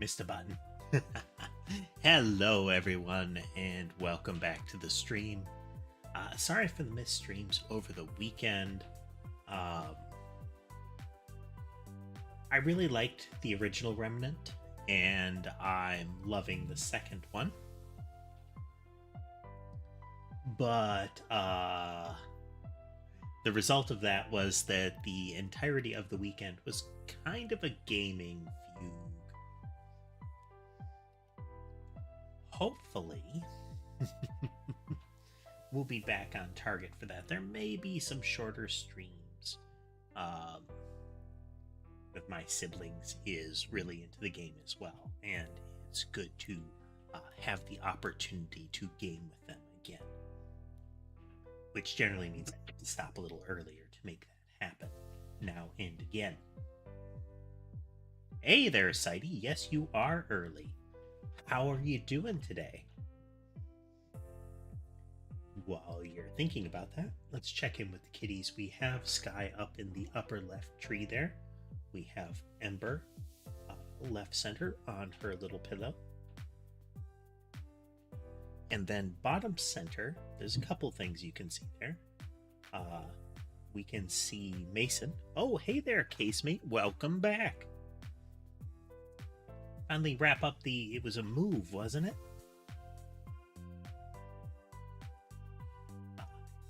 Missed a button. Hello, everyone, and welcome back to the stream. Sorry for the missed streams over the weekend. I really liked the original Remnant, and I'm loving the second one. But the result of that was that the entirety of the weekend was kind of a gaming fugue. Hopefully, we'll be back on target for that. There may be some shorter streams. With my siblings is really into the game as well, and it's good to have the opportunity to game with them again, which generally means I have to stop a little earlier to make that happen now and again. Hey there, Sighty. Yes, you are early. How are you doing today? While you're thinking about that, let's check in with the kitties. We have Sky up in the upper left tree there. We have Ember left center on her little pillow. And then bottom center, there's a couple things you can see there. We can see Mason. Oh, hey there, Casemate. Welcome back. Finally wrap up it was a move, wasn't it?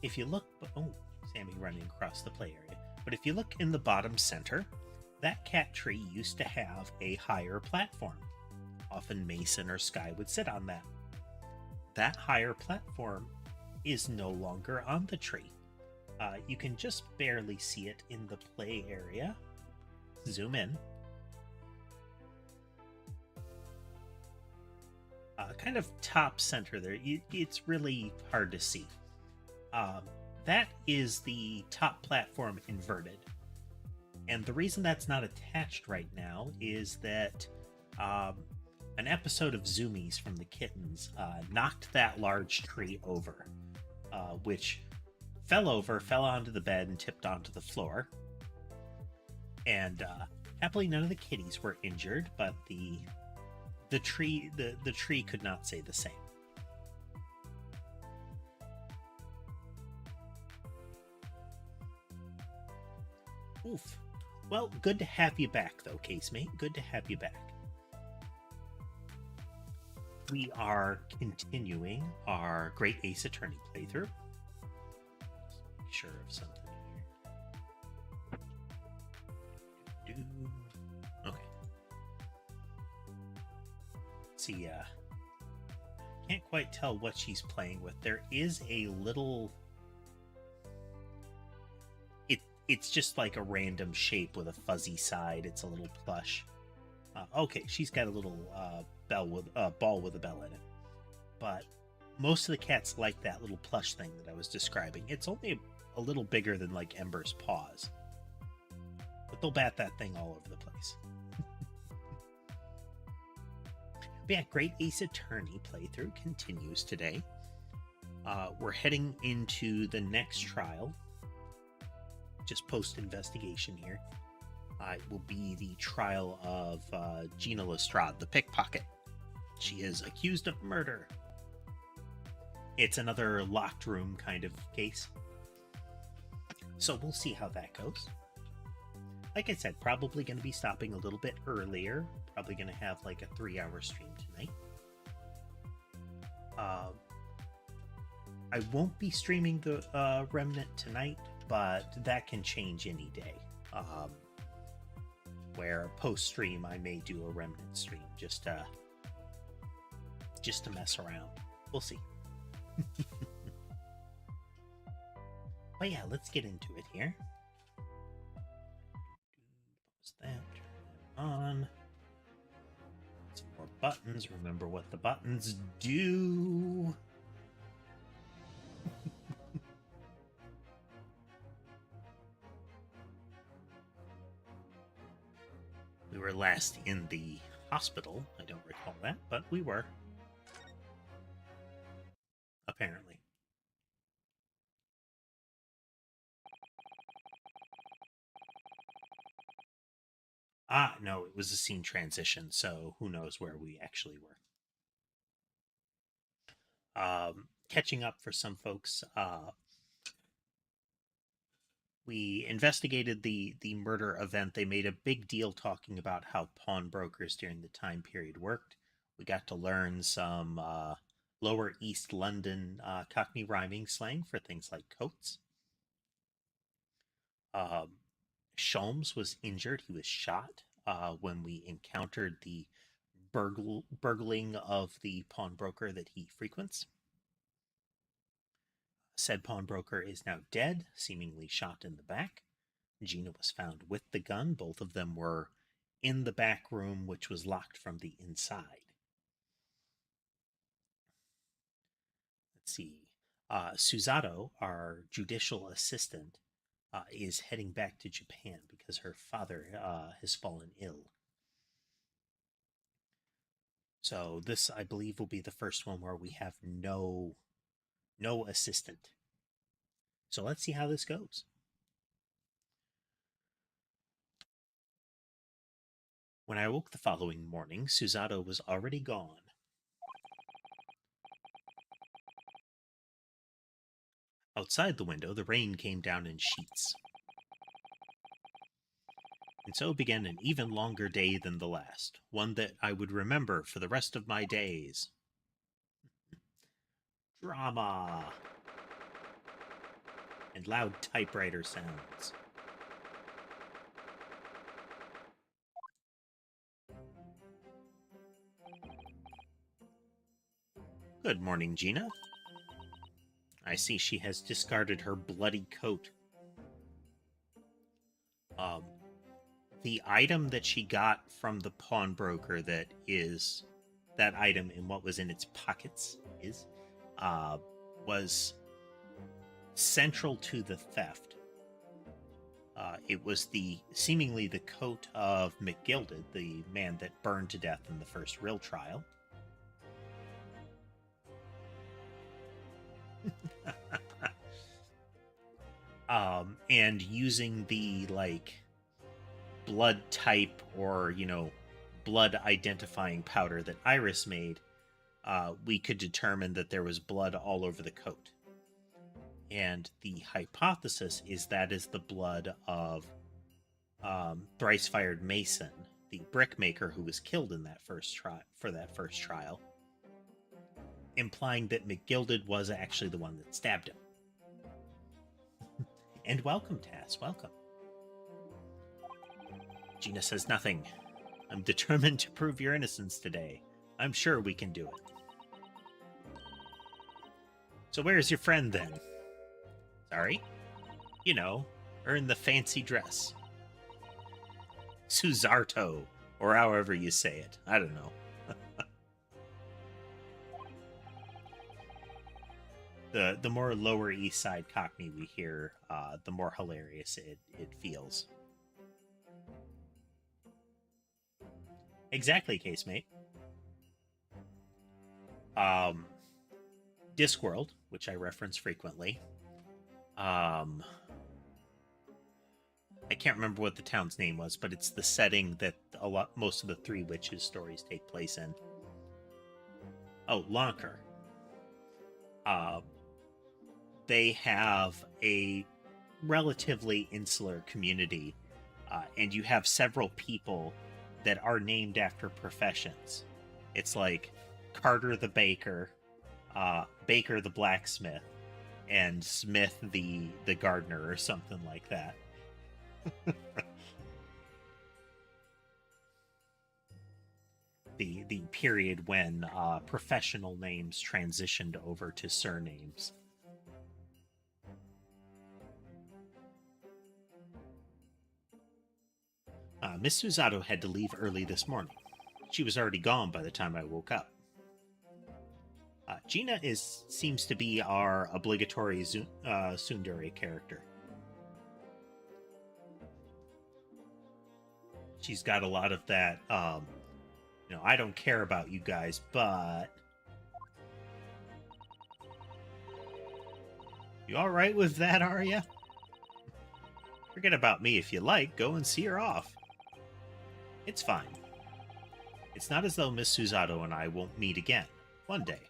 If you look, oh, Sammy running across the play area. But if you look in the bottom center, that cat tree used to have a higher platform. Often Mason or Sky would sit on that. That higher platform is no longer on the tree. You can just barely see it in the play area. Zoom in. Kind of top center there. It's really hard to see. That is the top platform inverted. And the reason that's not attached right now is that an episode of Zoomies from the Kittens knocked that large tree over, which fell onto the bed and tipped onto the floor. And happily none of the kitties were injured, but the tree could not say the same. Oof. Well, good to have you back, though, Casemate. Good to have you back. We are continuing our Great Ace Attorney playthrough. Just make sure of something here. Okay. Let's see, can't quite tell what she's playing with. There is a little... It's just like a random shape with a fuzzy side. It's a little plush. Okay, she's got a little ball with a bell in it. But most of the cats like that little plush thing that I was describing. It's only a little bigger than like Ember's paws. But they'll bat that thing all over the place. But yeah, Great Ace Attorney playthrough continues today. We're heading into the next trial. Just post-investigation here. It will be the trial of Gina Lestrade, the pickpocket. She is accused of murder. It's another locked room kind of case. So we'll see how that goes. Like I said, probably going to be stopping a little bit earlier. Probably going to have like a 3-hour stream tonight. I won't be streaming the Remnant tonight, but that can change any day. Where post-stream I may do a Remnant stream just to mess around. We'll see. But yeah, let's get into it here. Pause that, turn that on. Some more buttons. Remember what the buttons do. We were last in the hospital. I don't recall that, but we were. Apparently. No, it was a scene transition, so who knows where we actually were. Catching up for some folks, we investigated the murder event. They made a big deal talking about how pawnbrokers during the time period worked. We got to learn some Lower East London Cockney rhyming slang for things like coats. Sholmes was injured. He was shot when we encountered the burgling of the pawnbroker that he frequents. Said pawnbroker is now dead, seemingly shot in the back. Gina was found with the gun. Both of them were in the back room, which was locked from the inside. Let's see. Suzato, our judicial assistant, is heading back to Japan because her father has fallen ill. So this, I believe, will be the first one where we have no assistant. So let's see how this goes. When I woke the following morning, Suzato was already gone. Outside the window, the rain came down in sheets. And so began an even longer day than the last, one that I would remember for the rest of my days. Drama! And loud typewriter sounds. Good morning, Gina. I see she has discarded her bloody coat. The item that she got from the pawnbroker that item in what was in its pockets was central to the theft. It was seemingly the coat of McGilded, the man that burned to death in the first real trial. And using the blood type or blood identifying powder that Iris made, we could determine that there was blood all over the coat. And the hypothesis is that is the blood of thrice-fired Mason, the brickmaker who was killed in that first trial, implying that McGilded was actually the one that stabbed him. And welcome, Tass, welcome. Gina says nothing. I'm determined to prove your innocence today. I'm sure we can do it. So where's your friend, then? Sorry? Her in the fancy dress. Suzarto, or however you say it. I don't know. The more Lower East Side Cockney we hear, the more hilarious it feels. Exactly, casemate. Discworld, which I reference frequently. I can't remember what the town's name was, but it's the setting that most of the Three Witches stories take place in. Oh, Lonker. They have a relatively insular community, and you have several people that are named after professions. It's like Carter the baker, Baker the blacksmith, and Smith the gardener, or something like that. the period when professional names transitioned over to surnames. Miss Suzato had to leave early this morning. She was already gone by the time I woke up. Gina seems to be our obligatory tsundere character. She's got a lot of that, I don't care about you guys, but... You alright with that, are ya? Forget about me if you like. Go and see her off. It's fine. It's not as though Miss Susato and I won't meet again. One day.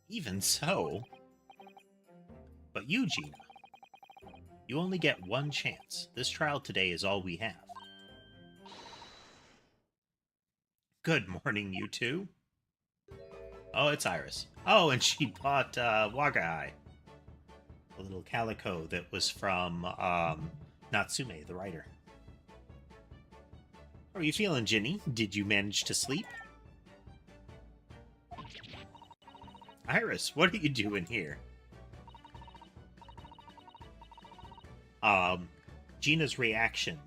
Even so... But you, Gina, you only get one chance. This trial today is all we have. Good morning, you two. Oh, it's Iris. Oh, and she bought Wagai, a little calico that was from Natsume, the writer. How are you feeling, Ginny? Did you manage to sleep? Iris, what are you doing here? Gina's reaction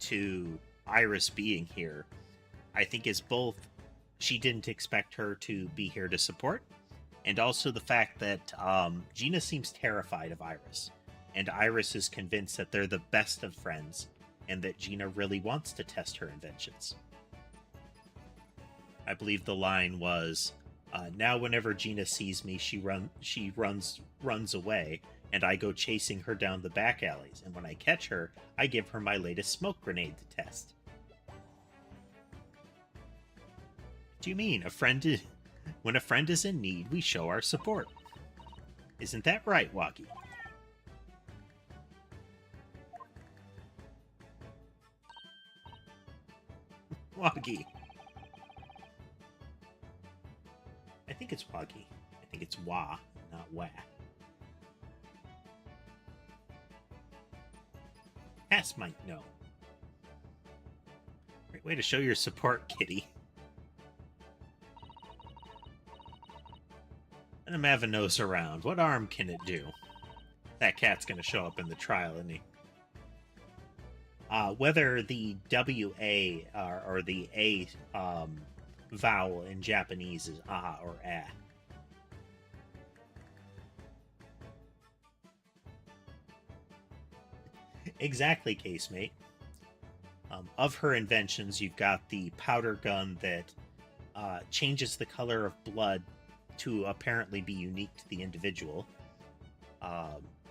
to Iris being here, I think, is both she didn't expect her to be here to support, and also the fact that Gina seems terrified of Iris, and Iris is convinced that they're the best of friends, and that Gina really wants to test her inventions. I believe the line was, now whenever Gina sees me, she runs away, and I go chasing her down the back alleys, and when I catch her, I give her my latest smoke grenade to test. What do you mean? When a friend is in need, we show our support. Isn't that right, Wagi? Wagi. I think it's Wagi. I think it's Wa, not Wah. Cass might know. Great way to show your support, kitty. Let him have a nose around. What arm can it do? That cat's gonna show up in the trial, isn't he? Whether the W-A or the A vowel in Japanese is ah or ah. Exactly, casemate. Of her inventions, you've got the powder gun that changes the color of blood to apparently be unique to the individual.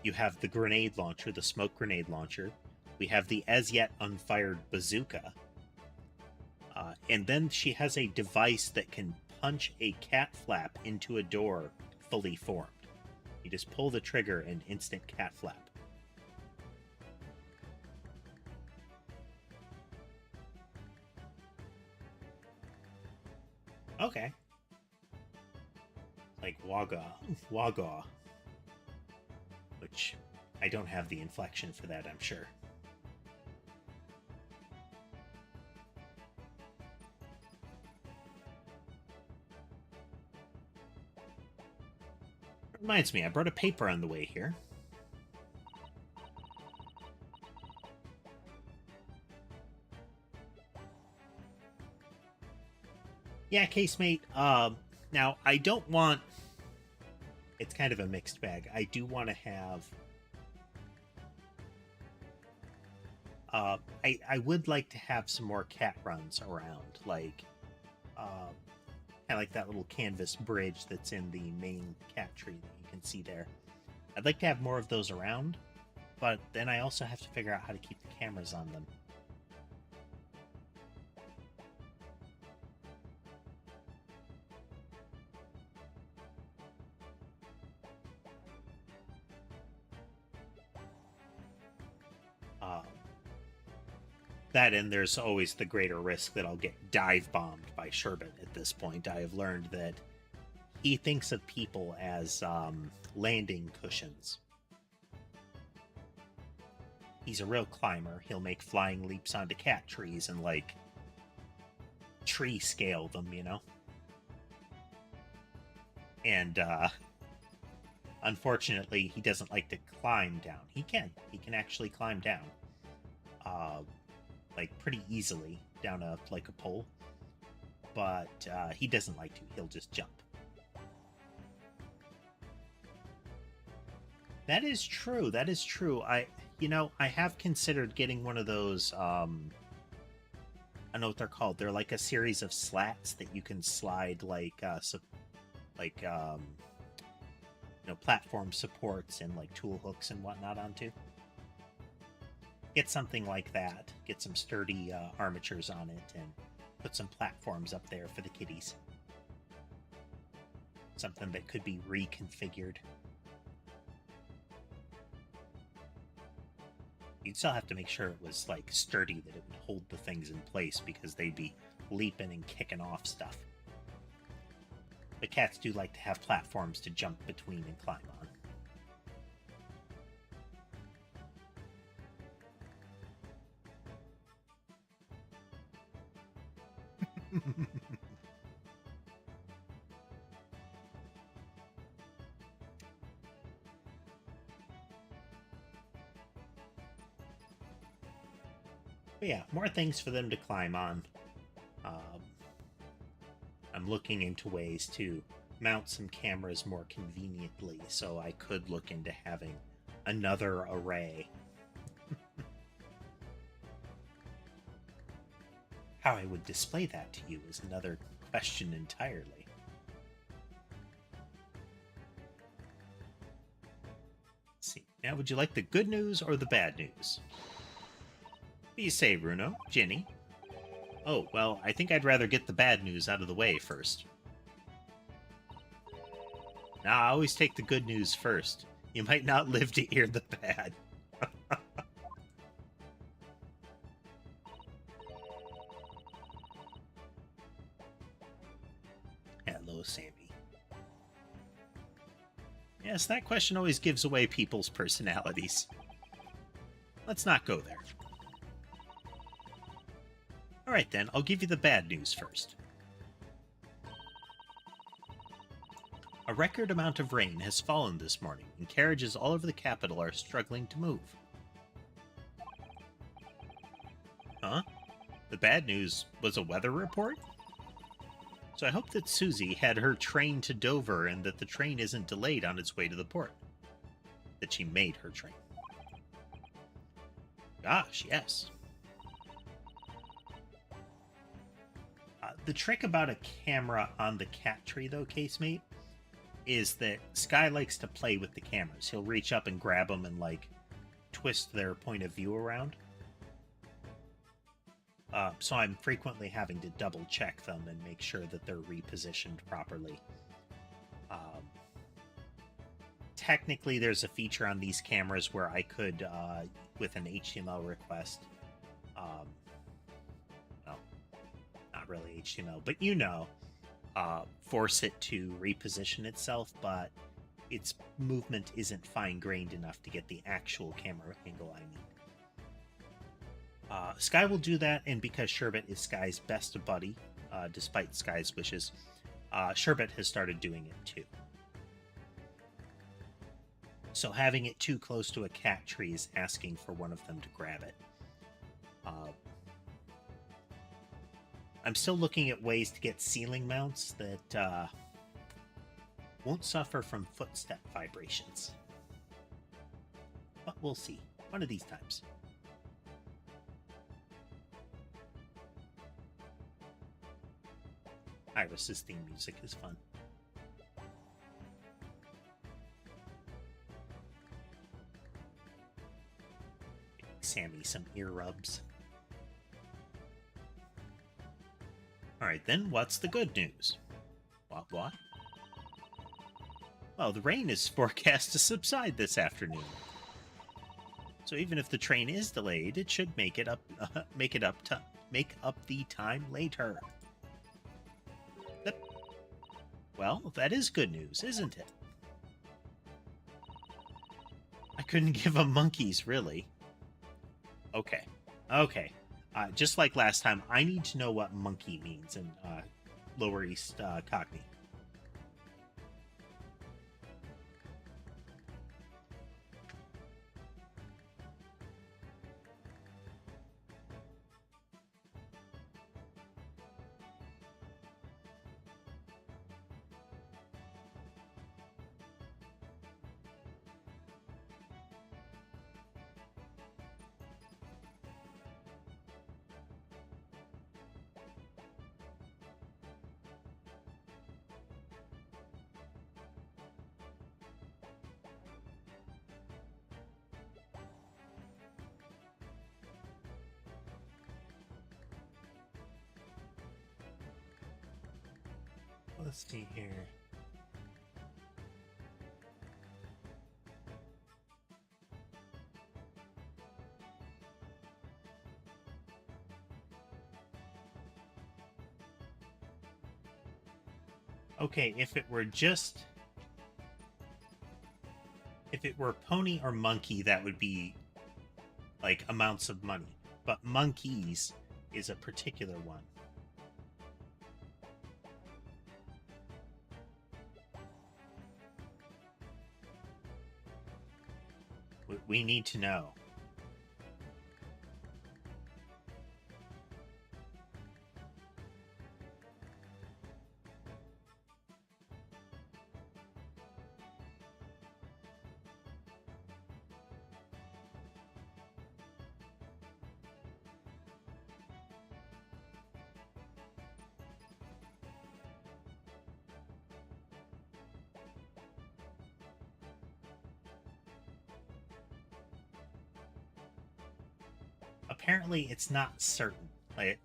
You have the grenade launcher, the smoke grenade launcher. We have the as yet unfired bazooka. And then she has a device that can punch a cat flap into a door fully formed. You just pull the trigger and instant cat flap. Okay. Like Waga. Which I don't have the inflection for that, I'm sure. Reminds me, I brought a paper on the way here. Yeah, casemate. Now, I don't want... It's kind of a mixed bag. I do want to have... I would like to have some more cat runs around, like... kind of like that little canvas bridge that's in the main cat tree that you can see there. I'd like to have more of those around, but then I also have to figure out how to keep the cameras on them. That, and there's always the greater risk that I'll get dive bombed by Sherbet at this point. I have learned that he thinks of people as landing cushions. He's a real climber. He'll make flying leaps onto cat trees and, like, tree scale them, you know? And, unfortunately, he doesn't like to climb down. He can actually climb down. Like, pretty easily down a pole. But he doesn't like to. He'll just jump. That is true. That is true. I have considered getting one of those, I know what they're called. They're like a series of slats that you can slide, platform supports and, like, tool hooks and whatnot onto. get something like that. Get some sturdy armatures on it and put some platforms up there for the kitties. Something that could be reconfigured. You'd still have to make sure it was like sturdy, that it would hold the things in place, because they'd be leaping and kicking off stuff. But cats do like to have platforms to jump between and climb on. But yeah, more things for them to climb on. I'm looking into ways to mount some cameras more conveniently, so I could look into having another array. How I would display that to you is another question entirely. Let's see. Now, would you like the good news or the bad news? What do you say, Bruno? Ginny? Oh, well, I think I'd rather get the bad news out of the way first. Nah, I always take the good news first. You might not live to hear the bad. Hello, Sammy. Yes, that question always gives away people's personalities. Let's not go there. Alright then, I'll give you the bad news first. A record amount of rain has fallen this morning, and carriages all over the capital are struggling to move. Huh? The bad news was a weather report? So I hope that Susie had her train to Dover and that the train isn't delayed on its way to the port. That she made her train. Gosh, yes. The trick about a camera on the cat tree, though, Casemate, is that Sky likes to play with the cameras. He'll reach up and grab them and, like, twist their point of view around. So I'm frequently having to double-check them and make sure that they're repositioned properly. Technically, there's a feature on these cameras where I could, with an HTML request, well, not really HTML, but you know, force it to reposition itself, but its movement isn't fine-grained enough to get the actual camera angle I need. Sky will do that, and because Sherbet is Sky's best buddy, despite Sky's wishes, Sherbet has started doing it too. So having it too close to a cat tree is asking for one of them to grab it. I'm still looking at ways to get ceiling mounts that won't suffer from footstep vibrations. But we'll see. One of these times. Iris's theme music is fun. Giving Sammy some ear rubs. Alright then, what's the good news? What? Well, the rain is forecast to subside this afternoon. So even if the train is delayed, it should make up the time later. Well, that is good news, isn't it? I couldn't give them monkeys, really. Okay. Just like last time, I need to know what monkey means in Lower East Cockney. Let's see here. Okay, if it were pony or monkey, that would be like amounts of money. But monkeys is a particular one. We need to know. Apparently, it's not certain. Like,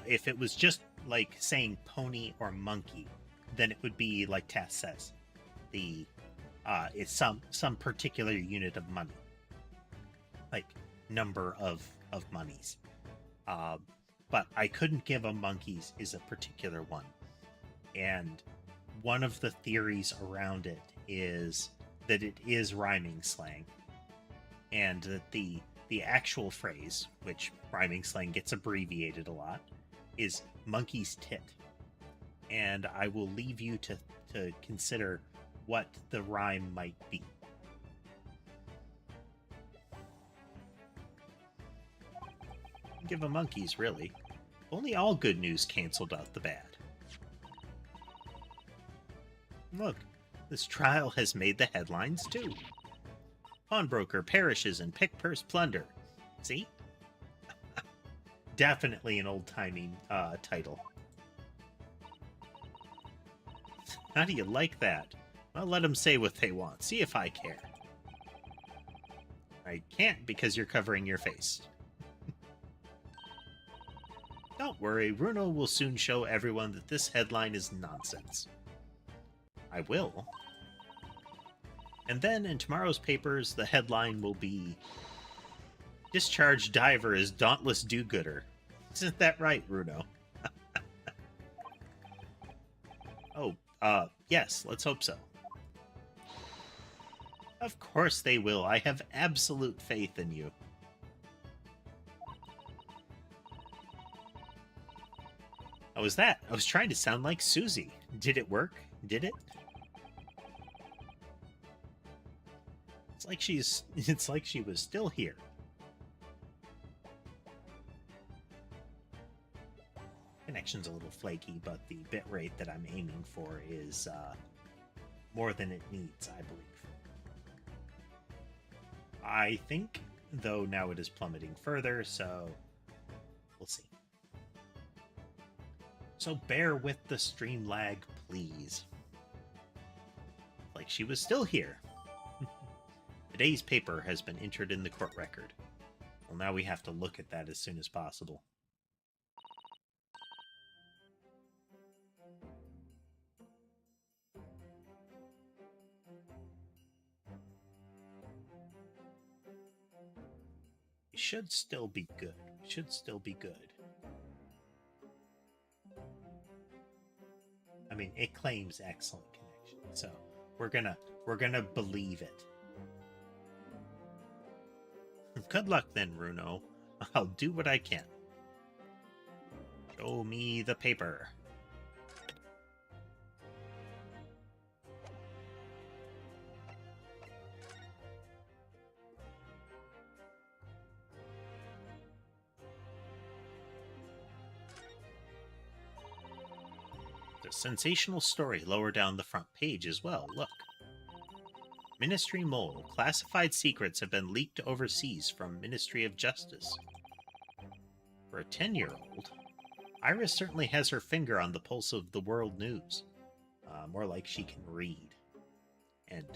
if it was just like saying pony or monkey, then it would be like Tess says, it's some particular unit of money, like number of monies. But I couldn't give a monkeys is a particular one, and one of the theories around it is that it is rhyming slang, and that the actual phrase, which rhyming slang gets abbreviated a lot, is monkey's tit. And I will leave you to consider what the rhyme might be. Give a monkeys, really. Only all good news canceled out the bad. Look, this trial has made the headlines too. Pawnbroker perishes in pick purse plunder. See? Definitely an old-timey title. How do you like that? Well, let them say what they want. See if I care. I can't because you're covering your face. Don't worry, Runo will soon show everyone that this headline is nonsense. I will. And then in tomorrow's papers, the headline will be Discharged Diver is Dauntless Do-Gooder. Isn't that right, Runo? Yes, let's hope so. Of course they will. I have absolute faith in you. How was that? I was trying to sound like Susie. Did it work? Did it? It's like she was still here. Connection's a little flaky, but the bitrate that I'm aiming for is more than it needs, I believe. I think, though now it is plummeting further, so we'll see. So bear with the stream lag, please. Like she was still here. Today's paper has been entered in the court record. Well, now we have to look at that as soon as possible. It should still be good. It should still be good. I mean, it claims excellent connection, so we're gonna believe it. Good luck then, Runo. I'll do what I can. Show me the paper. The sensational story lower down the front page as well. Look. Ministry Mole. Classified secrets have been leaked overseas from Ministry of Justice. For a 10-year-old, Iris certainly has her finger on the pulse of the world news. More like she can read. And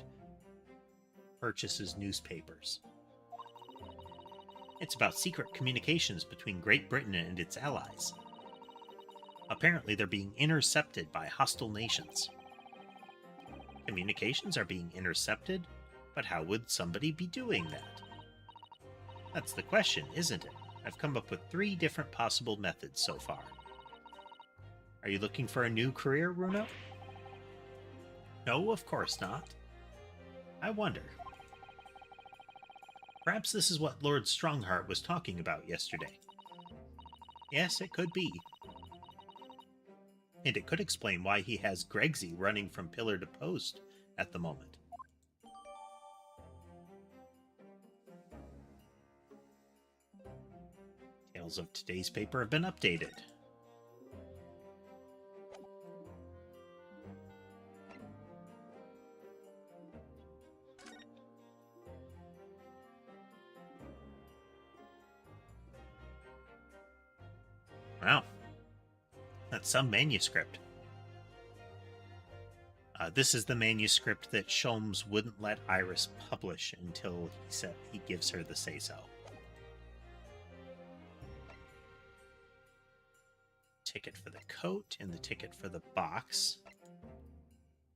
purchases newspapers. It's about secret communications between Great Britain and its allies. Apparently, they're being intercepted by hostile nations. Communications are being intercepted, but how would somebody be doing that? That's the question, isn't it? I've come up with 3 different possible methods so far. Are you looking for a new career, Runo? No, of course not. I wonder. Perhaps this is what Lord Strongheart was talking about yesterday. Yes, it could be. And it could explain why he has Gregsy running from pillar to post at the moment. Tales of today's paper have been updated. Wow. That's some manuscript. This is the manuscript that Sholmes wouldn't let Iris publish until he gives her the say-so. Ticket for the coat and the ticket for the box.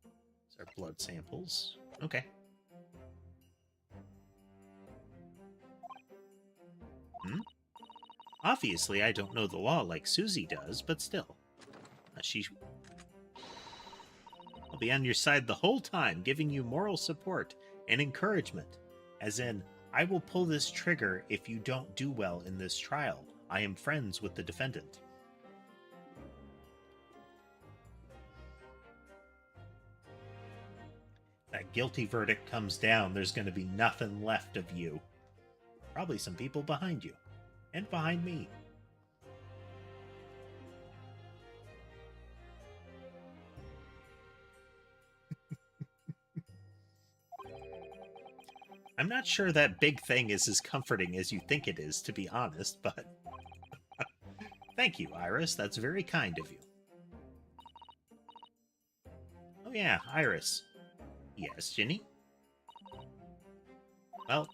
These are blood samples. Okay. Obviously, I don't know the law like Susie does, but still. I'll be on your side the whole time, giving you moral support and encouragement. As in, I will pull this trigger if you don't do well in this trial. I am friends with the defendant. That guilty verdict comes down, there's going to be nothing left of you. Probably some people behind you. And behind me. I'm not sure that big thing is as comforting as you think it is, to be honest, but... Thank you, Iris. That's very kind of you. Oh yeah, Iris. Yes, Ginny? Well,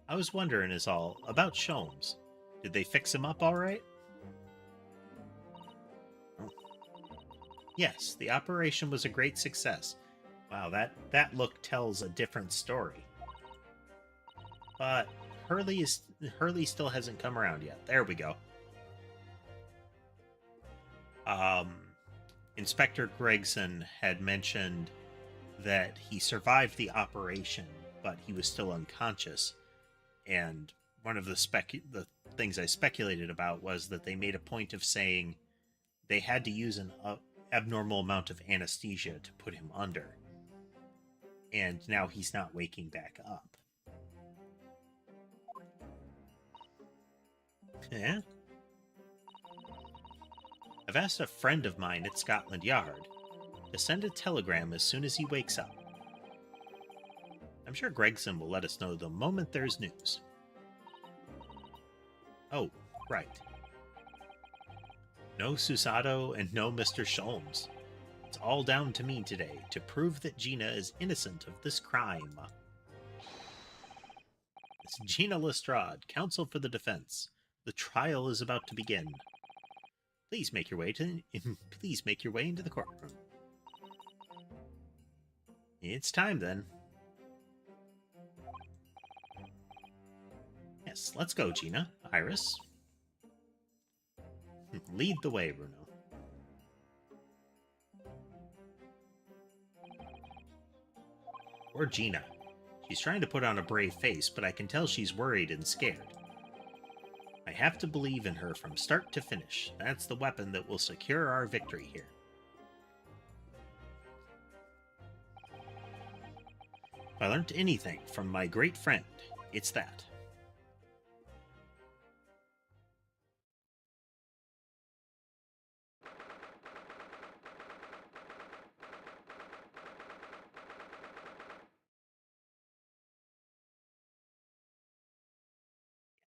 I was wondering is all about Sholmes. Did they fix him up all right? Oh. Yes, the operation was a great success. Wow, that look tells a different story. But Hurley still hasn't come around yet. There we go. Inspector Gregson had mentioned that he survived the operation, but he was still unconscious. And one of the things I speculated about was that they made a point of saying they had to use an abnormal amount of anesthesia to put him under. And now he's not waking back up. Yeah? I've asked a friend of mine at Scotland Yard to send a telegram as soon as he wakes up. I'm sure Gregson will let us know the moment there's news. Oh, right. No Susato and no Mr. Sholmes. It's all down to me today to prove that Gina is innocent of this crime. It's Gina Lestrade, counsel for the defense. The trial is about to begin. Please make your way into the courtroom. It's time then. Yes, let's go, Gina. Iris. Lead the way, Bruno. Or Gina. She's trying to put on a brave face, but I can tell she's worried and scared. I have to believe in her from start to finish. That's the weapon that will secure our victory here. If I learned anything from my great friend, it's that.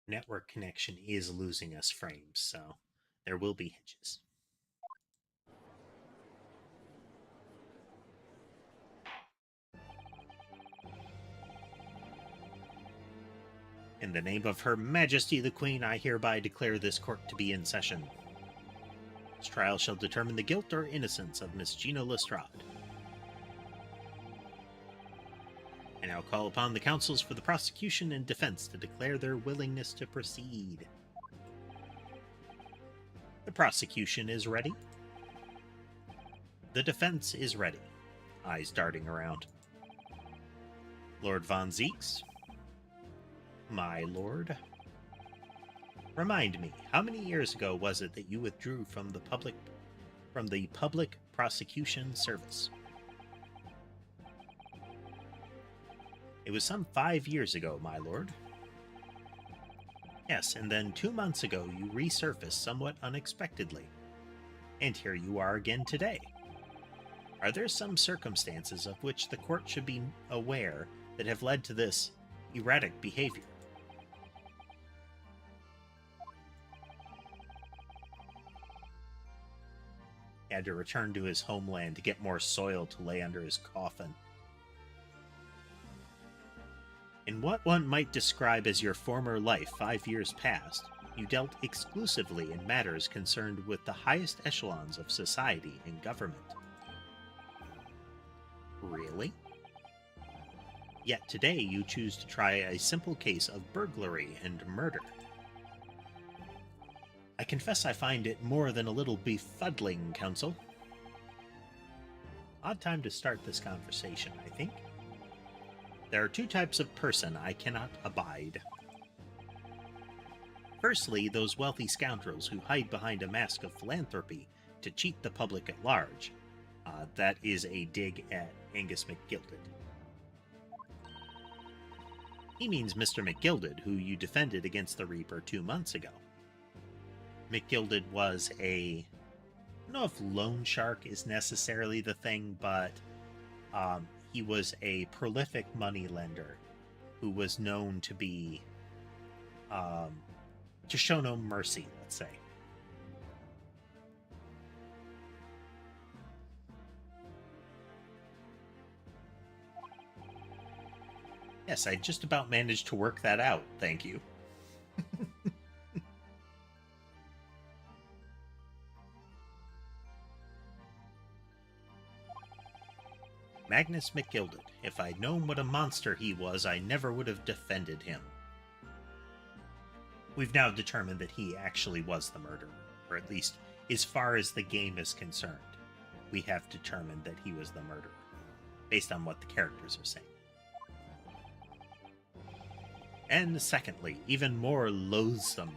Network connection is losing us frames, so there will be hitches. In the name of Her Majesty the Queen, I hereby declare this court to be in session. This trial shall determine the guilt or innocence of Miss Gina Lestrade. I now call upon the counsels for the prosecution and defense to declare their willingness to proceed. The prosecution is ready. The defense is ready. Eyes darting around. Lord Von Zeeks? My lord? Remind me, how many years ago was it that you withdrew from the public prosecution service? It was some 5 years ago, my lord. Yes, and then 2 months ago you resurfaced somewhat unexpectedly. And here you are again today. Are there some circumstances of which the court should be aware that have led to this erratic behavior? He had to return to his homeland to get more soil to lay under his coffin. In what one might describe as your former life 5 years past, you dealt exclusively in matters concerned with the highest echelons of society and government. Really? Yet today you choose to try a simple case of burglary and murder. I confess I find it more than a little befuddling, Counsel. Odd time to start this conversation, I think. There are 2 types of person I cannot abide. Firstly, those wealthy scoundrels who hide behind a mask of philanthropy to cheat the public at large. That is a dig at Angus McGilded. He means Mr. McGilded, who you defended against the Reaper 2 months ago. McGilded was I don't know if loan shark is necessarily the thing, but he was a prolific moneylender who was known to be, to show no mercy, let's say. Yes, I just about managed to work that out, thank you. Magnus McGilded. If I'd known what a monster he was, I never would have defended him. We've now determined that he actually was the murderer, or at least, as far as the game is concerned, we have determined that he was the murderer, based on what the characters are saying. And secondly, even more loathsome,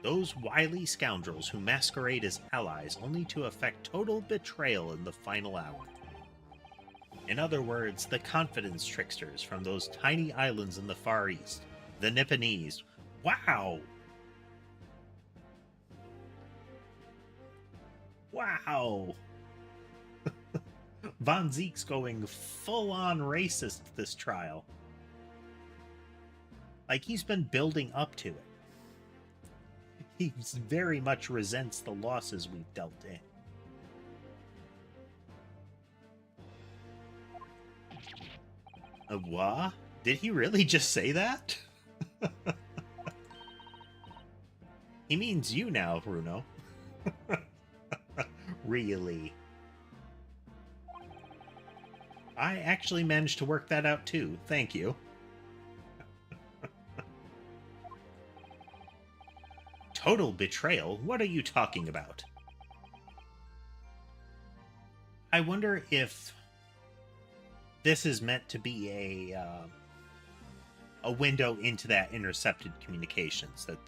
those wily scoundrels who masquerade as allies only to effect total betrayal in the final hour. In other words, the confidence tricksters from those tiny islands in the Far East, the Nipponese. Wow! Wow! Von Zeek's going full-on racist this trial. Like, he's been building up to it. He very much resents the losses we've dealt in. What? Did he really just say that? He means you now, Bruno. Really? I actually managed to work that out too. Thank you. Total betrayal? What are you talking about? I wonder if this is meant to be a window into that intercepted communications, that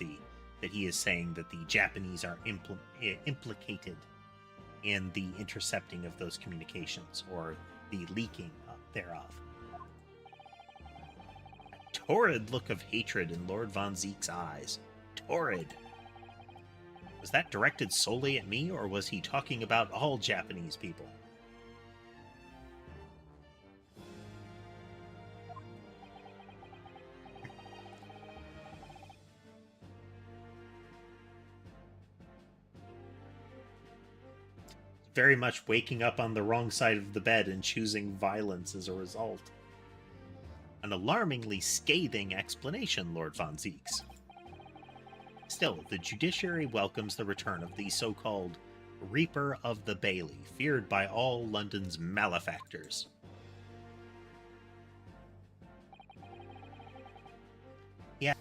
he is saying that the Japanese are implicated in the intercepting of those communications, or the leaking thereof. A torrid look of hatred in Lord Von Zeek's eyes. Torrid. Was that directed solely at me, or was he talking about all Japanese people? Very much waking up on the wrong side of the bed and choosing violence as a result. An alarmingly scathing explanation, Lord Von Zeeks. Still, the judiciary welcomes the return of the so-called Reaper of the Bailey, feared by all London's malefactors. Yeah,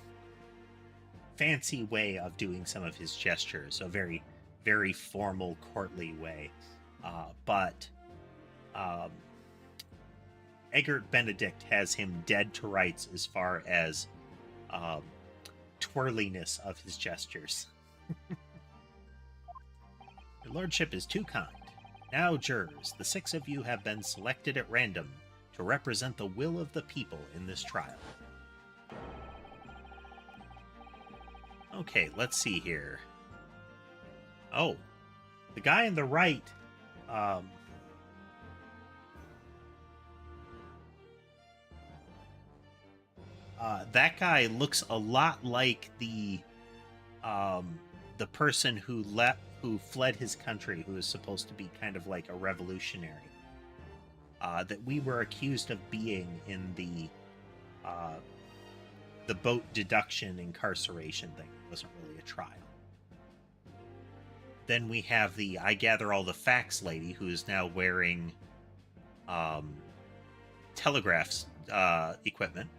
fancy way of doing some of his gestures, a very, very formal, courtly way. But Egbert Benedict has him dead to rights as far as twirliness of his gestures. Your lordship is too kind. Now, jurors, the 6 of you have been selected at random to represent the will of the people in this trial. Okay, let's see here. Oh, the guy on the right, that guy looks a lot like the person who fled his country, who is supposed to be kind of like a revolutionary, that we were accused of being in the boat deduction incarceration thing. It wasn't really a trial. Then we have the I gather all the facts lady, who is now wearing telegraphs equipment.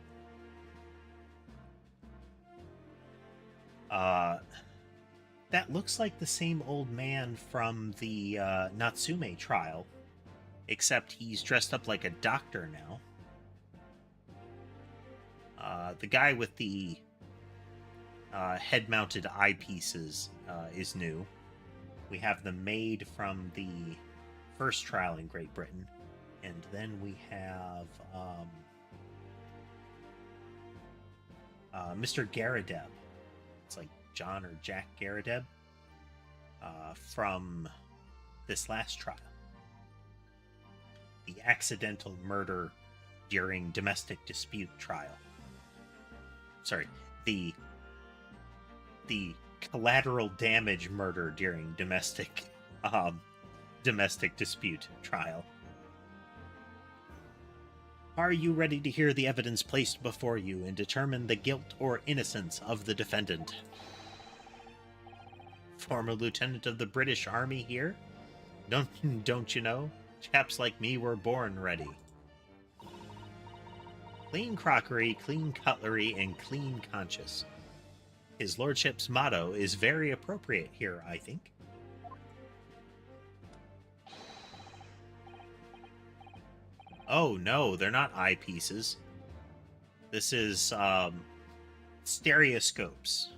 That looks like the same old man from the Natsume trial, except he's dressed up like a doctor now. The guy with the head-mounted eyepieces is new. We have the maid from the first trial in Great Britain, and then we have Mr. Garadeb. It's like John or Jack Garadeb from this last trial. The accidental murder during domestic dispute trial. Sorry, the collateral damage murder during domestic dispute trial. Are you ready to hear the evidence placed before you and determine the guilt or innocence of the defendant? Former lieutenant of the British Army here? Don't you know? Chaps like me were born ready. Clean crockery, clean cutlery, and clean conscience. His lordship's motto is very appropriate here, I think. Oh no, they're not eyepieces. This is stereoscopes.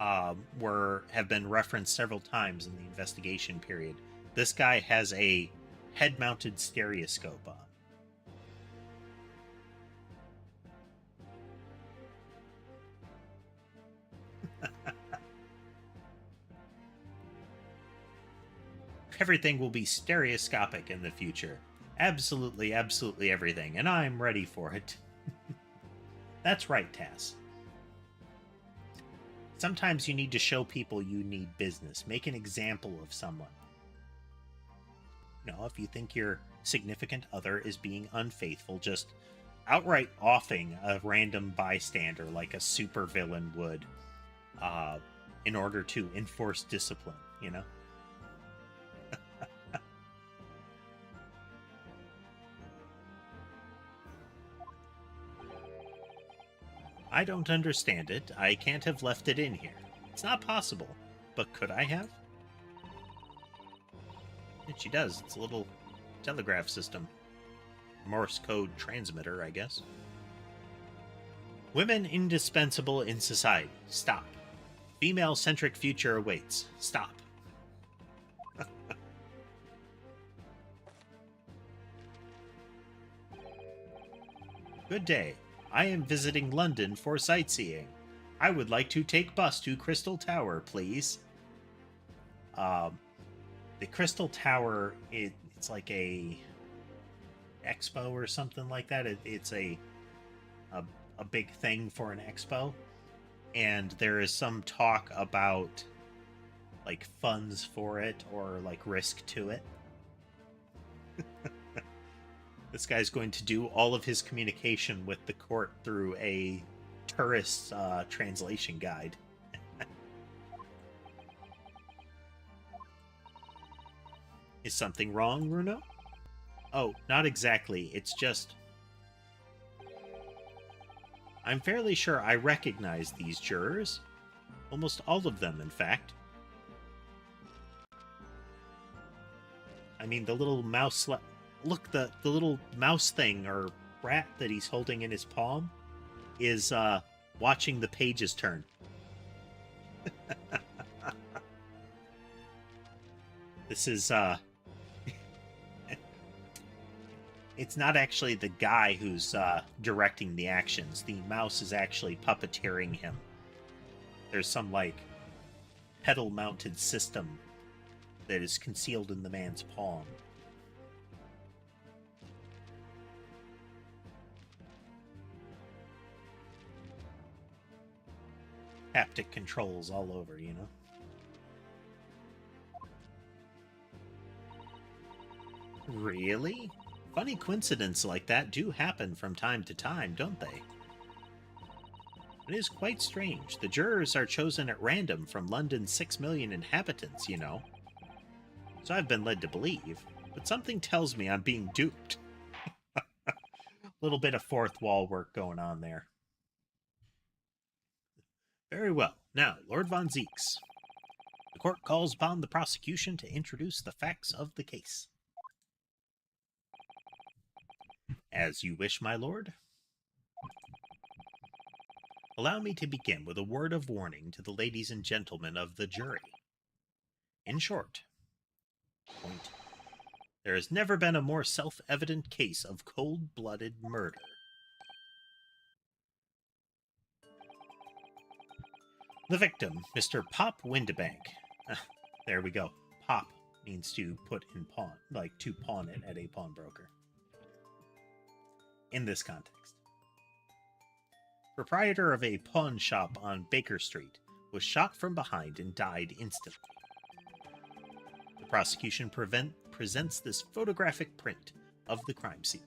Have been referenced several times in the investigation period. This guy has a head-mounted stereoscope on. Everything will be stereoscopic in the future. Absolutely, absolutely everything, and I'm ready for it. That's right, Tass. Sometimes you need to show people you need business. Make an example of someone. You know, if you think your significant other is being unfaithful, just outright offing a random bystander like a supervillain would in order to enforce discipline, you know? I don't understand it. I can't have left it in here. It's not possible. But could I have? And she does. It's a little telegraph system. Morse code transmitter, I guess. Women indispensable in society. Stop. Female-centric future awaits. Stop. Good day. I am visiting London for sightseeing. I would like to take bus to Crystal Tower, please. The Crystal Tower, it's like a expo or something like that. It's a big thing for an expo. And there is some talk about like funds for it or like risk to it. This guy's going to do all of his communication with the court through a tourist translation guide. Is something wrong, Bruno? Oh, not exactly. It's just... I'm fairly sure I recognize these jurors. Almost all of them, in fact. I mean, the little mouse... Look, the little mouse thing, or rat that he's holding in his palm, is watching the pages turn. This is... It's not actually the guy who's directing the actions. The mouse is actually puppeteering him. There's some, like, pedal-mounted system that is concealed in the man's palm. Haptic controls all over, you know? Really? Funny coincidences like that do happen from time to time, don't they? It is quite strange. The jurors are chosen at random from London's 6 million inhabitants, you know. So I've been led to believe, but something tells me I'm being duped. A little bit of fourth wall work going on there. Very well. Now, Lord Von Zeeks. The court calls upon the prosecution to introduce the facts of the case. As you wish, my lord. Allow me to begin with a word of warning to the ladies and gentlemen of the jury. In short, point, there has never been a more self-evident case of cold-blooded murder. The victim, Mr. Pop Windibank. There we go. Pop means to put in pawn, like to pawn it at a pawnbroker. In this context, proprietor of a pawn shop on Baker Street was shot from behind and died instantly. The prosecution presents this photographic print of the crime scene.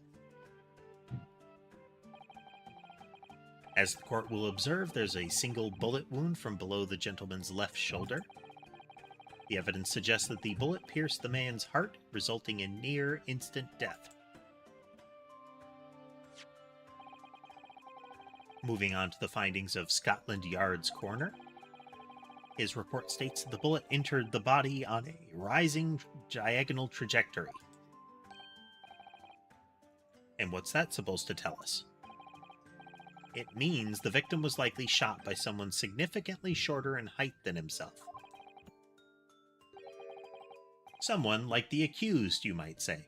As the court will observe, there's a single bullet wound from below the gentleman's left shoulder. The evidence suggests that the bullet pierced the man's heart, resulting in near instant death. Moving on to the findings of Scotland Yard's coroner. His report states that the bullet entered the body on a rising diagonal trajectory. And what's that supposed to tell us? It means the victim was likely shot by someone significantly shorter in height than himself. Someone like the accused, you might say.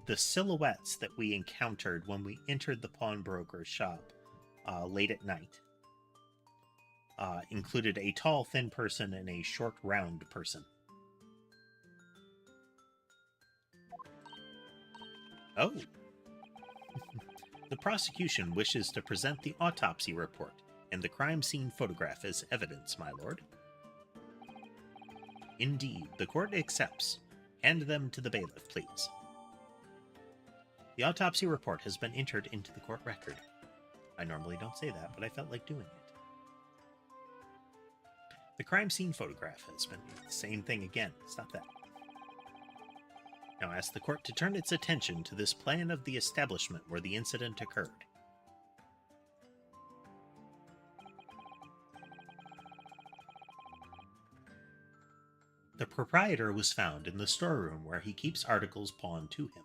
The silhouettes that we encountered when we entered the pawnbroker's shop late at night included a tall, thin person and a short, round person. Oh. The prosecution wishes to present the autopsy report and the crime scene photograph as evidence, my lord. Indeed, the court accepts. Hand them to the bailiff, please. The autopsy report has been entered into the court record. I normally don't say that, but I felt like doing it. The crime scene photograph has been the same thing again. Stop that. Now ask the court to turn its attention to this plan of the establishment where the incident occurred. The proprietor was found in the storeroom where he keeps articles pawned to him.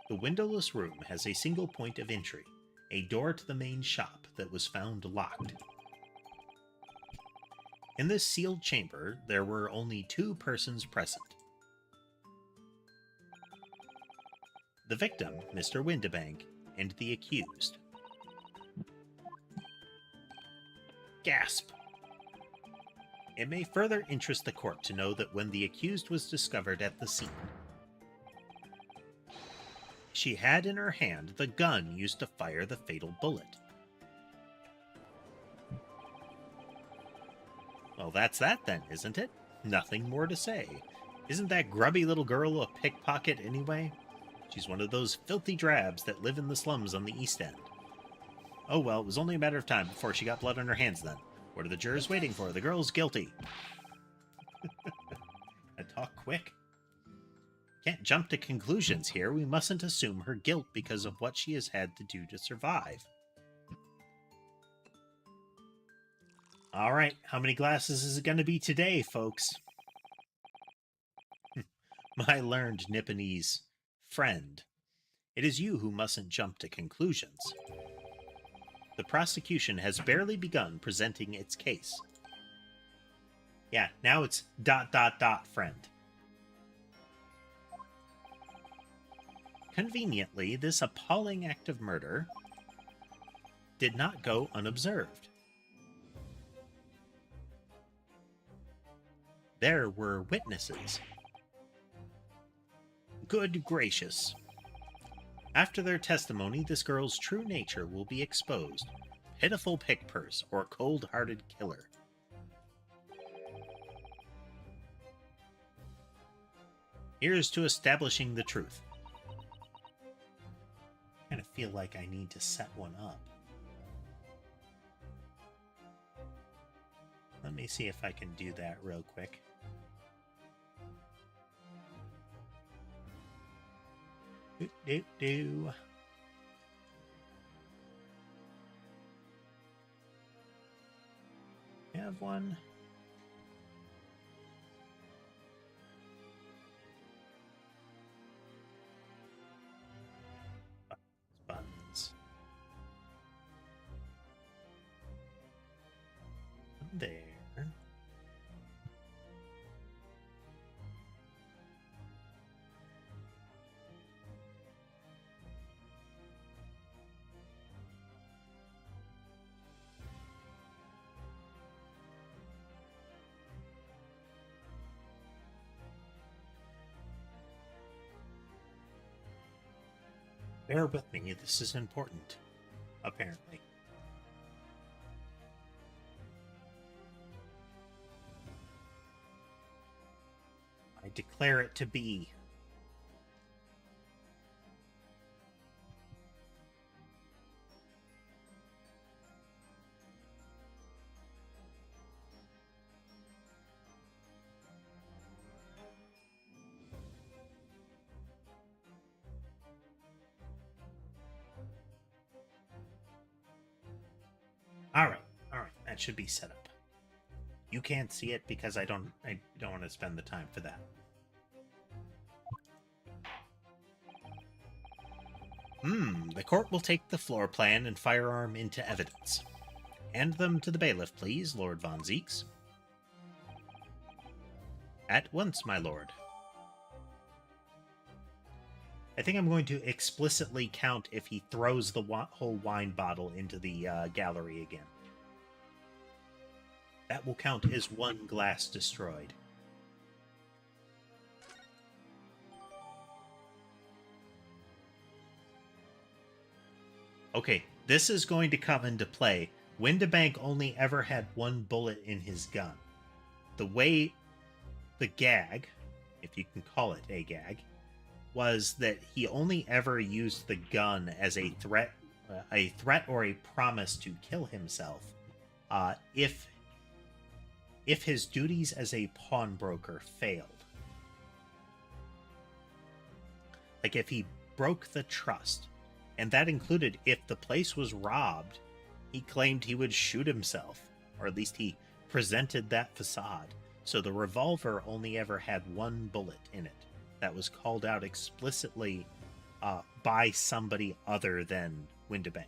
The windowless room has a single point of entry, a door to the main shop that was found locked. In this sealed chamber, there were only 2 persons present. The victim, Mr. Windibank, and the accused. Gasp! It may further interest the court to know that when the accused was discovered at the scene, she had in her hand the gun used to fire the fatal bullet. Well, that's that then, isn't it? Nothing more to say. Isn't that grubby little girl a pickpocket anyway? She's one of those filthy drabs that live in the slums on the East End. Oh well, it was only a matter of time before she got blood on her hands then. What are the jurors waiting for? The girl's guilty. I Talk quick. Can't jump to conclusions here. We mustn't assume her guilt because of what she has had to do to survive. All right, how many glasses is it going to be today, folks? My learned Nipponese friend, it is you who mustn't jump to conclusions. The prosecution has barely begun presenting its case. Yeah, now it's ... friend. Conveniently, this appalling act of murder did not go unobserved. There were witnesses. Good gracious. After their testimony, this girl's true nature will be exposed. Pitiful pickpurse or cold-hearted killer. Here's to establishing the truth. I kind of feel like I need to set one up. Let me see if I can do that real quick. Do. Have one. Buttons. There. Bear with me, this is important, apparently. I declare it to be. All right, that should be set up. You can't see it because I don't want to spend the time for that. The court will take the floor plan and firearm into evidence. Hand them to the bailiff, please, Lord Von Zeeks. At once, my lord. I think I'm going to explicitly count if he throws the whole wine bottle into the gallery again. That will count as one glass destroyed. Okay, this is going to come into play. Windibank only ever had one bullet in his gun. The way the gag, if you can call it a gag, was that he only ever used the gun as a threat or a promise to kill himself if his duties as a pawnbroker failed. Like if he broke the trust, and that included if the place was robbed, he claimed he would shoot himself, or at least he presented that facade. So the revolver only ever had one bullet in it. That was called out explicitly by somebody other than Windibank.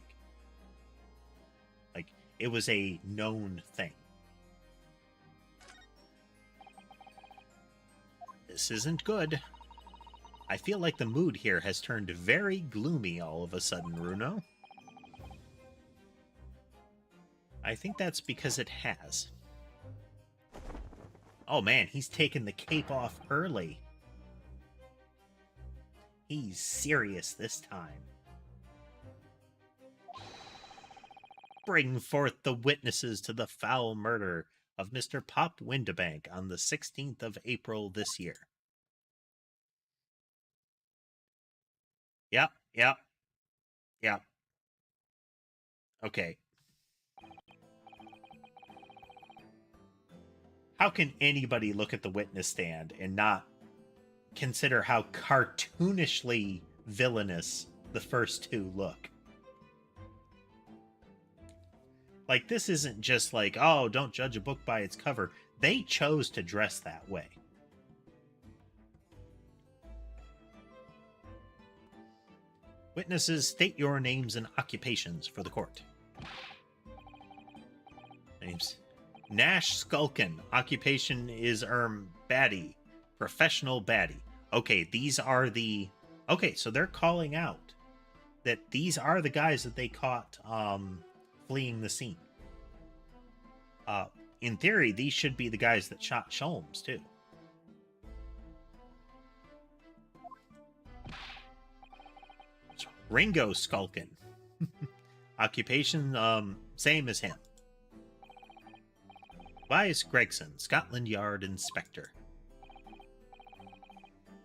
Like, it was a known thing. This isn't good. I feel like the mood here has turned very gloomy all of a sudden, Runo. I think that's because it has. Oh man, he's taken the cape off early. He's serious this time. Bring forth the witnesses to the foul murder of Mr. Pop Windibank on the 16th of April this year. Yep. Okay. How can anybody look at the witness stand and not consider how cartoonishly villainous the first two look? Like, this isn't just like, oh, don't judge a book by its cover. They chose to dress that way. Witnesses, state your names and occupations for the court. Names. Nash Skulkin. Occupation is baddie. Professional baddie. Okay, these are the... Okay, so they're calling out that these are the guys that they caught fleeing the scene. In theory, these should be the guys that shot Sholmes, too. Ringo Skulkin. Occupation, same as him. Vice Gregson, Scotland Yard Inspector.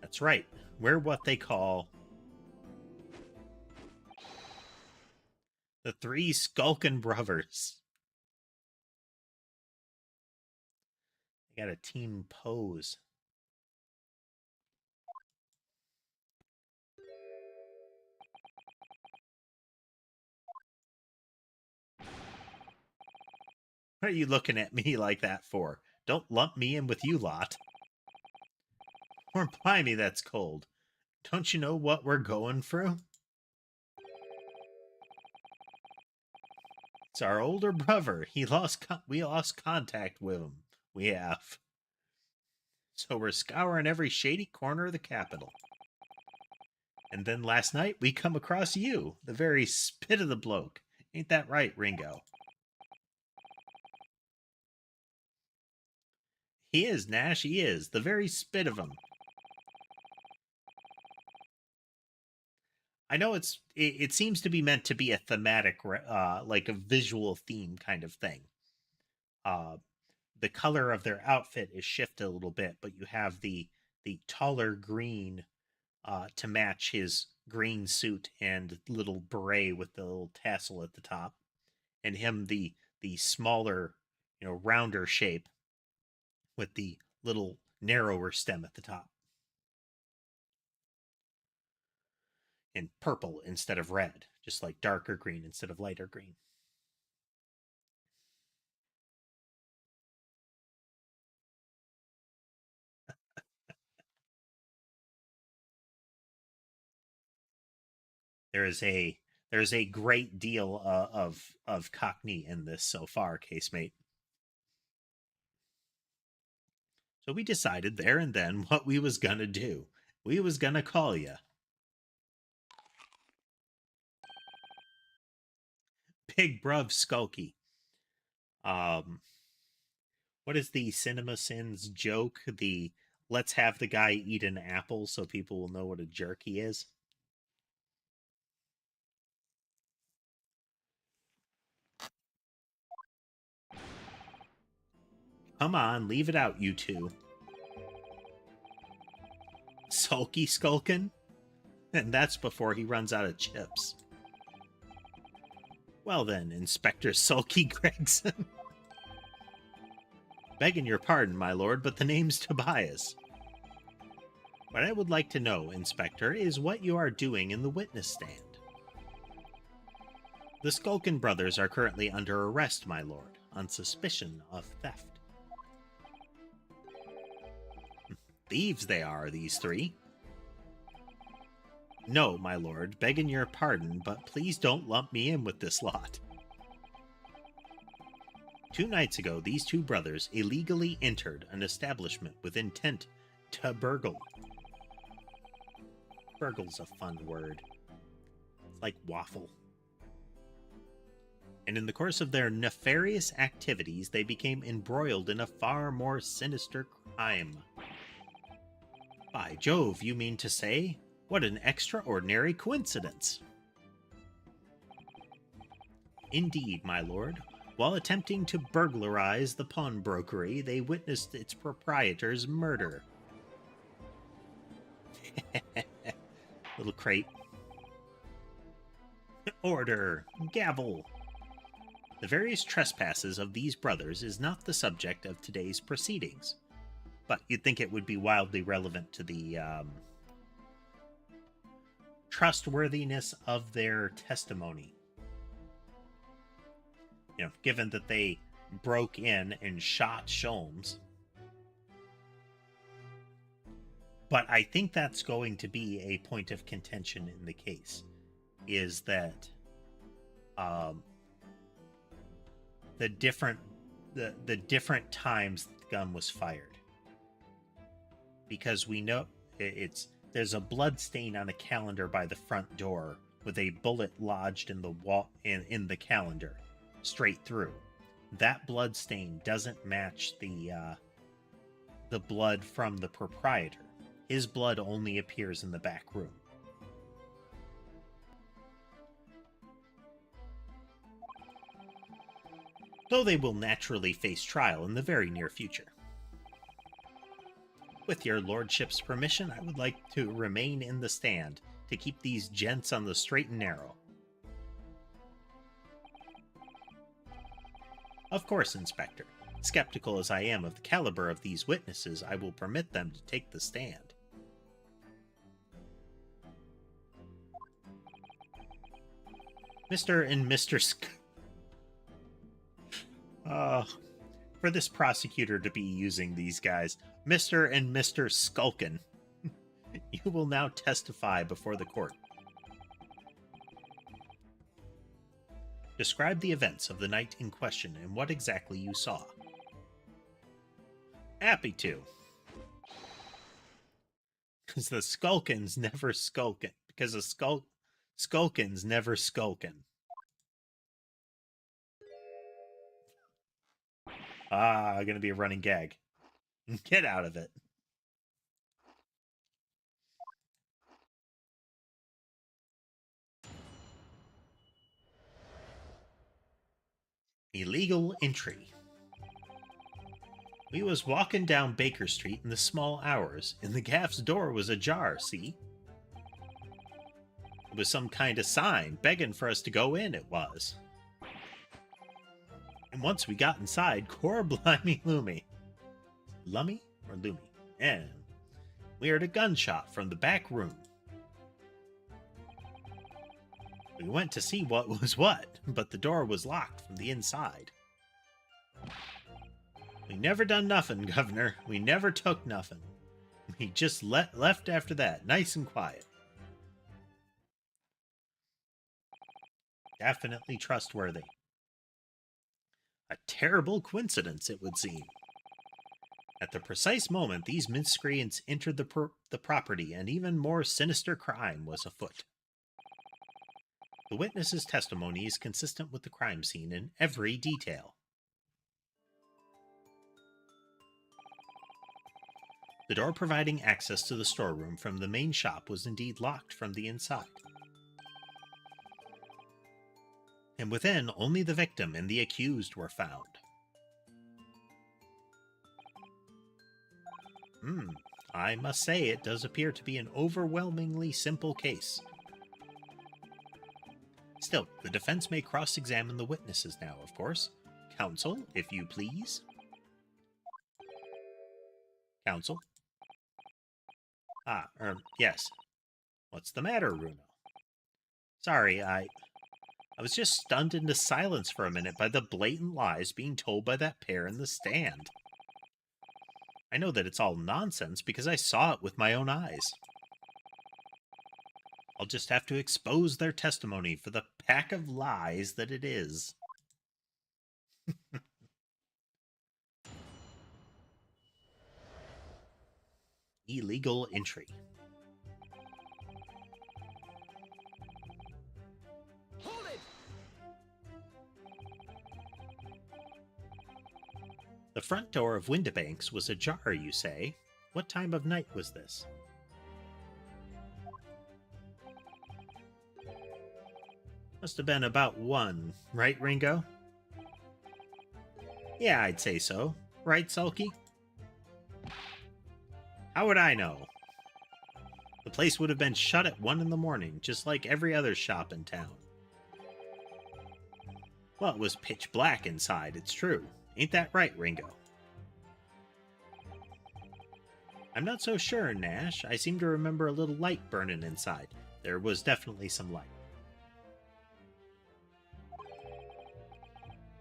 That's right. We're what they call the Three Skulkin Brothers. They got a team pose. What are you looking at me like that for? Don't lump me in with you lot. Or blimey, that's cold. Don't you know what we're going through? It's our older brother. We lost contact with him. We have. So we're scouring every shady corner of the capital. And then last night we come across you, the very spit of the bloke. Ain't that right, Ringo? He is, Nash, he is. The very spit of him. I know it seems to be meant to be a thematic, like a visual theme kind of thing. The color of their outfit is shifted a little bit, but you have the taller green to match his green suit and little beret with the little tassel at the top, and him the smaller, rounder shape with the little narrower stem at the top. And purple instead of red, just like darker green instead of lighter green. There's a great deal of Cockney in this so far, casemate. So we decided there and then what we was gonna do. We was gonna call you Big Bruv Skulky. What is the Cinema Sins joke? The let's have the guy eat an apple so people will know what a jerk he is. Come on, leave it out, you two. Sulky Skulkin? And that's before he runs out of chips. Well then, Inspector Sulky Gregson. Begging your pardon, my lord, but the name's Tobias. What I would like to know, Inspector, is what you are doing in the witness stand. The Skulkin brothers are currently under arrest, my lord, on suspicion of theft. Thieves they are, these three. No, my lord, begging your pardon, but please don't lump me in with this lot. 2 nights ago, these two brothers illegally entered an establishment with intent to burgle. Burgle's a fun word. It's like waffle. And in the course of their nefarious activities, they became embroiled in a far more sinister crime. By Jove, you mean to say? What an extraordinary coincidence. Indeed, my lord. While attempting to burglarize the pawnbrokery, they witnessed its proprietor's murder. Little crate. Order! Gavel! The various trespasses of these brothers is not the subject of today's proceedings, but you'd think it would be wildly relevant to the trustworthiness of their testimony. You know, given that they broke in and shot Sholmes. But I think that's going to be a point of contention in the case, is that the different times the gun was fired, because we know there's a blood stain on a calendar by the front door with a bullet lodged in the wall in the calendar straight through. That blood stain doesn't match the blood from the proprietor. His blood only appears in the back room. Though they will naturally face trial in the very near future. With your lordship's permission, I would like to remain in the stand to keep these gents on the straight and narrow. Of course, Inspector. Skeptical as I am of the caliber of these witnesses, I will permit them to take the stand. Mr. and Mr. For this prosecutor to be using these guys, Mr. and Mr. Skulkin, you will now testify before the court. Describe the events of the night in question and what exactly you saw. Happy to. Because the Skulkins never skulkin. Because the Skulkins never skulkin. Gonna be a running gag. Get out of it. Illegal entry. We was walking down Baker Street in the small hours, and the gaff's door was ajar, see? It was some kind of sign begging for us to go in, it was. And once we got inside, Cor blimey loomy. Lummy or Loomy? And we heard a gunshot from the back room. We went to see what was what, but the door was locked from the inside. We never done nothing, Governor. We never took nothing. We just left after that, nice and quiet. Definitely trustworthy. A terrible coincidence, it would seem. At the precise moment these miscreants entered the property, an even more sinister crime was afoot. The witness's testimony is consistent with the crime scene in every detail. The door providing access to the storeroom from the main shop was indeed locked from the inside. And within, only the victim and the accused were found. I must say it does appear to be an overwhelmingly simple case. Still, the defense may cross-examine the witnesses now, of course. Counsel, if you please. Counsel? Yes. What's the matter, Runo? Sorry, I was just stunned into silence for a minute by the blatant lies being told by that pair in the stand. I know that it's all nonsense because I saw it with my own eyes. I'll just have to expose their testimony for the pack of lies that it is. Illegal entry. Hold it! The front door of Windibank's was ajar, you say? What time of night was this? Must have been about 1, right, Ringo? Yeah, I'd say so. Right, Sulky? How would I know? The place would have been shut at 1 in the morning, just like every other shop in town. Well, it was pitch black inside, it's true. Ain't that right, Ringo? I'm not so sure, Nash. I seem to remember a little light burning inside. There was definitely some light.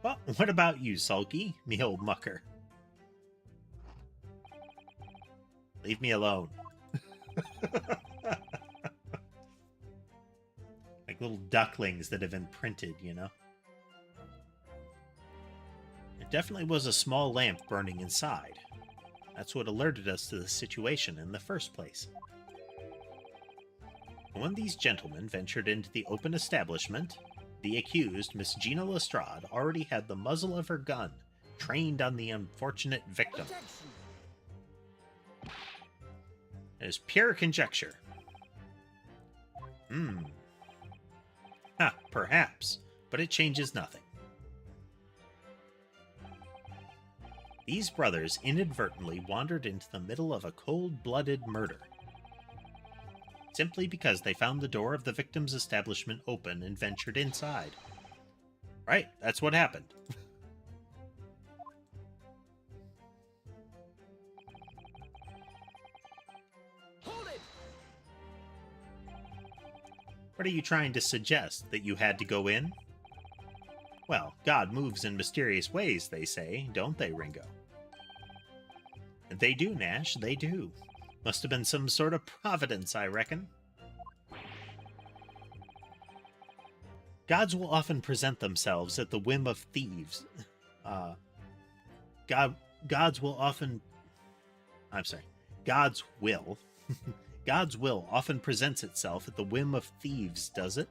Well, what about you, Sulky, me old mucker? Leave me alone. Like little ducklings that have imprinted, you know? It definitely was a small lamp burning inside. That's what alerted us to the situation in the first place. When these gentlemen ventured into the open establishment, the accused, Miss Gina Lestrade, already had the muzzle of her gun trained on the unfortunate victim. It is pure conjecture. Perhaps, but it changes nothing. These brothers inadvertently wandered into the middle of a cold-blooded murder, simply because they found the door of the victim's establishment open and ventured inside. Right, that's what happened. Hold it! What are you trying to suggest? That you had to go in? Well, God moves in mysterious ways, they say, don't they, Ringo? They do, Nash, they do. Must have been some sort of providence, I reckon. Gods will often present themselves at the whim of thieves. God's will often presents itself at the whim of thieves, does it?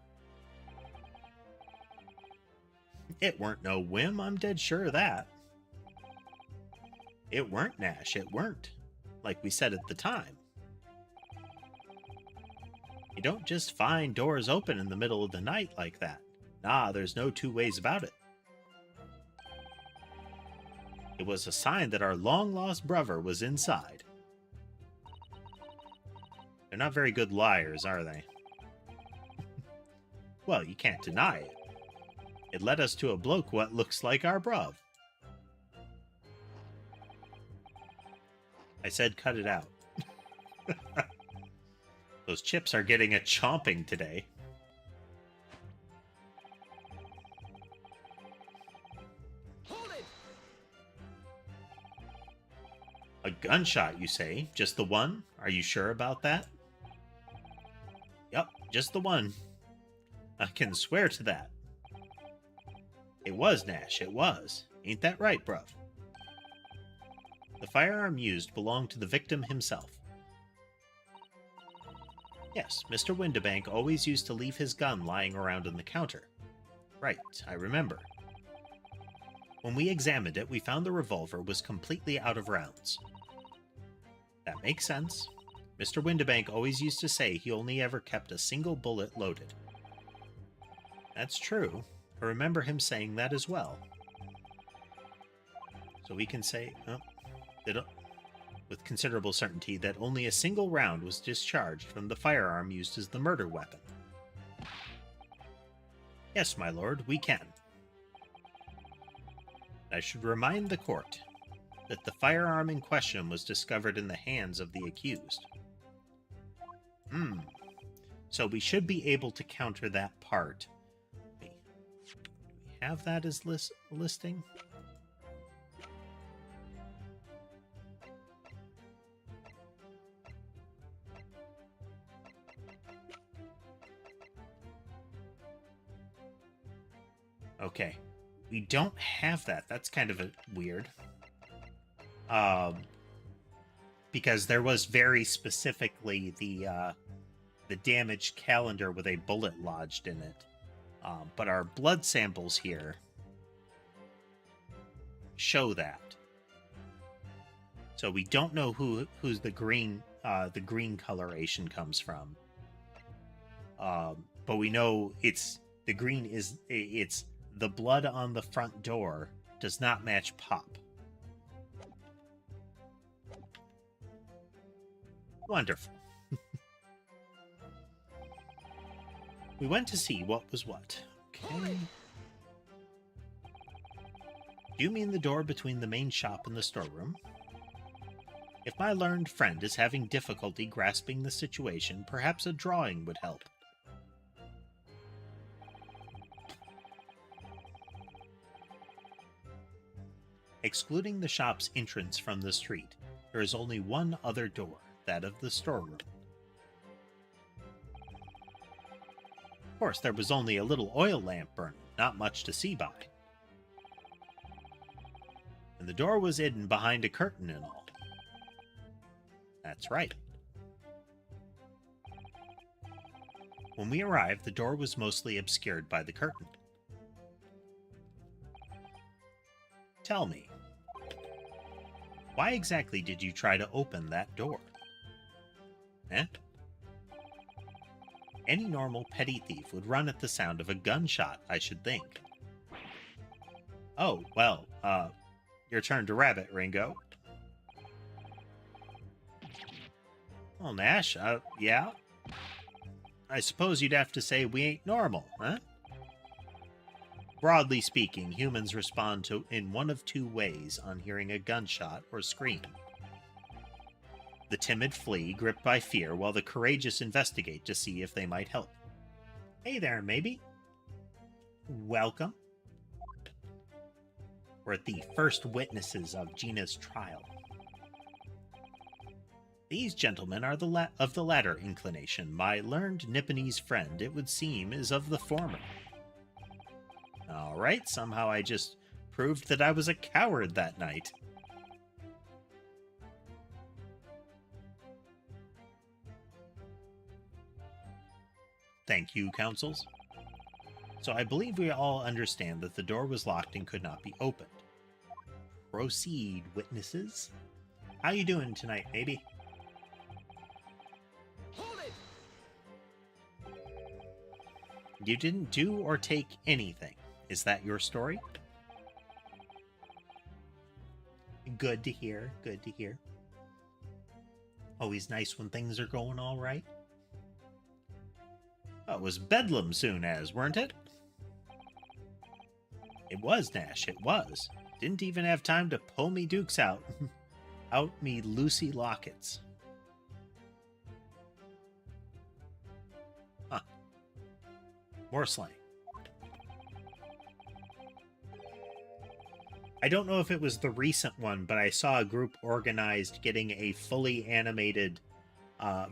It weren't no whim, I'm dead sure of that. It weren't, Nash, it weren't. Like we said at the time. You don't just find doors open in the middle of the night like that. Nah, there's no two ways about it. It was a sign that our long-lost brother was inside. They're not very good liars, are they? Well, you can't deny it. It led us to a bloke what looks like our bruv. I said cut it out. Those chips are getting a chomping today. Hold it! A gunshot, you say? Just the one? Are you sure about that? Yup, just the one. I can swear to that. It was, Nash, it was. Ain't that right, bruv? The firearm used belonged to the victim himself. Yes, Mr. Windibank always used to leave his gun lying around on the counter. Right, I remember. When we examined it, we found the revolver was completely out of rounds. That makes sense. Mr. Windibank always used to say he only ever kept a single bullet loaded. That's true. I remember him saying that as well. So we can say, with considerable certainty, that only a single round was discharged from the firearm used as the murder weapon. Yes, my lord, we can. I should remind the court that the firearm in question was discovered in the hands of the accused. So we should be able to counter that part. Do we have that as listing? Okay, we don't have that. That's kind of weird. Because there was very specifically the damaged calendar with a bullet lodged in it. But our blood samples here show that. So we don't know who's the green coloration comes from. But we know it's the green is it's the blood on the front door does not match pop. Wonderful. We went to see what was what. Okay. Do you mean the door between the main shop and the storeroom? If my learned friend is having difficulty grasping the situation, perhaps a drawing would help. Excluding the shop's entrance from the street, there is only one other door, that of the storeroom. Of course, there was only a little oil lamp burning, not much to see by. And the door was hidden behind a curtain and all. That's right. When we arrived, the door was mostly obscured by the curtain. Tell me, why exactly did you try to open that door? Eh? Any normal petty thief would run at the sound of a gunshot, I should think. Oh, well, your turn to rabbit, Ringo. Well, Nash, yeah? I suppose you'd have to say we ain't normal, huh? Broadly speaking, humans respond in one of two ways on hearing a gunshot or scream. The timid flee, gripped by fear, while the courageous investigate to see if they might help. Hey there, maybe. Welcome. We're at the first witnesses of Gina's trial. These gentlemen are of the latter inclination. My learned Nipponese friend, it would seem, is of the former. All right, somehow I just proved that I was a coward that night. Thank you, counsels. So I believe we all understand that the door was locked and could not be opened. Proceed, witnesses. How you doing tonight, maybe? Hold it! You didn't do or take anything. Is that your story? Good to hear, good to hear. Always nice when things are going all right. Oh, it was bedlam soon as, weren't it? It was, Nash, it was. Didn't even have time to pull me dukes out. Out me Lucy lockets. Huh. More slang. I don't know if it was the recent one, but I saw a group organized getting a fully animated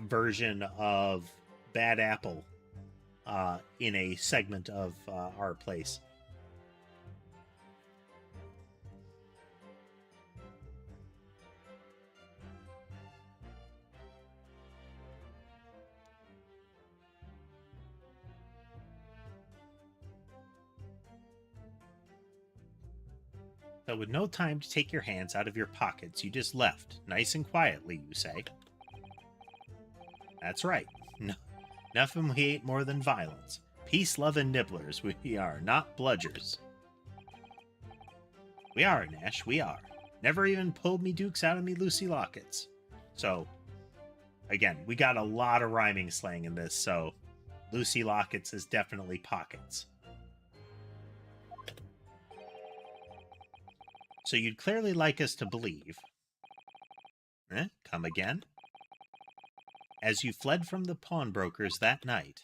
version of Bad Apple in a segment of our place. So with no time to take your hands out of your pockets, you just left, nice and quietly, you say. That's right. No, nothing we hate more than violence. Peace, love, and nibblers we are, not bludgers. We are, Nash, we are. Never even pulled me dukes out of me Lucy lockets. So, again, we got a lot of rhyming slang in this, so Lucy lockets is definitely pockets. So you'd clearly like us to believe... Come again? As you fled from the pawnbrokers that night,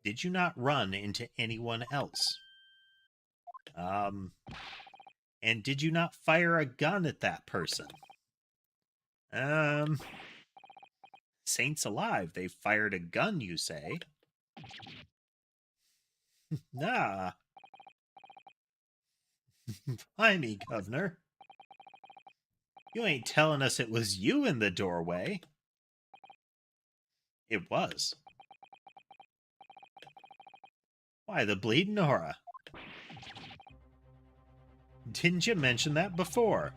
did you not run into anyone else? And did you not fire a gun at that person? Saints alive, they fired a gun, you say? Nah. Blimey, Governor. You ain't telling us it was you in the doorway. It was. Why, the bleeding aura. Didn't you mention that before?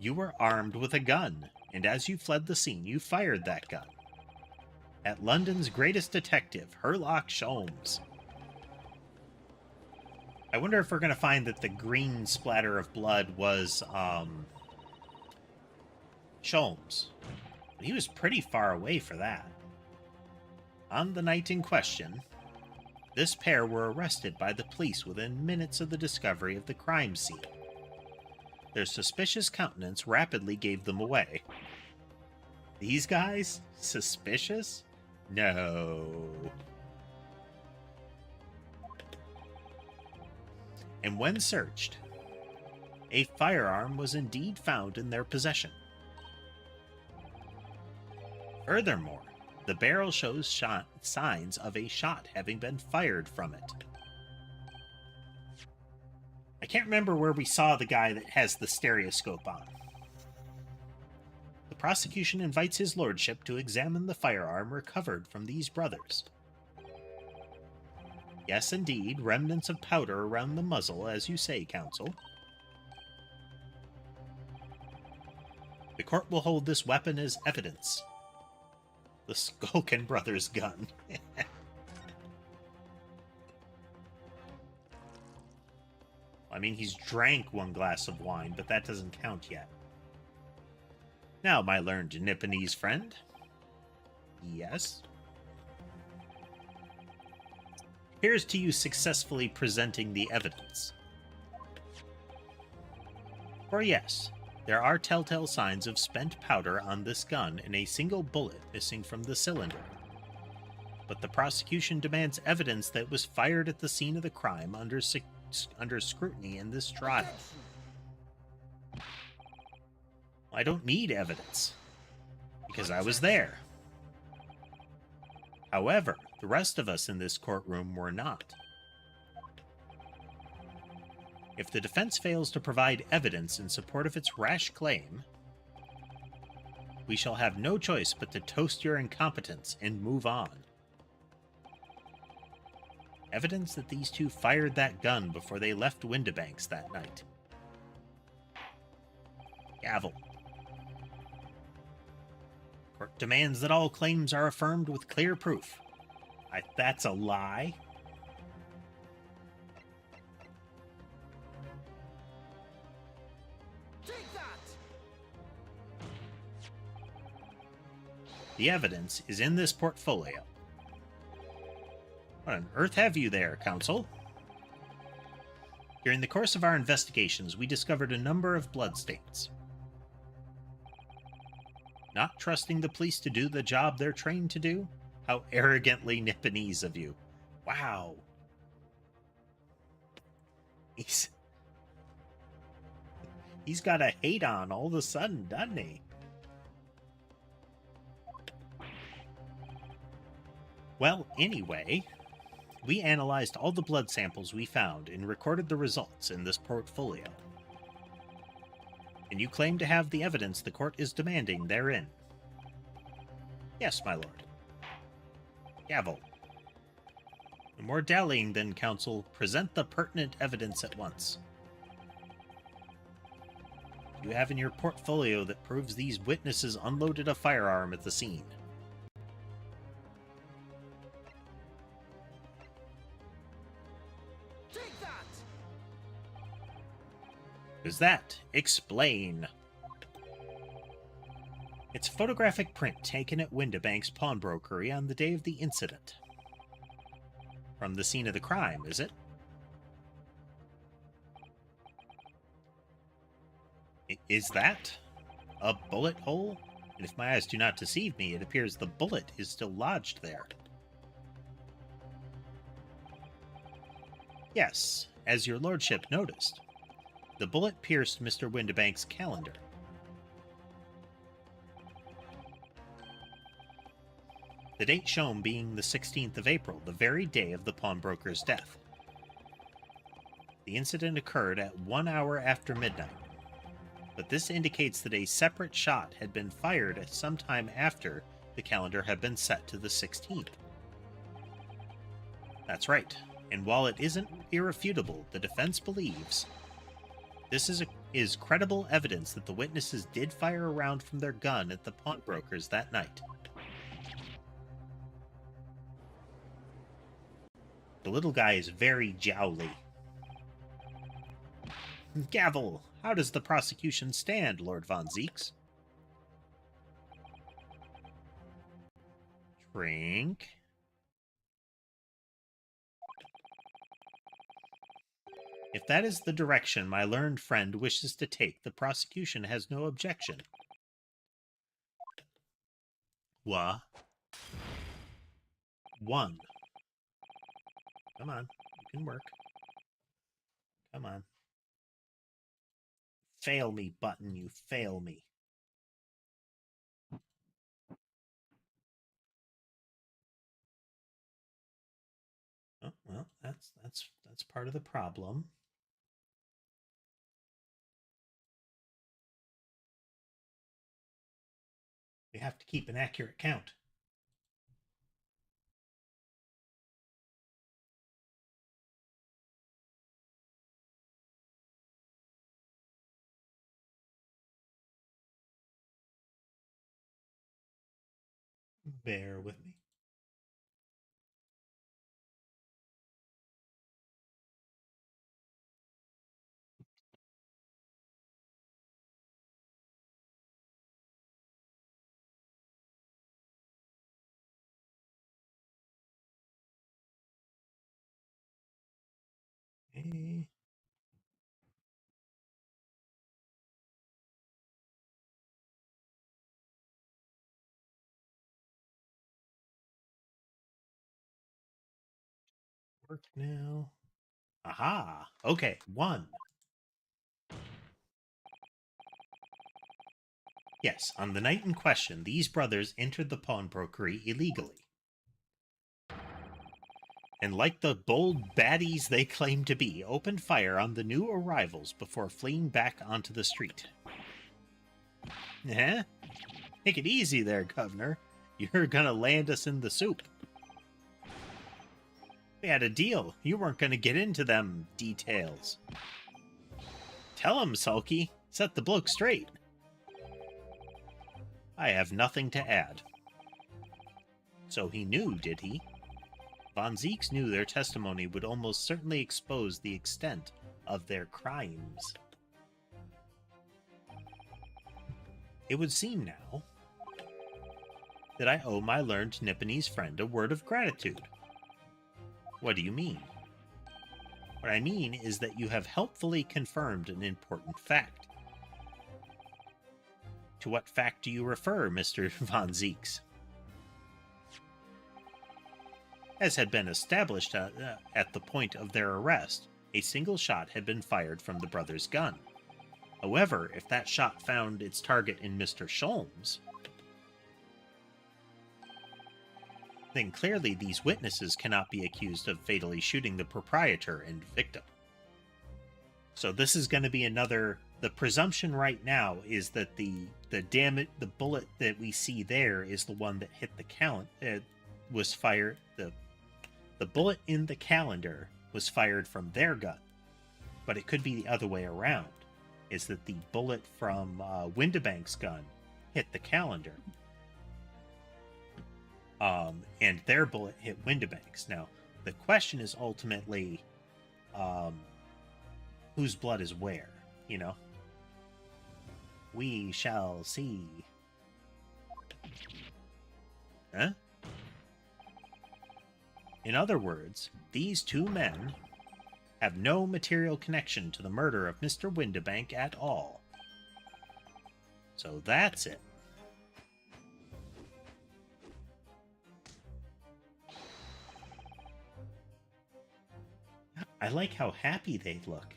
You were armed with a gun, and as you fled the scene, you fired that gun. At London's greatest detective, Herlock Sholmes. I wonder if we're going to find that the green splatter of blood was, Sholmes. But he was pretty far away for that. On the night in question, This pair were arrested by the police within minutes of the discovery of the crime scene. Their suspicious countenance rapidly gave them away. These guys? Suspicious? No. And when searched, a firearm was indeed found in their possession. Furthermore, the barrel shows signs of a shot having been fired from it. I can't remember where we saw the guy that has the stereoscope on. The prosecution invites his lordship to examine the firearm recovered from these brothers. Yes, indeed, remnants of powder around the muzzle, as you say, counsel. The court will hold this weapon as evidence. The Skulkin brothers' gun. I mean, he's drank one glass of wine, but that doesn't count yet. Now, my learned Nipponese friend. Yes? Here's to you successfully presenting the evidence. For yes, there are telltale signs of spent powder on this gun and a single bullet missing from the cylinder. But the prosecution demands evidence that was fired at the scene of the crime under scrutiny in this trial. I don't need evidence, because I was there. However, the rest of us in this courtroom were not. If the defense fails to provide evidence in support of its rash claim, we shall have no choice but to toast your incompetence and move on. Evidence that these two fired that gun before they left Windibanks that night. Gavel. Court demands that all claims are affirmed with clear proof. That's a lie. Take that! The evidence is in this portfolio. What on earth have you there, counsel? During the course of our investigations, we discovered a number of bloodstains. Not trusting the police to do the job they're trained to do? How arrogantly Nipponese of you. Wow. He's got a hate on all of a sudden, doesn't he? Well, anyway, we analyzed all the blood samples we found and recorded the results in this portfolio. And you claim to have the evidence the court is demanding therein. Yes, my lord. Gavel. No more dallying then, counsel. Present the pertinent evidence at once. You have in your portfolio that proves these witnesses unloaded a firearm at the scene. Take that! Is that? Explain. It's a photographic print taken at Windibanks pawnbrokery on the day of the incident. From the scene of the crime, is it? Is that a bullet hole? And if my eyes do not deceive me, it appears the bullet is still lodged there. Yes, as your lordship noticed. The bullet pierced Mr. Windibank's calendar. The date shown being the 16th of April, the very day of the pawnbroker's death. The incident occurred at 1 hour after midnight, but this indicates that a separate shot had been fired at some time after the calendar had been set to the 16th. That's right, and while it isn't irrefutable, the defense believes this is credible evidence that the witnesses did fire a round from their gun at the pawnbrokers that night. The little guy is very jowly. Gavel, how does the prosecution stand, Lord Von Zeeks? Drink. If that is the direction my learned friend wishes to take, the prosecution has no objection. What? 1. Come on. You can work. Come on. Fail me, button, you fail me. Oh, well, that's part of the problem. We have to keep an accurate count. Bear with me. Okay. Work now. Aha! Okay, 1. Yes, on the night in question, these brothers entered the pawnbrokery illegally. And like the bold baddies they claim to be, opened fire on the new arrivals before fleeing back onto the street. Eh? Take it easy there, Governor. You're gonna land us in the soup. We had a deal. You weren't gonna get into them details. Tell him, Sulky. Set the bloke straight. I have nothing to add. So he knew, did he? Von Zieks knew their testimony would almost certainly expose the extent of their crimes. It would seem now that I owe my learned Nipponese friend a word of gratitude. What do you mean? What I mean is that you have helpfully confirmed an important fact. To what fact do you refer, Mr. Von Zieks? As had been established at the point of their arrest, a single shot had been fired from the brothers' gun. However, if that shot found its target in Mr. Sholmes, then clearly these witnesses cannot be accused of fatally shooting the proprietor and victim. So this is going to be another... The presumption right now is that the bullet that we see there is the one that hit the calendar. Was fired... The bullet in the calendar was fired from their gun. But it could be the other way around. Is that the bullet from Windibank's gun hit the calendar. And their bullet hit Windibank's. Now, the question is ultimately, whose blood is where, you know? We shall see. Huh? In other words, these two men have no material connection to the murder of Mr. Windibank at all. So that's it. I like how happy they look.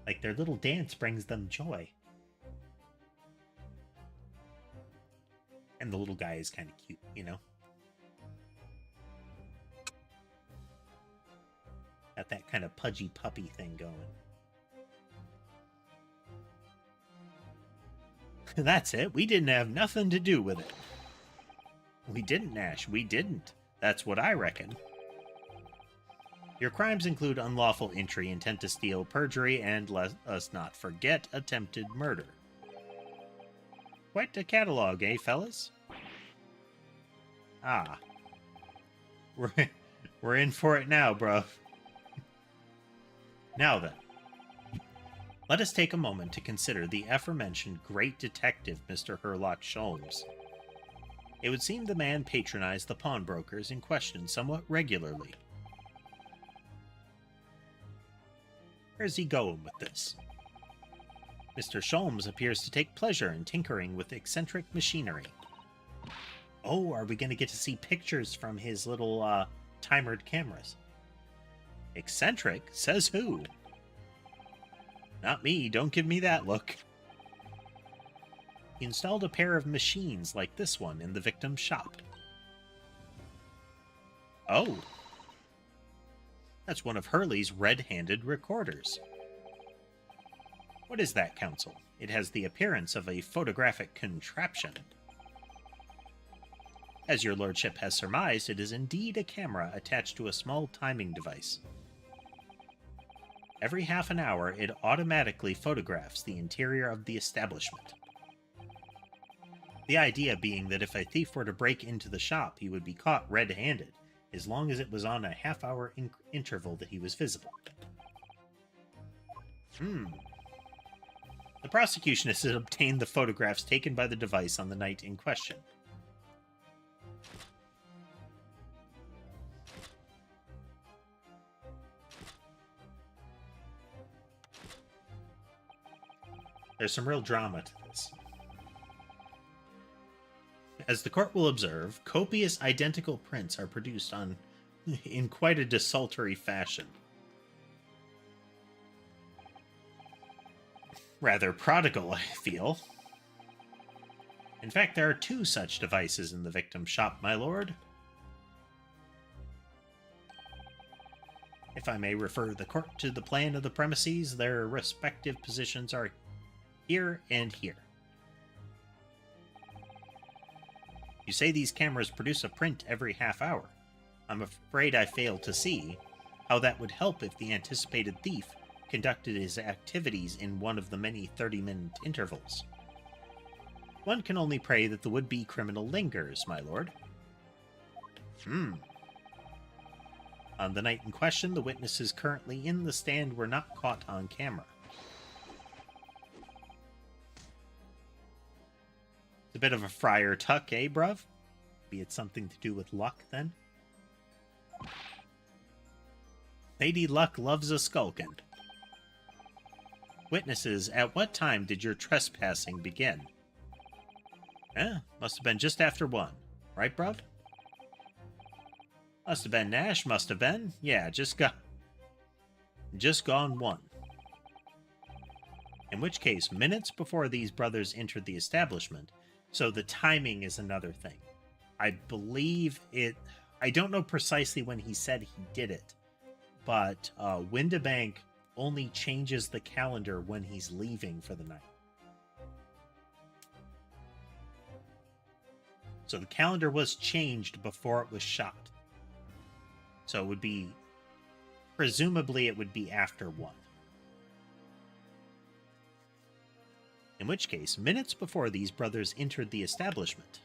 Like their little dance brings them joy. And the little guy is kind of cute, you know? Got that kind of pudgy puppy thing going. That's it. We didn't have nothing to do with it. We didn't, Nash. We didn't. That's what I reckon. Your crimes include unlawful entry, intent to steal, perjury, and, let us not forget, attempted murder. Quite a catalog, eh, fellas? Ah. We're in for it now, bro. Now then, let us take a moment to consider the aforementioned great detective, Mr. Herlock Sholmes. It would seem the man patronized the pawnbrokers in question somewhat regularly. Where's he going with this? Mr. Sholmes appears to take pleasure in tinkering with eccentric machinery. Oh, are we going to get to see pictures from his little timered cameras? Eccentric? Says who? Not me. Don't give me that look. He installed a pair of machines like this one in the victim's shop. Oh. That's one of Hurley's red-handed recorders. What is that, Counsel? It has the appearance of a photographic contraption. As your lordship has surmised, it is indeed a camera attached to a small timing device. Every half an hour, it automatically photographs the interior of the establishment. The idea being that if a thief were to break into the shop, he would be caught red-handed, as long as it was on a half-hour interval that he was visible. The prosecution has obtained the photographs taken by the device on the night in question. There's some real drama to this. As the court will observe, copious identical prints are produced in quite a desultory fashion. Rather prodigal, I feel. In fact, there are 2 such devices in the victim's shop, my lord. If I may refer the court to the plan of the premises, their respective positions are here and here. You say these cameras produce a print every half hour. I'm afraid I fail to see how that would help if the anticipated thief conducted his activities in one of the many 30-minute intervals. One can only pray that the would-be criminal lingers, my lord. On the night in question, the witnesses currently in the stand were not caught on camera. It's a bit of a friar tuck, eh, bruv? Maybe it's something to do with luck, then? Lady Luck loves a skulkin'. Witnesses, at what time did your trespassing begin? Must have been just after 1. Right, bruv? Must have been, Nash, must have been. Yeah, just gone 1. In which case, minutes before these brothers entered the establishment, so the timing is another thing. I believe it... I don't know precisely when he said he did it, but Windibank only changes the calendar when he's leaving for the night. So the calendar was changed before it was shot. So it would be... presumably it would be after 1. In which case, minutes before these brothers entered the establishment.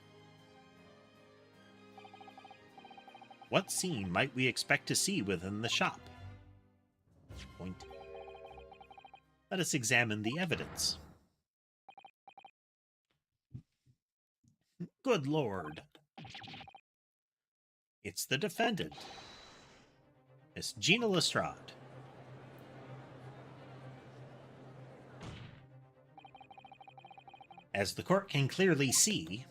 What scene might we expect to see within the shop? Point. Let us examine the evidence. Good lord. It's the defendant, Miss Gina Lestrade. As the court can clearly see,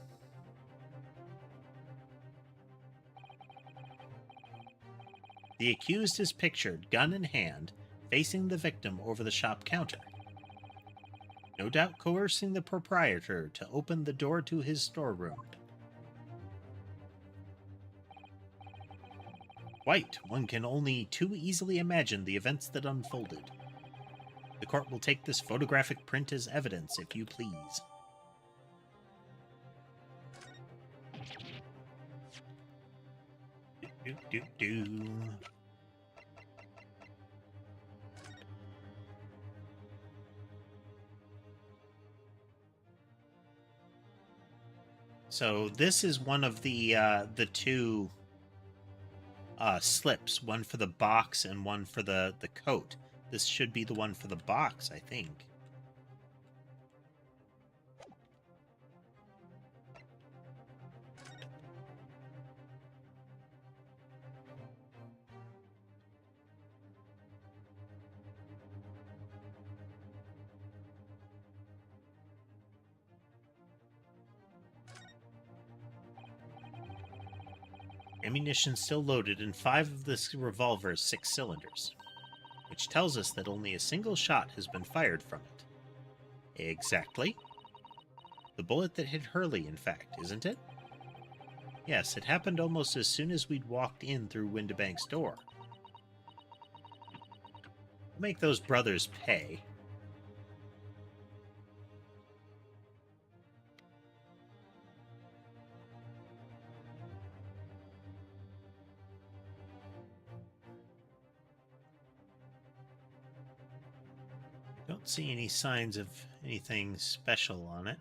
the accused is pictured, gun in hand, facing the victim over the shop counter. No doubt coercing the proprietor to open the door to his storeroom. Quite, one can only too easily imagine the events that unfolded. The court will take this photographic print as evidence, if you please. So this is one of the 2 slips, one for the box and one for the coat. This should be the one for the box, I think. Ammunition still loaded in 5 of this revolver's 6 cylinders, which tells us that only a single shot has been fired from it. Exactly. The bullet that hit Hurley, in fact, isn't it? Yes, it happened almost as soon as we'd walked in through Windibank's door. We'll make those brothers pay. Don't see any signs of anything special on it.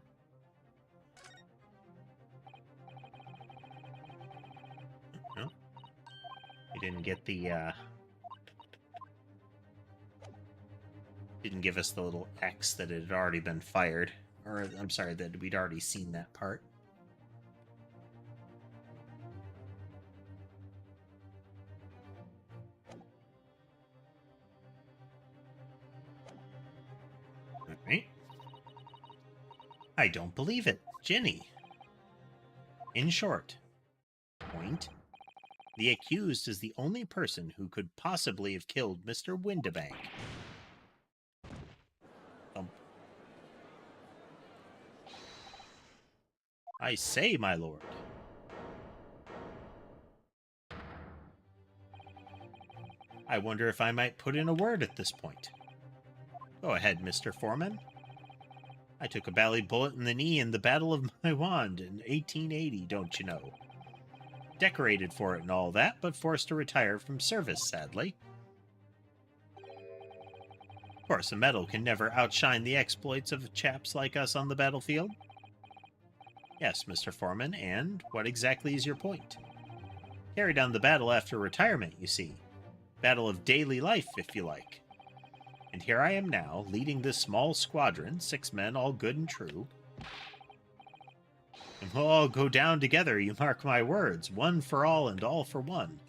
No. We didn't get the, didn't give us the little X that it had already been fired. Or, I'm sorry, that we'd already seen that part. Alright. I don't believe it. Ginny. In short, point, the accused is the only person who could possibly have killed Mr. Windibank. I say, my lord. I wonder if I might put in a word at this point. Go ahead, Mr. Foreman. I took a bally bullet in the knee in the Battle of my Wand in 1880, don't you know? Decorated for it and all that, but forced to retire from service, sadly. Of course, a medal can never outshine the exploits of chaps like us on the battlefield. Yes, Mr. Foreman, and what exactly is your point? Carried on the battle after retirement, you see. Battle of daily life, if you like. And here I am now, leading this small squadron, 6 men, all good and true. And we'll all go down together, you mark my words, one for all and all for one.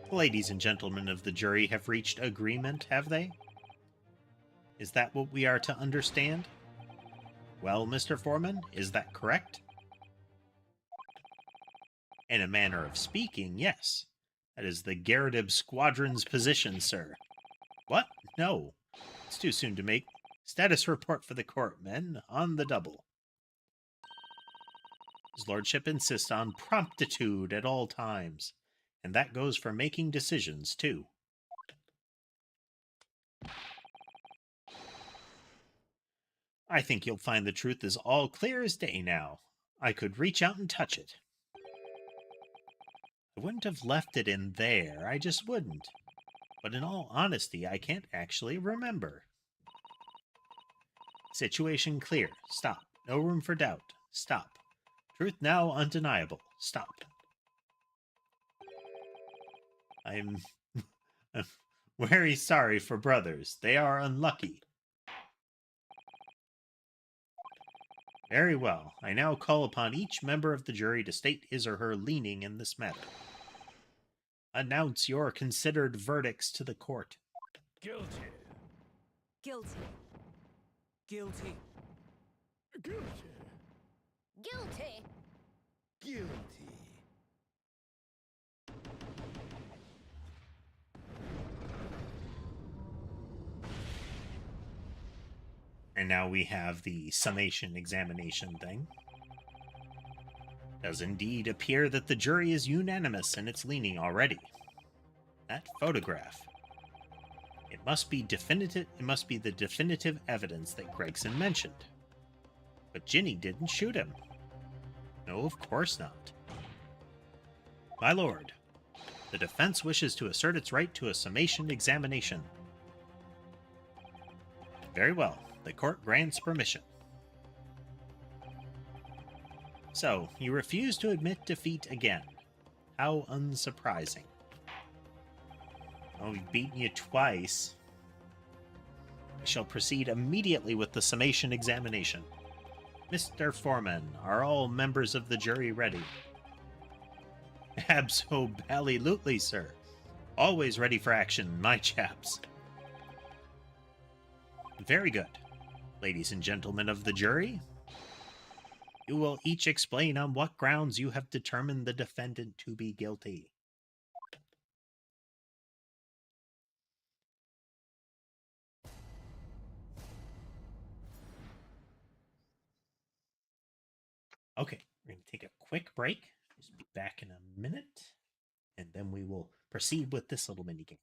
The ladies and gentlemen of the jury have reached agreement, have they? Is that what we are to understand? Well, Mr. Foreman, is that correct? In a manner of speaking, yes. That is the Garridib Squadron's position, sir. What? No. It's too soon to make. Status report for the court, men. On the double. His lordship insists on promptitude at all times. And that goes for making decisions, too. I think you'll find the truth is all clear as day now. I could reach out and touch it. I wouldn't have left it in there, I just wouldn't. But in all honesty, I can't actually remember. Situation clear. Stop. No room for doubt. Stop. Truth now undeniable. Stop. I'm very sorry for brothers. They are unlucky. Very well. I now call upon each member of the jury to state his or her leaning in this matter. Announce your considered verdicts to the court. Guilty. Guilty. Guilty. Guilty. Guilty. Guilty. And now we have the summation examination thing. Does indeed appear that the jury is unanimous in its leaning already. That photograph. It must be definitive. It must be the definitive evidence that Gregson mentioned. But Ginny didn't shoot him. No, of course not. My lord, the defense wishes to assert its right to a summation examination. Very well. The court grants permission. So, you refuse to admit defeat again. How unsurprising. Oh, we've beaten you twice. We shall proceed immediately with the summation examination. Mr. Foreman, are all members of the jury ready? Abso-bally-lutely, sir. Always ready for action, my chaps. Very good. Ladies and gentlemen of the jury, You will each explain on what grounds you have determined the defendant to be guilty. Okay, we're going to take a quick break. Just be back in a minute, and then we will proceed with this little mini game.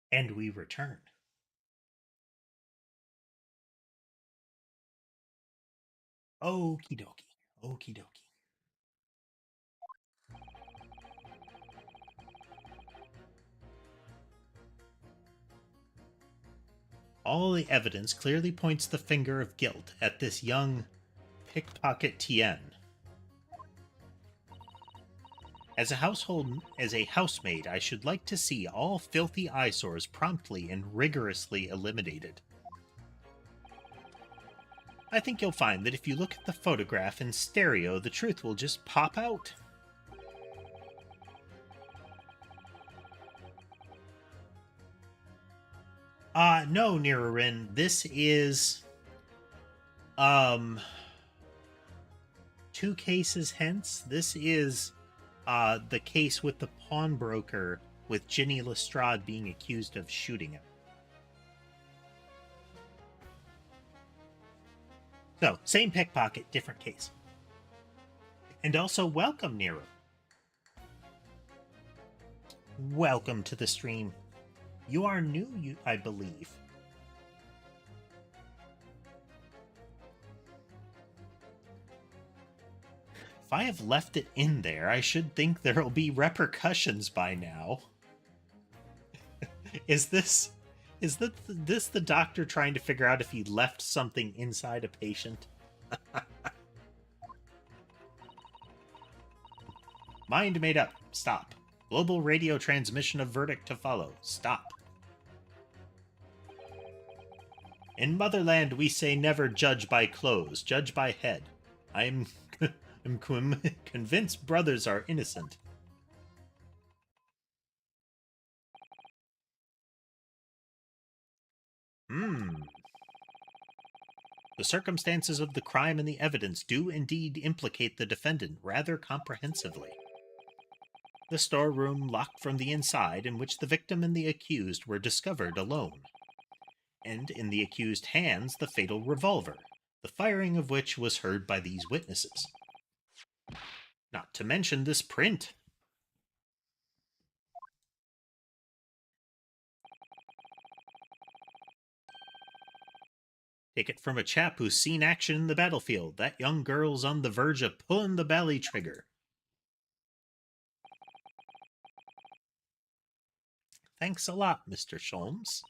And we return. Okie dokie. Okie dokie. All the evidence clearly points the finger of guilt at this young Pickpocket Tien. As a housemaid, I should like to see all filthy eyesores promptly and rigorously eliminated. I think you'll find that if you look at the photograph in stereo, the truth will just pop out. No, Nirurin, this is, 2 cases hence. This is, the case with the pawnbroker with Ginny Lestrade being accused of shooting him. So, same pickpocket, different case. And also, welcome, Nero. Welcome to the stream. You are new, I believe. If I have left it in there, I should think there'll be repercussions by now. Is this Is this the doctor trying to figure out if he left something inside a patient? Mind made up. Stop. Global radio transmission of verdict to follow. Stop. In Motherland, we say never judge by clothes, judge by head. I'm convinced brothers are innocent. The circumstances of the crime and the evidence do indeed implicate the defendant rather comprehensively. The storeroom locked from the inside in which the victim and the accused were discovered alone. And in the accused hands the fatal revolver, the firing of which was heard by these witnesses. Not to mention this print. Take it from a chap who's seen action in the battlefield. That young girl's on the verge of pulling the belly trigger. Thanks a lot, Mr. Sholmes.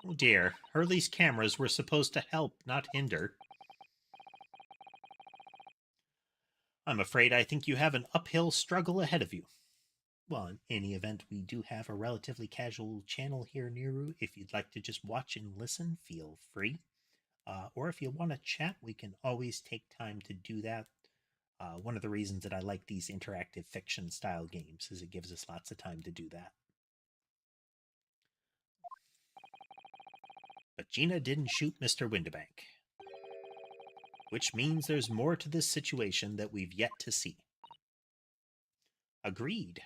Oh dear, Hurley's cameras were supposed to help, not hinder. I'm afraid I think you have an uphill struggle ahead of you. Well, in any event, we do have a relatively casual channel here near you. If you'd like to just watch and listen, feel free. Or if you want to chat, we can always take time to do that. One of the reasons that I like these interactive fiction style games is it gives us lots of time to do that. But Gina didn't shoot Mr. Windibank. Which means there's more to this situation that we've yet to see. Agreed.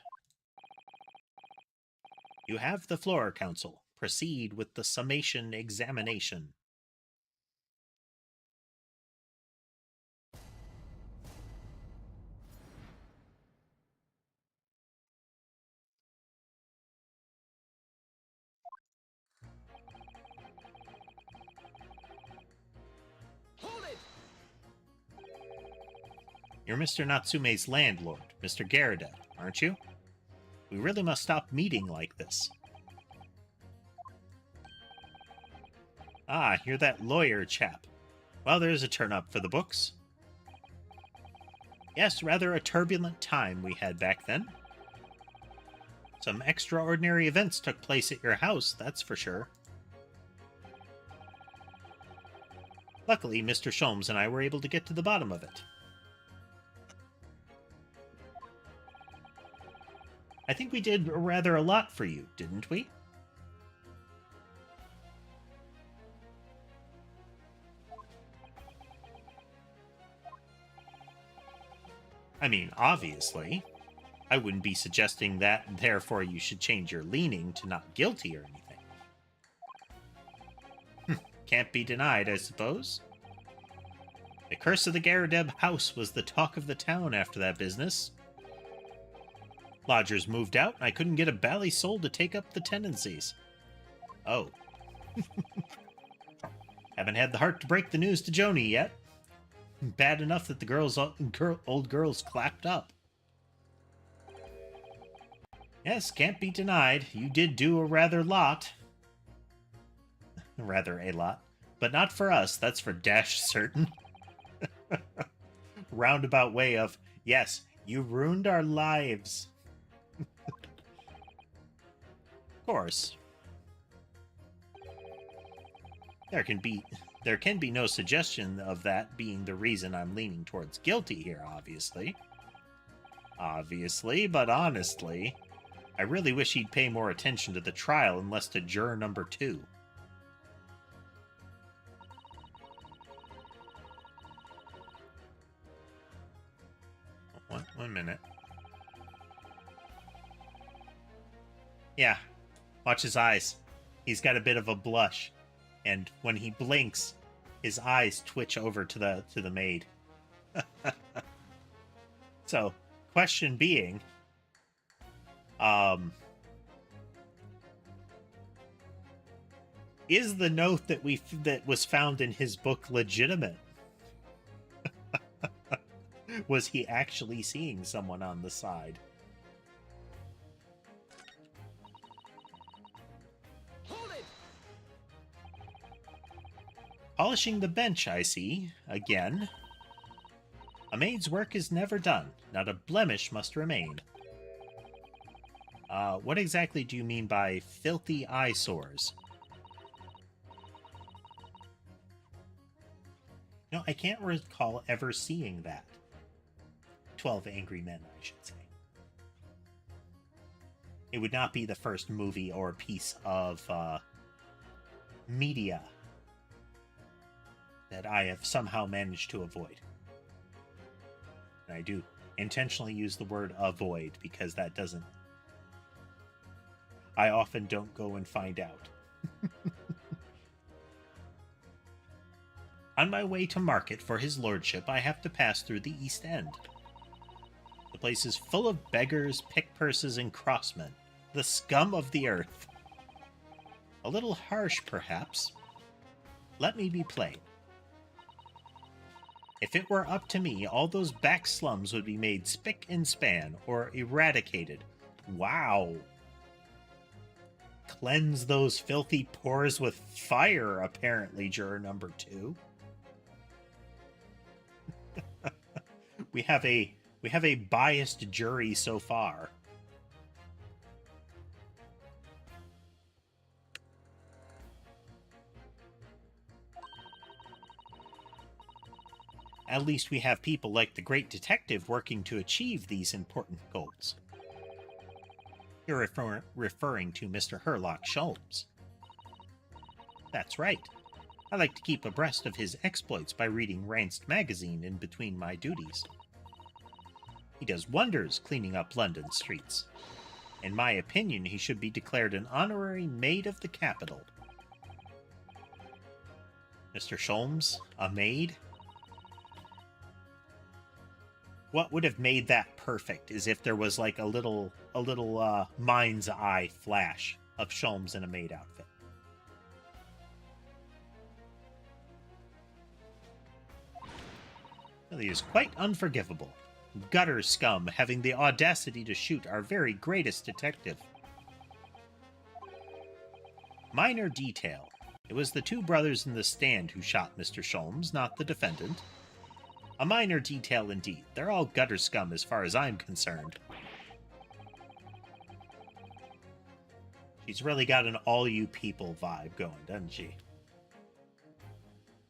You have the floor, counsel. Proceed with the summation examination. Hold it! You're Mr. Natsume's landlord, Mr. Garrett, aren't you? We really must stop meeting like this. Ah, you're that lawyer chap. Well, there's a turn-up for the books. Yes, rather a turbulent time we had back then. Some extraordinary events took place at your house, that's for sure. Luckily, Mr. Sholmes and I were able to get to the bottom of it. I think we did rather a lot for you, didn't we? I mean, obviously. I wouldn't be suggesting that, therefore you should change your leaning to not guilty or anything. Can't be denied, I suppose. The curse of the Garadeb house was the talk of the town after that business. Lodgers moved out, and I couldn't get a bally soul to take up the tenancies. Oh. Haven't had the heart to break the news to Joni yet. Bad enough that the old girls clapped up. Yes, can't be denied. You did do a rather lot. Rather a lot. But not for us, that's for dash certain. Roundabout way of, yes, you ruined our lives. Of course. There can be no suggestion of that being the reason I'm leaning towards guilty here, obviously. Obviously, but honestly, I really wish he'd pay more attention to the trial and less to juror number 2. One minute. Yeah, watch his eyes. He's got a bit of a blush, and when he blinks, his eyes twitch over to the maid. So, question being, is the note that was found in his book legitimate? Was he actually seeing someone on the side? Polishing the bench, I see. Again. A maid's work is never done. Not a blemish must remain. What exactly do you mean by filthy eyesores? No, I can't recall ever seeing that. 12 Angry Men, I should say. It would not be the first movie or piece of media that I have somehow managed to avoid. And I do intentionally use the word avoid because that doesn't... I often don't go and find out. On my way to market for his lordship, I have to pass through the East End. The place is full of beggars, pick-purses, and crossmen, the scum of the earth. A little harsh, perhaps. Let me be plain. If it were up to me, all those back slums would be made spick and span, or eradicated. Wow! Cleanse those filthy pores with fire, apparently, juror number 2. We have a biased jury so far. At least we have people like the great detective working to achieve these important goals. You're referring to Mr. Herlock Sholmes. That's right. I like to keep abreast of his exploits by reading Ranced magazine in between my duties. He does wonders cleaning up London streets. In my opinion, he should be declared an honorary Maid of the Capital. Mr. Sholmes, a maid? What would have made that perfect is if there was like a little mind's eye flash of Sholmes in a maid outfit. Well, he is quite unforgivable. Gutter scum having the audacity to shoot our very greatest detective. Minor detail. It was the 2 brothers in the stand who shot Mr. Sholmes, not the defendant. A minor detail indeed. They're all gutter scum as far as I'm concerned. She's really got an all-you-people vibe going, doesn't she?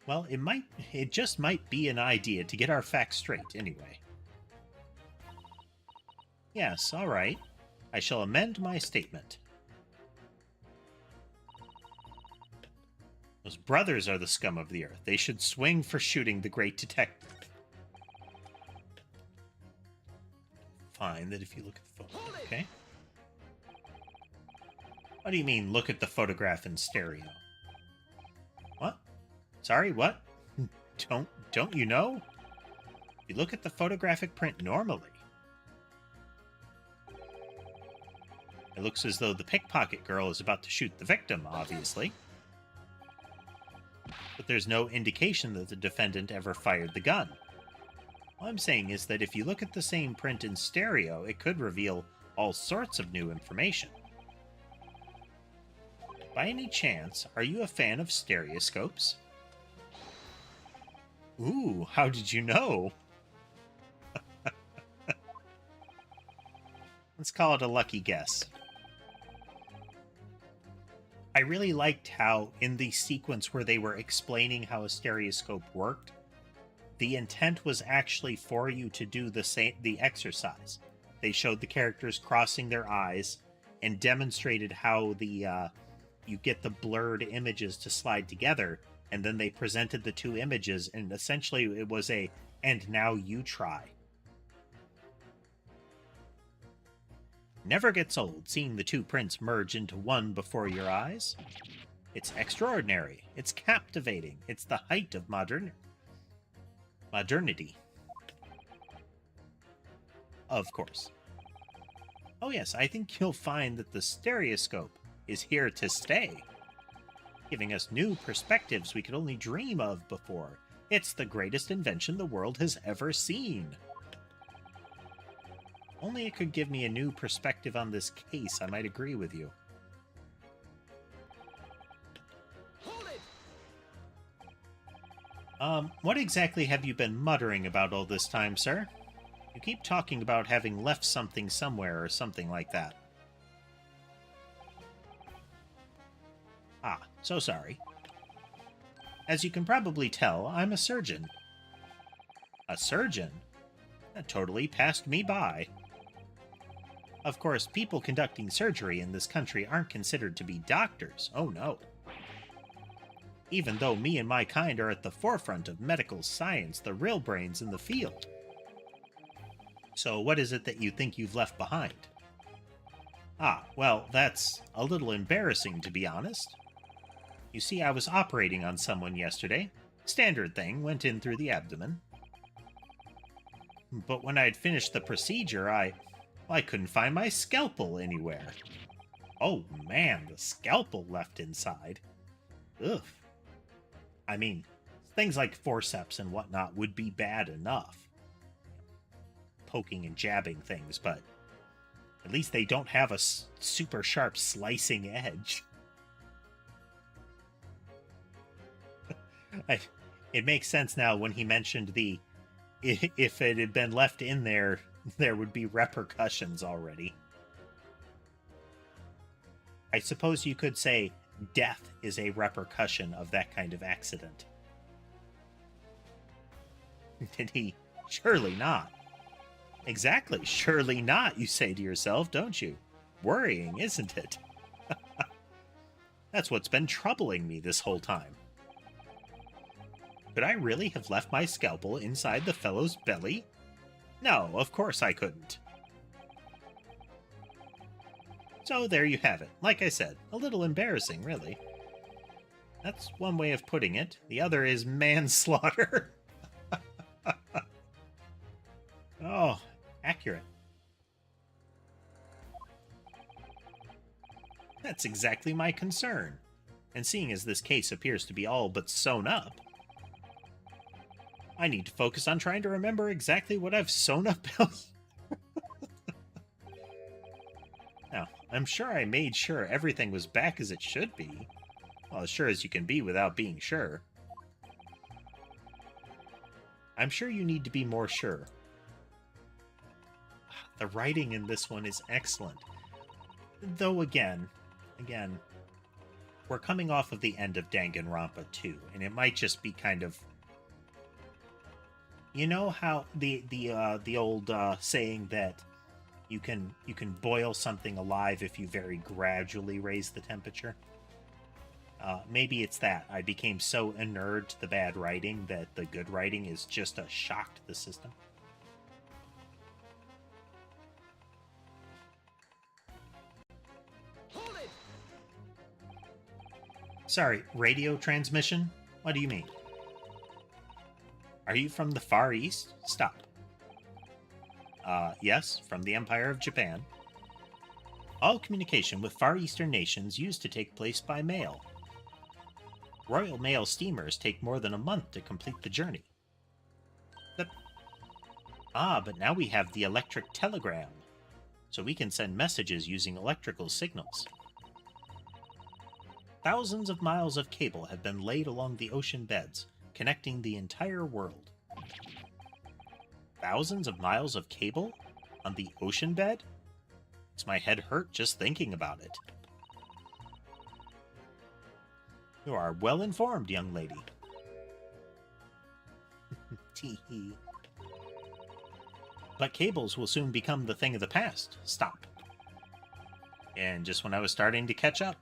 Well, it just might be an idea to get our facts straight, anyway. Yes, all right. I shall amend my statement. Those brothers are the scum of the earth. They should swing for shooting the great detective. Fine, that if you look at the photo, okay? What do you mean, look at the photograph in stereo? What? Sorry, what? Don't you know? You look at the photographic print normally. It looks as though the pickpocket girl is about to shoot the victim, obviously. But there's no indication that the defendant ever fired the gun. All I'm saying is that if you look at the same print in stereo, it could reveal all sorts of new information. By any chance, are you a fan of stereoscopes? Ooh, how did you know? Let's call it a lucky guess. I really liked how, in the sequence where they were explaining how a stereoscope worked, the intent was actually for you to do the exercise. They showed the characters crossing their eyes and demonstrated how you get the blurred images to slide together, and then they presented the 2 images, and essentially it was and now you try. Never gets old seeing the 2 prints merge into one before your eyes. It's extraordinary. It's captivating. It's the height of modernity. Of course. Oh yes, I think you'll find that the stereoscope is here to stay, giving us new perspectives we could only dream of before. It's the greatest invention the world has ever seen. Only it could give me a new perspective on this case, I might agree with you. Hold it! What exactly have you been muttering about all this time, sir? You keep talking about having left something somewhere or something like that. Ah, so sorry. As you can probably tell, I'm a surgeon. A surgeon? That totally passed me by. Of course, people conducting surgery in this country aren't considered to be doctors. Oh no. Even though me and my kind are at the forefront of medical science, the real brains in the field. So what is it that you think you've left behind? Ah, well, that's a little embarrassing, to be honest. You see, I was operating on someone yesterday. Standard thing, went in through the abdomen. But when I'd finished the procedure, I couldn't find my scalpel anywhere. Oh man, the scalpel left inside. Ugh. I mean, things like forceps and whatnot would be bad enough. Poking and jabbing things, but at least they don't have a super sharp slicing edge. It makes sense now when he mentioned if it had been left in there, there would be repercussions already. I suppose you could say death is a repercussion of that kind of accident. Did he? Surely not. Exactly, surely not, you say to yourself, don't you? Worrying, isn't it? That's what's been troubling me this whole time. Could I really have left my scalpel inside the fellow's belly? No, of course I couldn't. So there you have it. Like I said, a little embarrassing, really. That's one way of putting it. The other is manslaughter. Oh, accurate. That's exactly my concern. And seeing as this case appears to be all but sewn up, I need to focus on trying to remember exactly what I've sewn up. Now, I'm sure I made sure everything was back as it should be. Well, as sure as you can be without being sure. I'm sure you need to be more sure. The writing in this one is excellent. Though again, we're coming off of the end of Danganronpa 2, and it might just be kind of... You know how the old saying that you can boil something alive if you very gradually raise the temperature? Maybe it's that. I became so inured to the bad writing that the good writing is just a shock to the system. Hold it! Sorry, radio transmission? What do you mean? Are you from the Far East? Stop. Yes, from the Empire of Japan. All communication with Far Eastern nations used to take place by mail. Royal Mail steamers take more than a month to complete the journey. But now we have the electric telegram, so we can send messages using electrical signals. Thousands of miles of cable have been laid along the ocean beds, connecting the entire world. Thousands of miles of cable? On the ocean bed? Makes my head hurt just thinking about it. You are well informed, young lady. Tee-hee. But cables will soon become the thing of the past. Stop. And just when I was starting to catch up.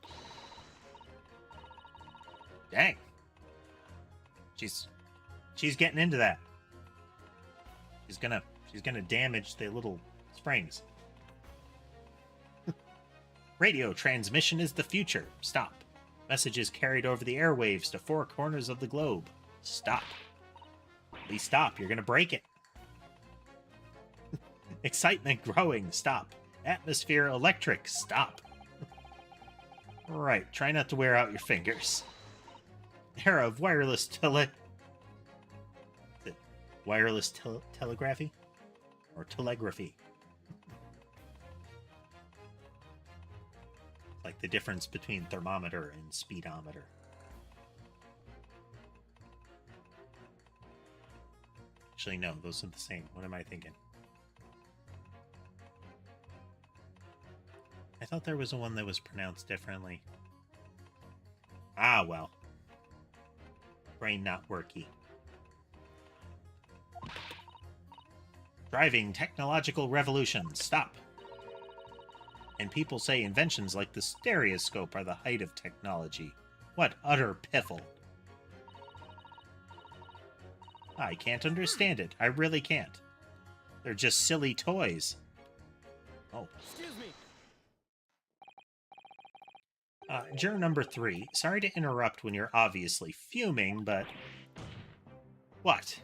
Dang. She's getting into that. She's gonna damage the little springs. Radio transmission is the future. Stop. Messages carried over the airwaves to 4 corners of the globe. Stop. Please stop. You're gonna break it. Excitement growing. Stop. Atmosphere electric. Stop. Right. Try not to wear out your fingers. Era of wireless telegraphy? Or telegraphy? Like the difference between thermometer and speedometer. Actually, no, those are the same. What am I thinking? I thought there was one that was pronounced differently. Ah, well. Brain not worky. Driving technological revolution. Stop. And people say inventions like the stereoscope are the height of technology. What utter piffle. I can't understand it. I really can't. They're just silly toys. Oh. Excuse me. Juror number 3. Sorry to interrupt when you're obviously fuming, but... What?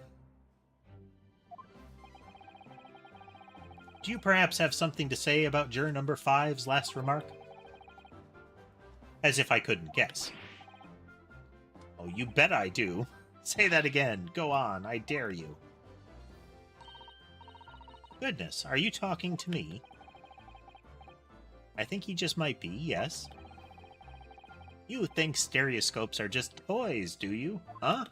Do you perhaps have something to say about juror number 5's last remark? As if I couldn't guess. Oh, you bet I do. Say that again. Go on. I dare you. Goodness, are you talking to me? I think he just might be, yes. You think stereoscopes are just toys, do you? Huh?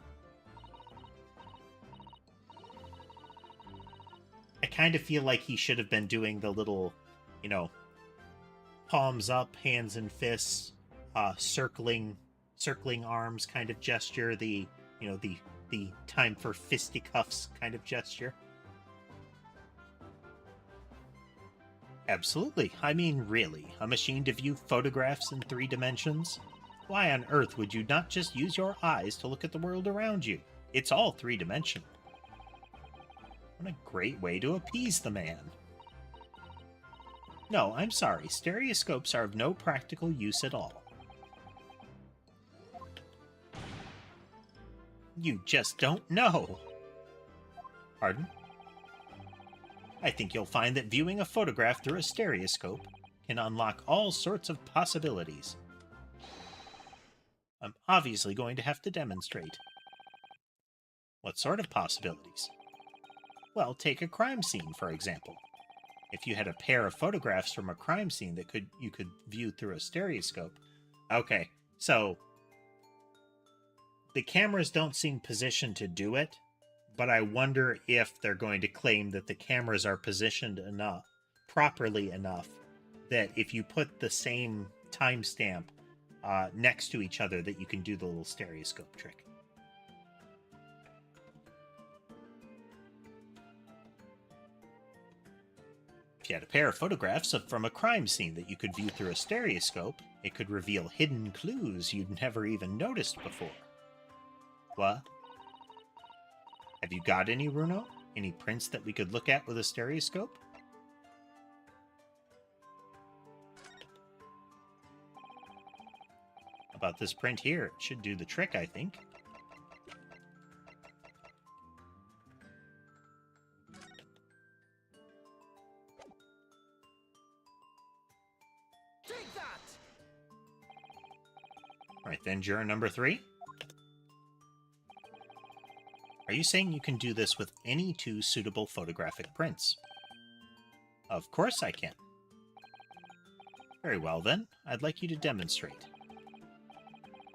I kind of feel like he should have been doing the little, you know, palms up, hands and fists, circling arms kind of gesture, the, you know, the time for fisticuffs kind of gesture. Absolutely. I mean, really, a machine to view photographs in 3 dimensions? Why on earth would you not just use your eyes to look at the world around you? It's all 3-dimensional. What a great way to appease the man. No, I'm sorry. Stereoscopes are of no practical use at all. You just don't know. Pardon? I think you'll find that viewing a photograph through a stereoscope can unlock all sorts of possibilities. I'm obviously going to have to demonstrate. What sort of possibilities? Well, take a crime scene, for example. If you had a pair of photographs from a crime scene that you could view through a stereoscope. Okay, so the cameras don't seem positioned to do it, but I wonder if they're going to claim that the cameras are positioned properly enough, that if you put the same timestamp next to each other, that you can do the little stereoscope trick. If you had a pair of photographs from a crime scene that you could view through a stereoscope, it could reveal hidden clues you'd never even noticed before. What? Have you got any, Runo? Any prints that we could look at with a stereoscope? About this print here, it should do the trick, I think. Take that! Alright then, juror number 3. Are you saying you can do this with any 2 suitable photographic prints? Of course I can. Very well then, I'd like you to demonstrate.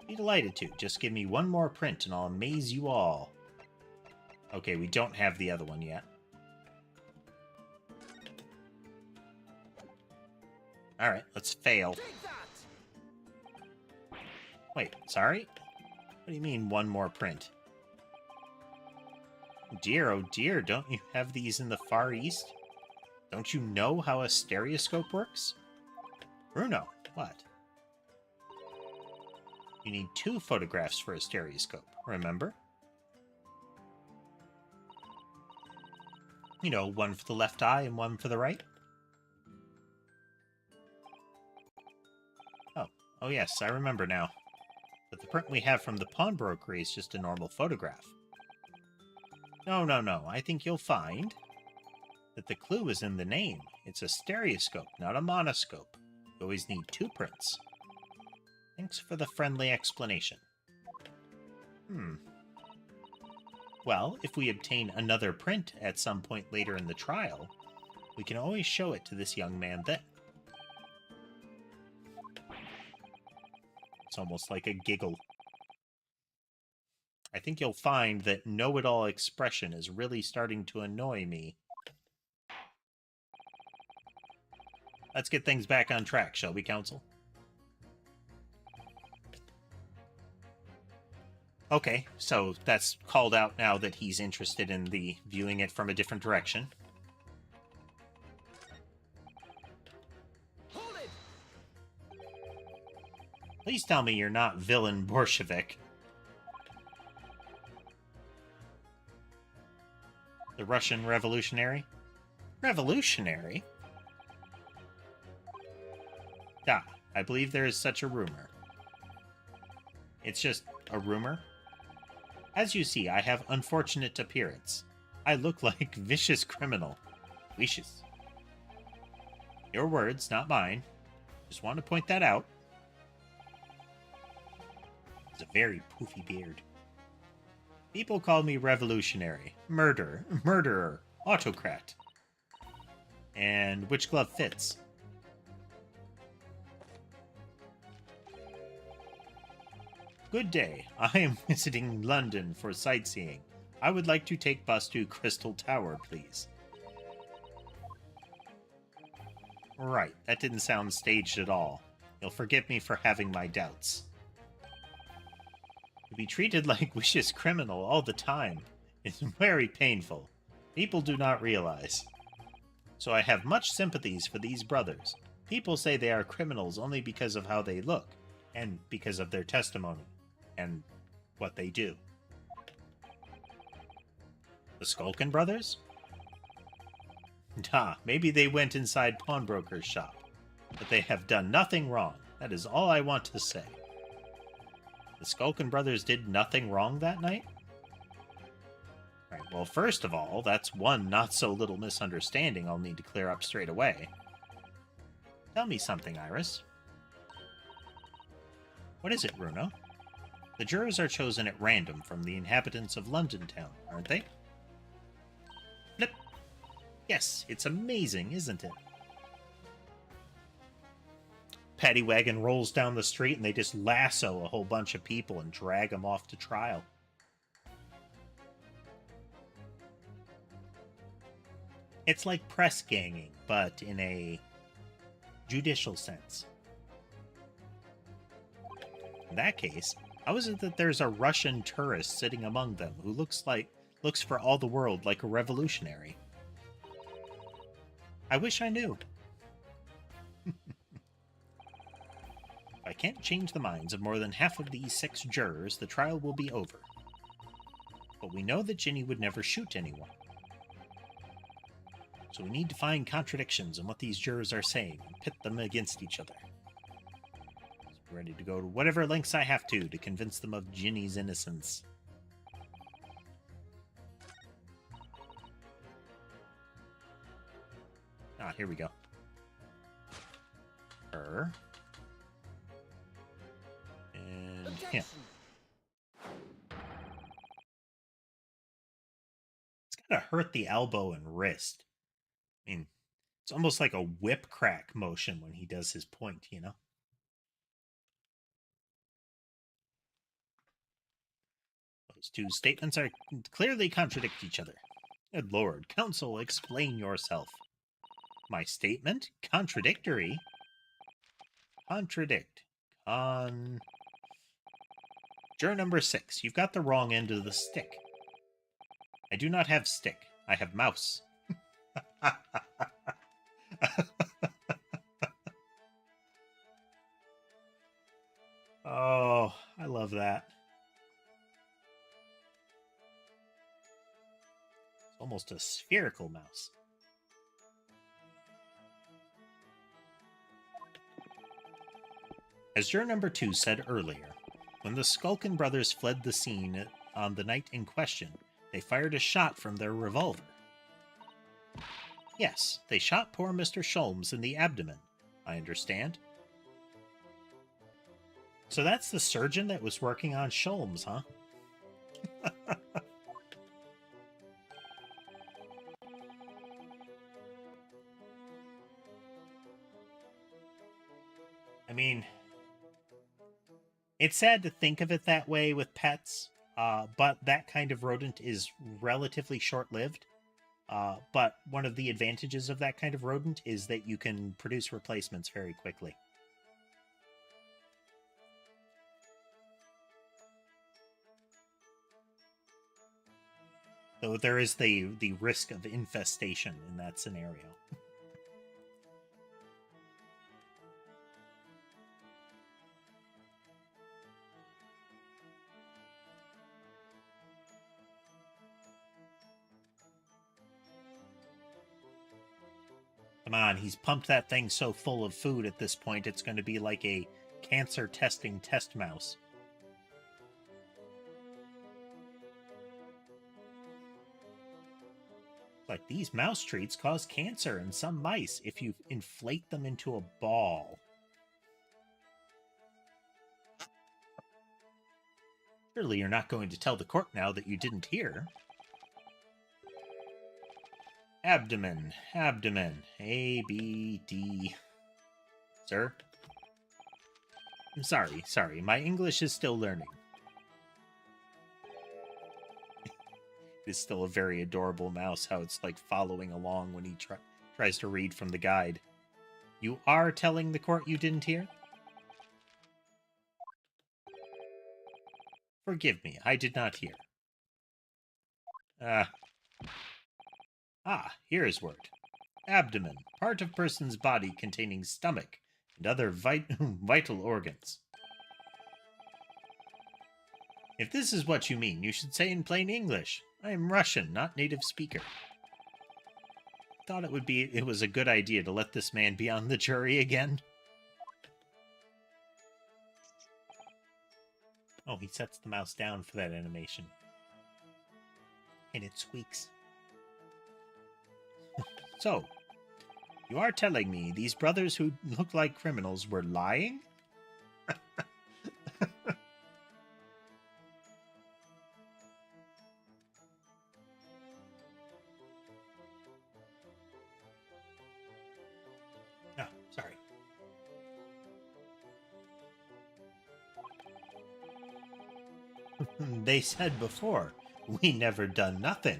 Be delighted to. Just give me one more print and I'll amaze you all. Okay, we don't have the other one yet. Alright, let's fail. Take that! Wait, sorry? What do you mean, one more print? Oh dear, don't you have these in the Far East? Don't you know how a stereoscope works? Bruno, what? You need 2 photographs for a stereoscope, remember? You know, one for the left eye and one for the right. Oh yes, I remember now. But the print we have from the pawnbrokery is just a normal photograph. No, I think you'll find that the clue is in the name. It's a stereoscope, not a monoscope. You always need 2 prints. Thanks for the friendly explanation. Well, if we obtain another print at some point later in the trial, we can always show it to this young man then. It's almost like a giggle. I think you'll find that know-it-all expression is really starting to annoy me. Let's get things back on track, shall we, Council? Okay, so that's called out now that he's interested in the viewing it from a different direction. Hold it! Please tell me you're not villain Bolshevik. The Russian revolutionary? Revolutionary? Ah, I believe there is such a rumor. It's just a rumor? As you see, I have unfortunate appearance. I look like vicious criminal. Vicious. Your words, not mine. Just want to point that out. It's a very poofy beard. People call me revolutionary, murderer, autocrat. And which glove fits? Good day. I am visiting London for sightseeing. I would like to take bus to Crystal Tower, please. Right, that didn't sound staged at all. You'll forgive me for having my doubts. To be treated like vicious criminal all the time is very painful. People do not realize. So I have much sympathies for these brothers. People say they are criminals only because of how they look, and because of their testimony, and what they do. The Skulkin brothers? Maybe they went inside pawnbroker's shop, but they have done nothing wrong. That is all I want to say. The Skulkin brothers did nothing wrong that night? Right, well, first of all, that's one not-so-little misunderstanding I'll need to clear up straight away. Tell me something, Iris. What is it, Bruno? The jurors are chosen at random from the inhabitants of London town, aren't they? Flip. Yes, it's amazing, isn't it? Paddy Wagon rolls down the street and they just lasso a whole bunch of people and drag them off to trial. It's like press ganging, but in a judicial sense. In that case, how is it that there's a Russian tourist sitting among them who looks for all the world like a revolutionary? I wish I knew. If I can't change the minds of more than half of these 6 jurors, the trial will be over. But we know that Ginny would never shoot anyone. So we need to find contradictions in what these jurors are saying and pit them against each other. I'm ready to go to whatever lengths I have to convince them of Ginny's innocence. Here we go. Her. And him. It's gotta hurt the elbow and wrist. I mean, it's almost like a whip crack motion when he does his point, you know? Those two statements are clearly contradict each other. Good Lord, counsel, explain yourself. My statement? Contradictory? Contradict. Juror number 6, you've got the wrong end of the stick. I do not have stick. I have mouse. Oh, I love that. It's almost a spherical mouse. As juror number 2 said earlier, when the Skulkin brothers fled the scene on the night in question, they fired a shot from their revolver. Yes, they shot poor Mr. Sholmes in the abdomen, I understand. So that's the surgeon that was working on Sholmes, huh? I mean, it's sad to think of it that way with pets, but that kind of rodent is relatively short-lived. But one of the advantages of that kind of rodent is that you can produce replacements very quickly. Though there is the risk of infestation in that scenario. Come on, he's pumped that thing so full of food at this point, it's going to be like a cancer testing test mouse. Like, these mouse treats cause cancer in some mice if you inflate them into a ball. Surely you're not going to tell the court now that you didn't hear. Abdomen, abdomen, A, B, D. Sir? I'm sorry, my English is still learning. It's still a very adorable mouse, how it's like following along when he tries to read from the guide. You are telling the court you didn't hear? Forgive me, I did not hear. Here is word. Abdomen, part of person's body containing stomach and other vital organs. If this is what you mean, you should say in plain English. I am Russian, not native speaker. Thought it was a good idea to let this man be on the jury again. Oh, he sets the mouse down for that animation. And it squeaks. So, you are telling me these brothers who look like criminals were lying? Oh, sorry. They said before, we never done nothing.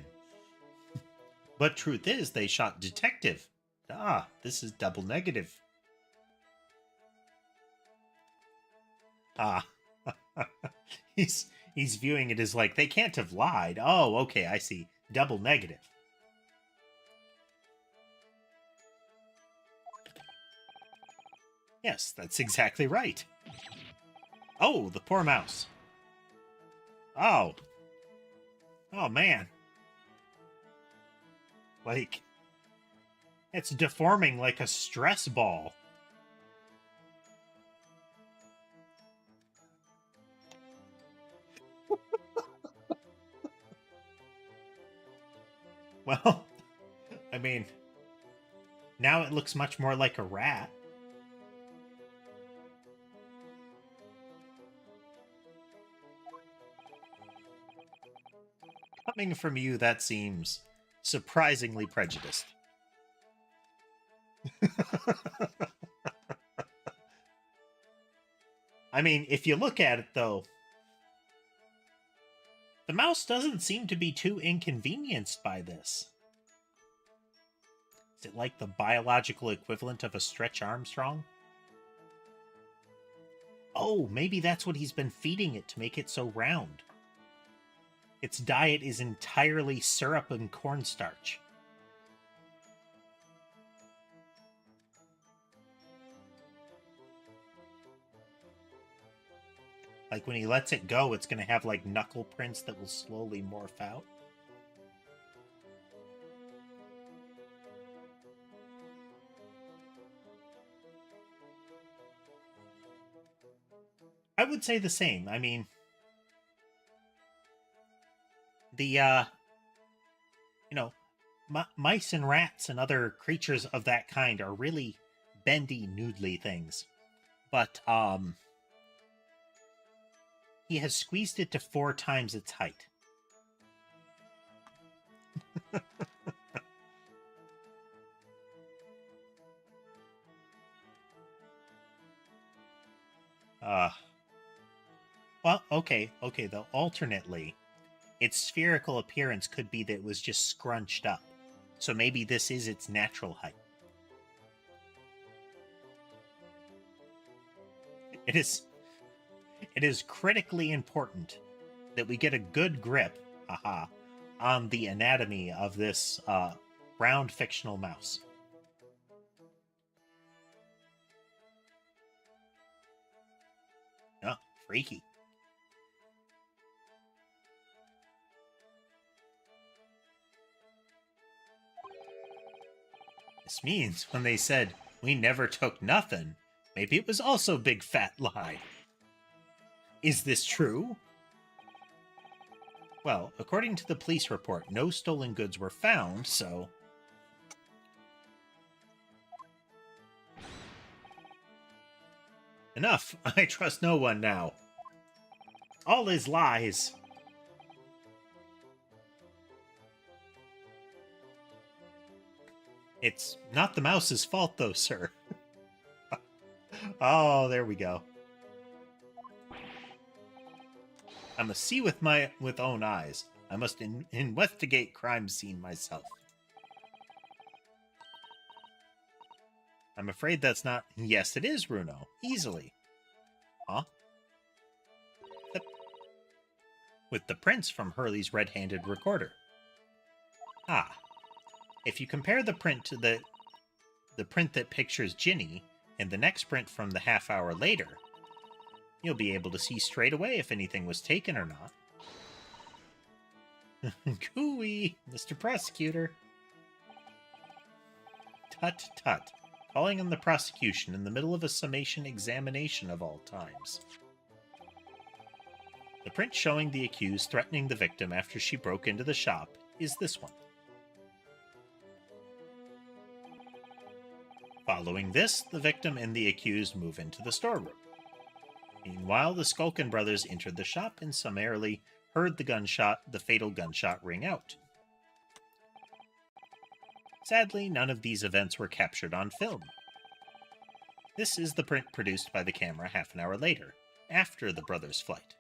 But truth is, they shot detective. This is double negative. He's viewing it as like, they can't have lied. Oh, okay, I see. Double negative. Yes, that's exactly right. Oh, the poor mouse. Oh. Oh, man. Like, it's deforming like a stress ball. Well, I mean, now it looks much more like a rat. Coming from you, that seems surprisingly prejudiced. I mean, if you look at it, though, the mouse doesn't seem to be too inconvenienced by this. Is it like the biological equivalent of a Stretch Armstrong? Oh, maybe that's what he's been feeding it to make it so round. Its diet is entirely syrup and cornstarch. Like, when he lets it go, it's going to have, like, knuckle prints that will slowly morph out. I would say the same. I mean, the, mice and rats and other creatures of that kind are really bendy, noodly things. But, he has squeezed it to 4 times its height. Well, okay, though. Alternately, its spherical appearance could be that it was just scrunched up. So maybe this is its natural height. It is critically important that we get a good grip, on the anatomy of this round fictional mouse. Oh, freaky. This means when they said, "We never took nothing," maybe it was also big fat lie. Is this true? Well, according to the police report, no stolen goods were found, so... Enough! I trust no one now. All is lies. It's not the mouse's fault, though, sir. Oh, there we go. I must see with my own eyes. I must investigate crime scene myself. I'm afraid that's not... Yes, it is, Runo. Easily. Huh? With the prints from Hurley's red-handed recorder. Ah. If you compare the print to the print that pictures Ginny and the next print from the half hour later, you'll be able to see straight away if anything was taken or not. Cooey, Mr. Prosecutor. Tut tut. Calling on the prosecution in the middle of a summation examination of all times. The print showing the accused threatening the victim after she broke into the shop is this one. Following this, the victim and the accused move into the storeroom. Meanwhile, the Skulkin brothers entered the shop and summarily heard the fatal gunshot ring out. Sadly, none of these events were captured on film. This is the print produced by the camera half an hour later, after the brothers' flight.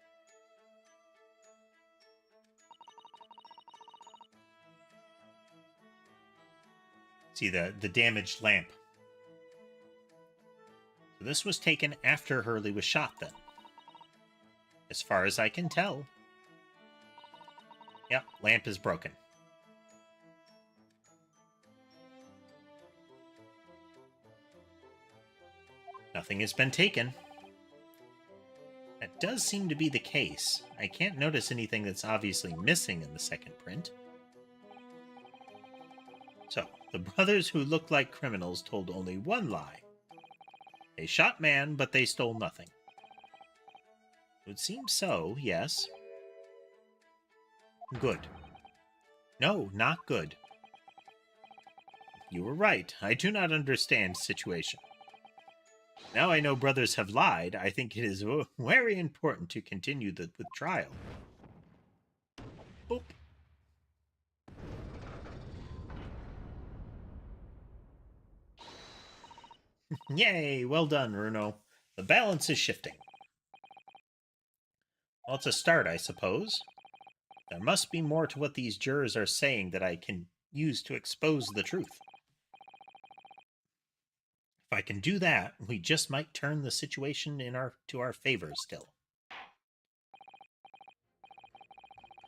See the damaged lamp. So this was taken after Hurley was shot, then. As far as I can tell. Yep, lamp is broken. Nothing has been taken. That does seem to be the case. I can't notice anything that's obviously missing in the second print. So, the brothers who looked like criminals told only one lie. They shot man, but they stole nothing. It would seem so, yes. Good. No, not good. You were right. I do not understand the situation. Now I know brothers have lied, I think it is very important to continue with trial. Boop. Yay, well done, Runo. The balance is shifting. Well, it's a start, I suppose. There must be more to what these jurors are saying that I can use to expose the truth. If I can do that, we just might turn the situation to our favor still.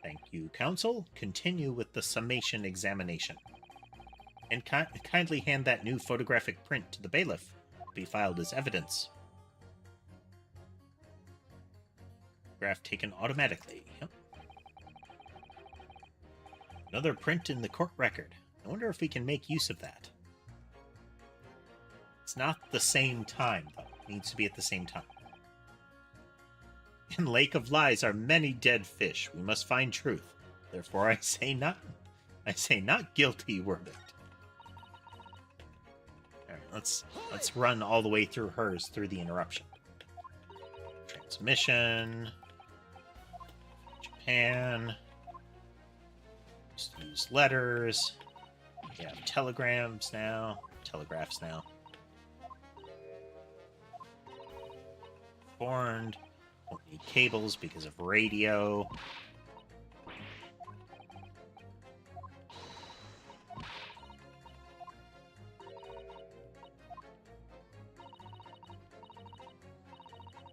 Thank you, counsel. Continue with the summation examination. And kindly hand that new photographic print to the bailiff to be filed as evidence. Photograph taken automatically. Yep. Another print in the court record. I wonder if we can make use of that. It's not the same time, though. It needs to be at the same time. In Lake of Lies are many dead fish. We must find truth. Therefore, I say not guilty verdict. All right, let's run all the way through hers through the interruption. Transmission. Japan. Used to use letters. We have telegraphs now. Warned. Don't need cables because of radio.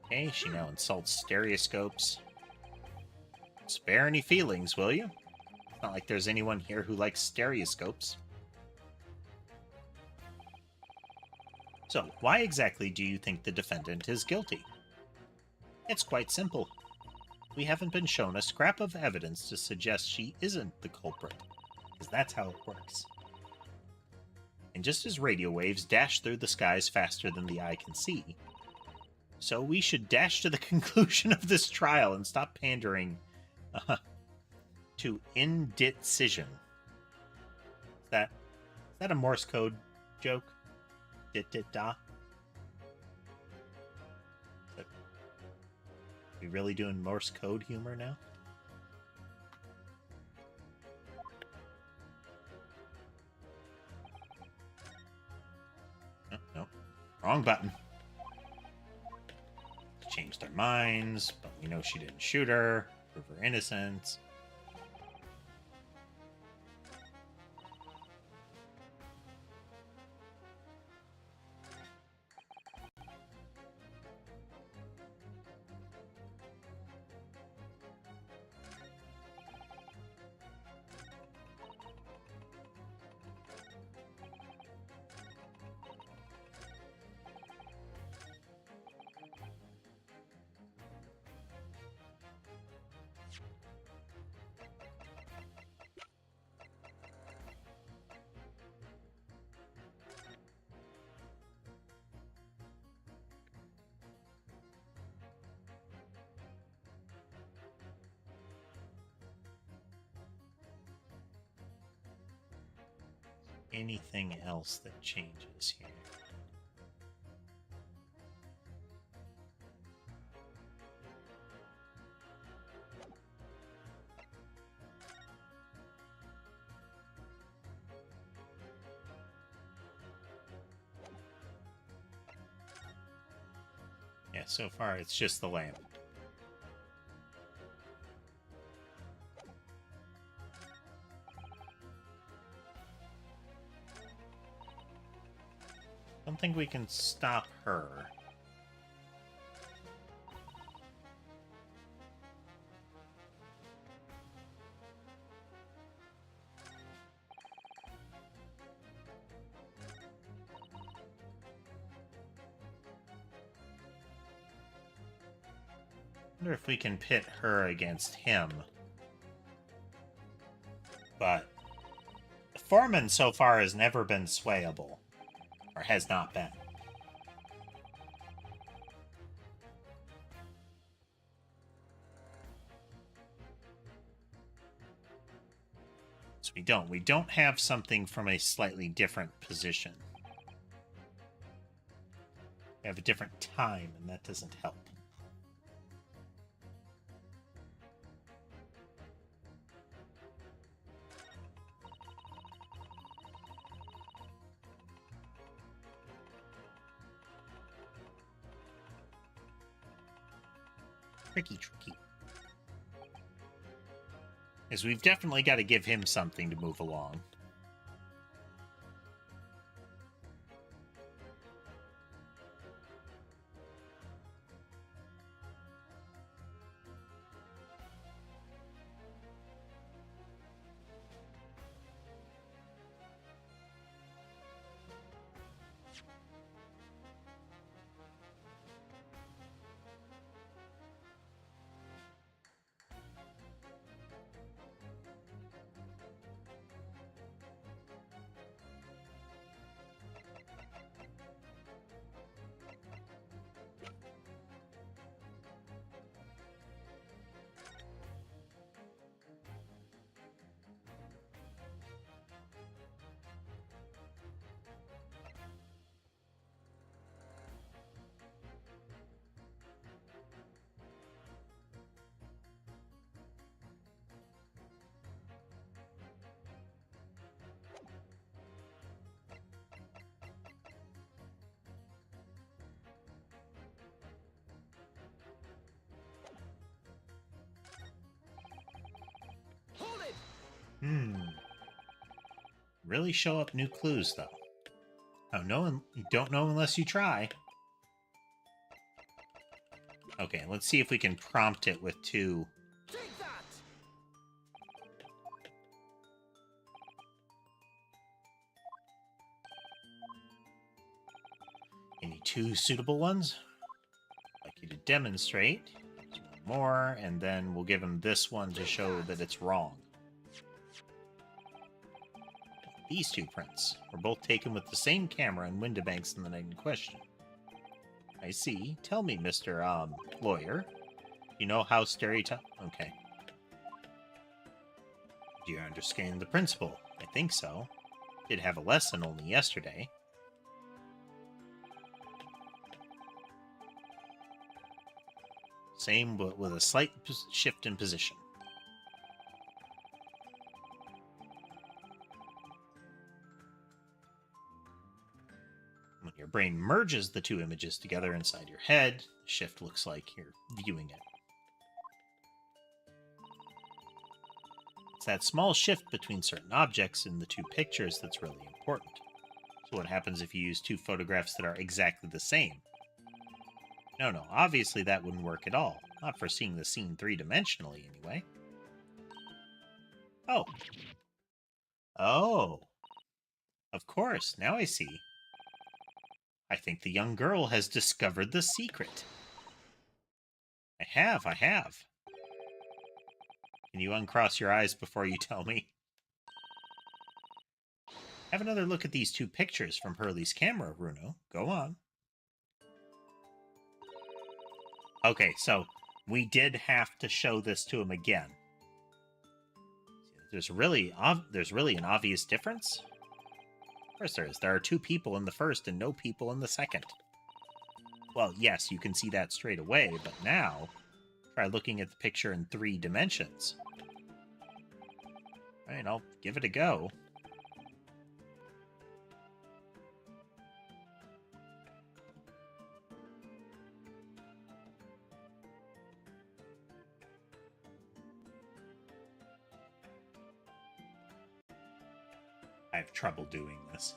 Okay, she now insults stereoscopes. Spare any feelings, will you? It's not like there's anyone here who likes stereoscopes. So, why exactly do you think the defendant is guilty? It's quite simple. We haven't been shown a scrap of evidence to suggest she isn't the culprit, because that's how it works. And just as radio waves dash through the skies faster than the eye can see, so we should dash to the conclusion of this trial and stop pandering to indecision. Is that a Morse code joke? Dit-dit-da? We really doing Morse code humor now? Oh, no. Wrong button. Changed their minds, but we know she didn't shoot her. Prove her innocence. Anything else that changes here? Yeah, so far it's just the lamp. Don't think we can stop her. Wonder if we can pit her against him. But the foreman so far has never been swayable. Or has not been. So we don't have something from a slightly different position. We have a different time, and that doesn't help. Tricky. Because we've definitely got to give him something to move along. Really show up new clues, though. Oh, no, you don't know unless you try. Okay, let's see if we can prompt it with 2. Take that! Any 2 suitable ones? I'd like you to demonstrate. 1 more, and then we'll give him this one to show that it's wrong. These 2 prints were both taken with the same camera and window banks in the night in question. I see. Tell me, Mr. Lawyer. You know how stereotype... Okay. Do you understand the principle? I think so. Did have a lesson only yesterday. Same, but with a slight shift in position. When your brain merges the 2 images together inside your head, the shift looks like you're viewing it. It's that small shift between certain objects in the 2 pictures that's really important. So what happens if you use 2 photographs that are exactly the same? No, obviously that wouldn't work at all. Not for seeing the scene 3-dimensionally, anyway. Oh. Oh. Of course, now I see. I think the young girl has discovered the secret. I have. Can you uncross your eyes before you tell me? Have another look at these 2 pictures from Hurley's camera, Bruno. Go on. Okay, so we did have to show this to him again. There's really an obvious difference? Of course there is. There are 2 people in the first and no people in the second. Well, yes, you can see that straight away, but now try looking at the picture in 3 dimensions. All right, I'll give it a go. I have trouble doing this.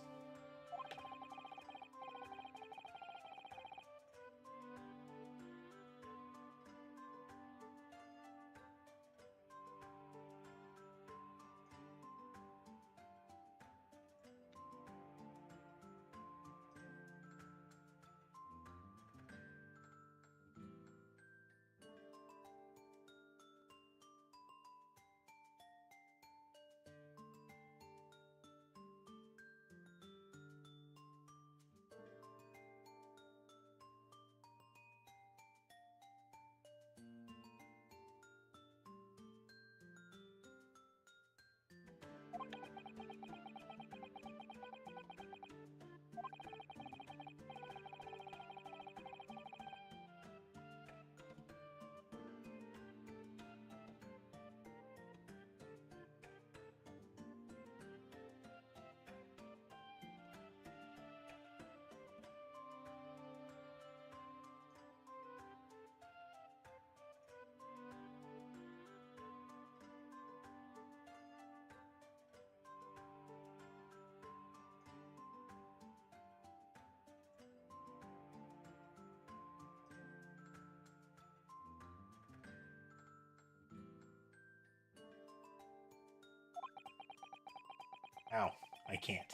Ow, I can't.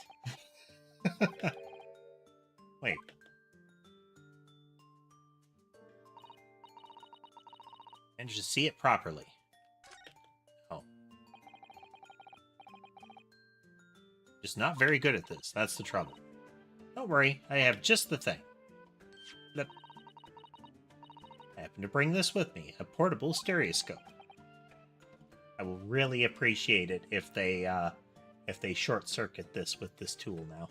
Wait. Managed to see it properly. Oh. Just not very good at this. That's the trouble. Don't worry, I have just the thing. Look. I happen to bring this with me, a portable stereoscope. I will really appreciate it if they short-circuit this with this tool now.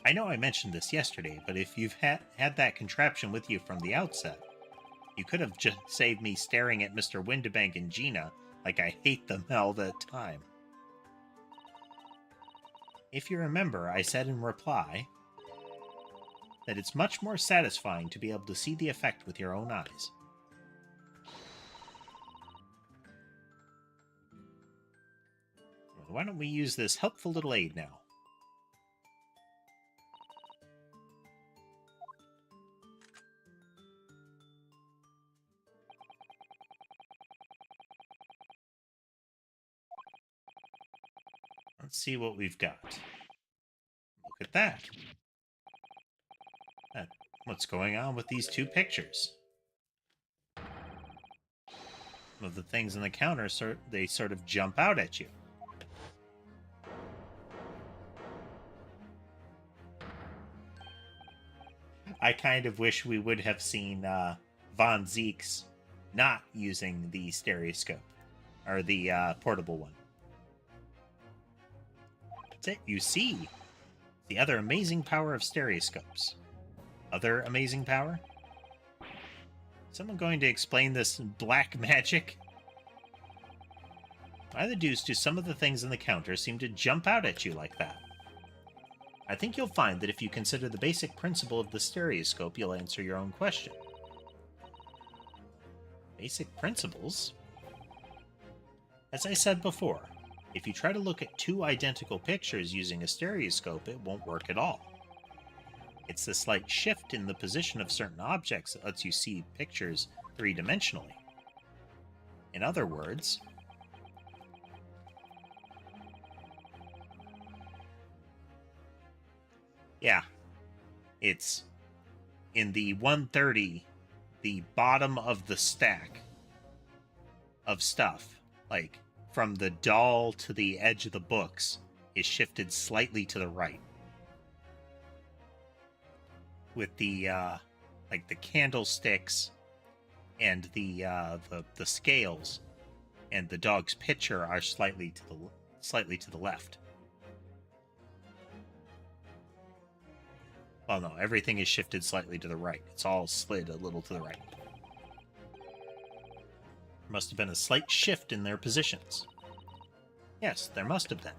I know I mentioned this yesterday, but if you've had that contraption with you from the outset, you could have just saved me staring at Mr. Windibank and Gina like I hate them all the time. If you remember, I said in reply that it's much more satisfying to be able to see the effect with your own eyes. Why don't we use this helpful little aid now? Let's see what we've got. Look at that. What's going on with these two pictures? Some of the things on the counter, they sort of jump out at you. I kind of wish we would have seen Von Zeke's not using the stereoscope, or the portable one. That's it, you see. The other amazing power of stereoscopes. Other amazing power? Someone going to explain this black magic? Why the deuce do some of the things on the counter seem to jump out at you like that? I think you'll find that if you consider the basic principle of the stereoscope, you'll answer your own question. Basic principles? As I said before, if you try to look at two identical pictures using a stereoscope, it won't work at all. It's the slight shift in the position of certain objects that lets you see pictures three-dimensionally. In other words, yeah, it's in the 130, the bottom of the stack of stuff, like from the doll to the edge of the books, is shifted slightly to the right. With the like the candlesticks and the scales and the dog's picture are slightly to the left. Well, no, everything is shifted slightly to the right. It's all slid a little to the right. There must have been a slight shift in their positions. Yes, there must have been.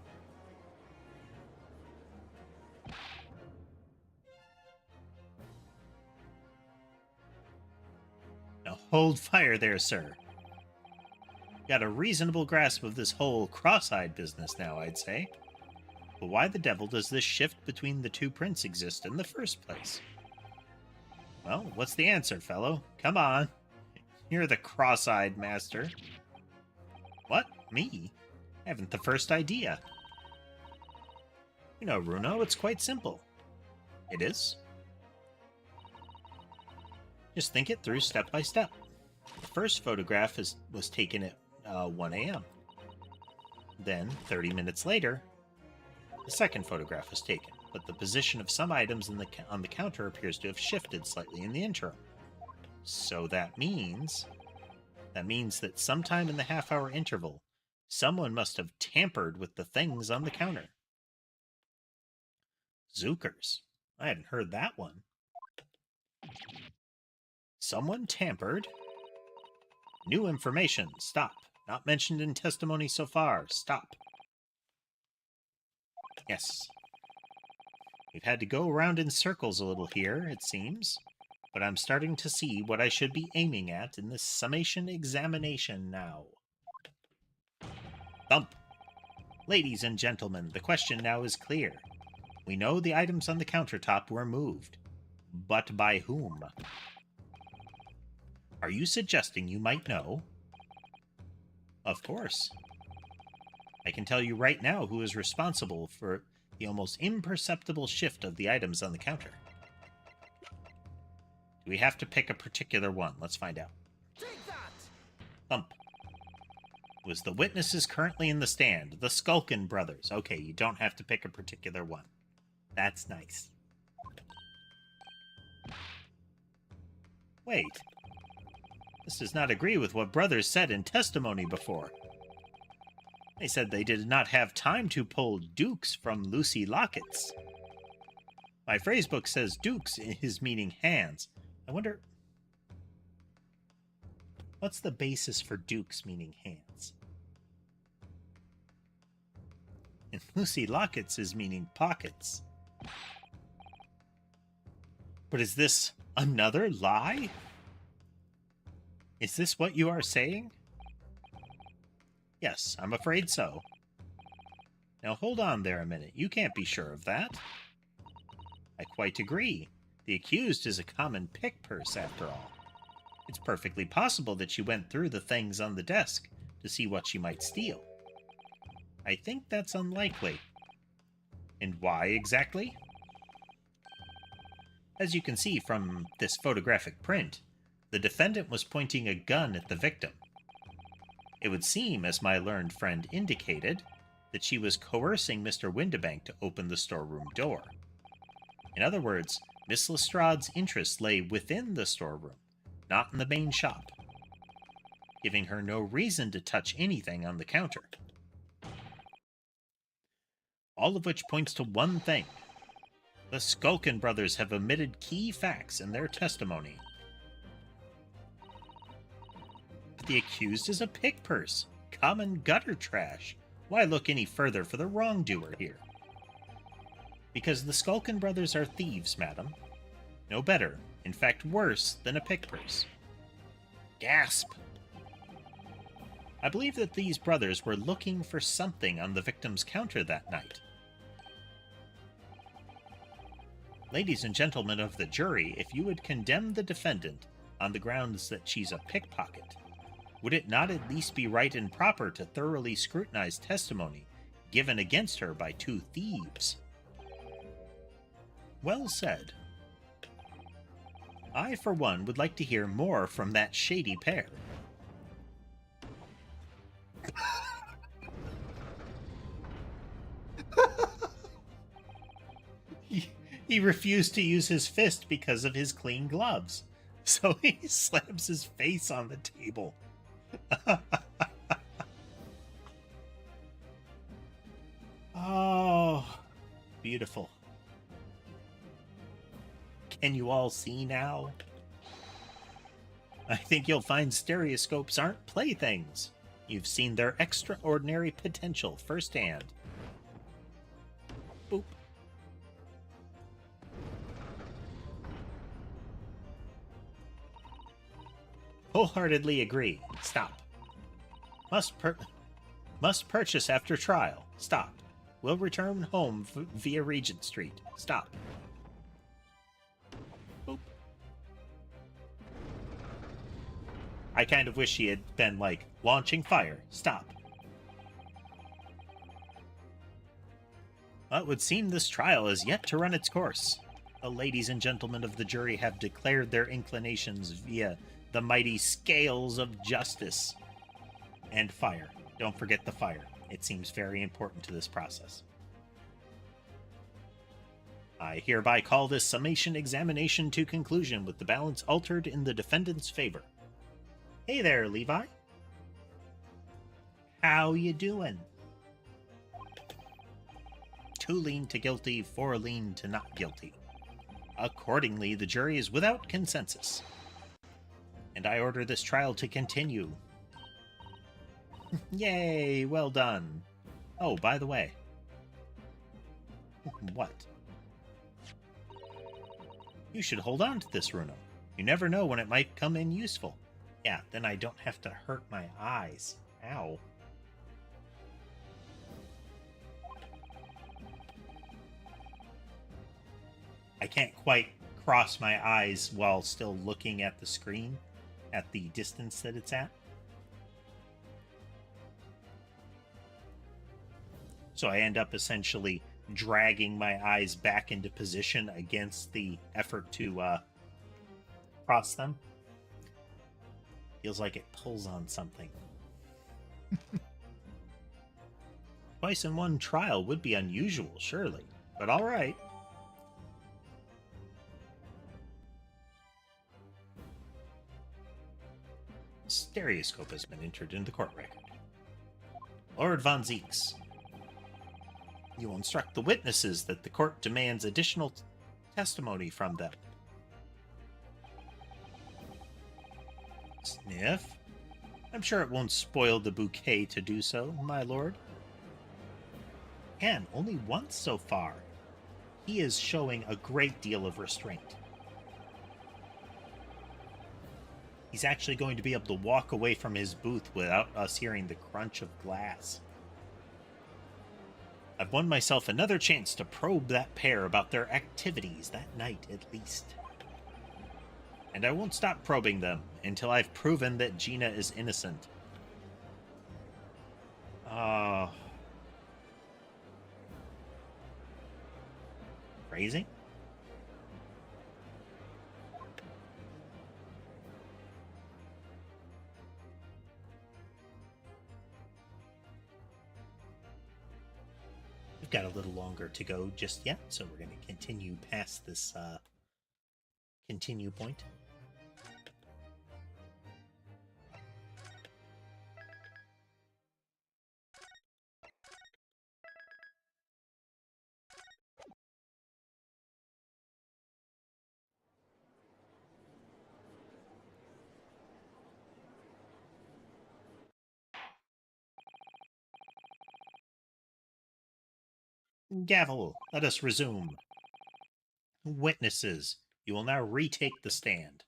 Now hold fire there, sir. Got a reasonable grasp of this whole cross-eyed business now, I'd say. But why the devil does this shift between the two prints exist in the first place? Well, what's the answer, fellow? Come on. You're the cross-eyed master. What? Me? I haven't the first idea. You know, Runo, it's quite simple. It is? Just think it through step by step. The first photograph was taken at 1 a.m. Then, 30 minutes later, the second photograph was taken, but the position of some items on the counter appears to have shifted slightly in the interim. So that means that sometime in the half-hour interval, someone must have tampered with the things on the counter. Zookers. I hadn't heard that one. Someone tampered? New information. Stop. Not mentioned in testimony so far. Stop. Yes. We've had to go around in circles a little here, it seems. But I'm starting to see what I should be aiming at in this summation examination now. Thump. Ladies and gentlemen, the question now is clear. We know the items on the countertop were moved. But by whom? Are you suggesting you might know? Of course. I can tell you right now who is responsible for the almost imperceptible shift of the items on the counter. Do we have to pick a particular one? Let's find out. Take that! Thump. It was the witnesses currently in the stand, the Skulkin brothers. Okay, you don't have to pick a particular one. That's nice. Wait. This does not agree with what brothers said in testimony before. They said they did not have time to pull dukes from Lucy Lockets. My phrasebook says dukes is meaning hands. I wonder... what's the basis for dukes meaning hands? And Lucy Lockets is meaning pockets. But is this another lie? Is this what you are saying? Yes, I'm afraid so. Now hold on there a minute. You can't be sure of that. I quite agree. The accused is a common pick purse, after all. It's perfectly possible that she went through the things on the desk to see what she might steal. I think that's unlikely. And why exactly? As you can see from this photographic print, the defendant was pointing a gun at the victim. It would seem, as my learned friend indicated, that she was coercing Mr. Windibank to open the storeroom door. In other words, Miss Lestrade's interest lay within the storeroom, not in the main shop, giving her no reason to touch anything on the counter. All of which points to one thing. The Skulkin brothers have omitted key facts in their testimony. But the accused is a pick purse, common gutter trash. Why look any further for the wrongdoer here? Because the Skulkin brothers are thieves, madam. No better, in fact worse, than a pick purse. Gasp! I believe that these brothers were looking for something on the victim's counter that night. Ladies and gentlemen of the jury, if you would condemn the defendant on the grounds that she's a pickpocket, would it not at least be right and proper to thoroughly scrutinize testimony given against her by two thieves? Well said. I, for one, would like to hear more from that shady pair. He refused to use his fist because of his clean gloves, so he slams his face on the table. Oh, beautiful. Can you all see now? I think you'll find stereoscopes aren't playthings. You've seen their extraordinary potential firsthand. Boop. Wholeheartedly agree. Stop. Must purchase after trial. Stop. Will return home via Regent Street. Stop. Boop. I kind of wish he had been like, launching fire. Stop. Well, it would seem this trial is yet to run its course. The ladies and gentlemen of the jury have declared their inclinations via the mighty scales of justice. And fire. Don't forget the fire. It seems very important to this process. I hereby call this summation examination to conclusion with the balance altered in the defendant's favor. Hey there, Levi. How you doing? 2 lean to guilty, 4 lean to not guilty. Accordingly, the jury is without consensus. And I order this trial to continue. Yay, well done. Oh, by the way. What? You should hold on to this, Runo. You never know when it might come in useful. Yeah, then I don't have to hurt my eyes. Ow. I can't quite cross my eyes while still looking at the screen at the distance that it's at. So I end up essentially dragging my eyes back into position against the effort to cross them. Feels like it pulls on something. Twice in one trial would be unusual, surely. But all right. Stereoscope has been entered into the court record. Lord Von Zeeks, you will instruct the witnesses that the court demands additional testimony from them. Sniff. I'm sure it won't spoil the bouquet to do so, my lord. And only once so far. He is showing a great deal of restraint. He's actually going to be able to walk away from his booth without us hearing the crunch of glass. I've won myself another chance to probe that pair about their activities that night, at least. And I won't stop probing them until I've proven that Gina is innocent. Crazy? We've got a little longer to go just yet, so we're going to continue past this continue point. Gavel, let us resume. Witnesses, you will now retake the stand.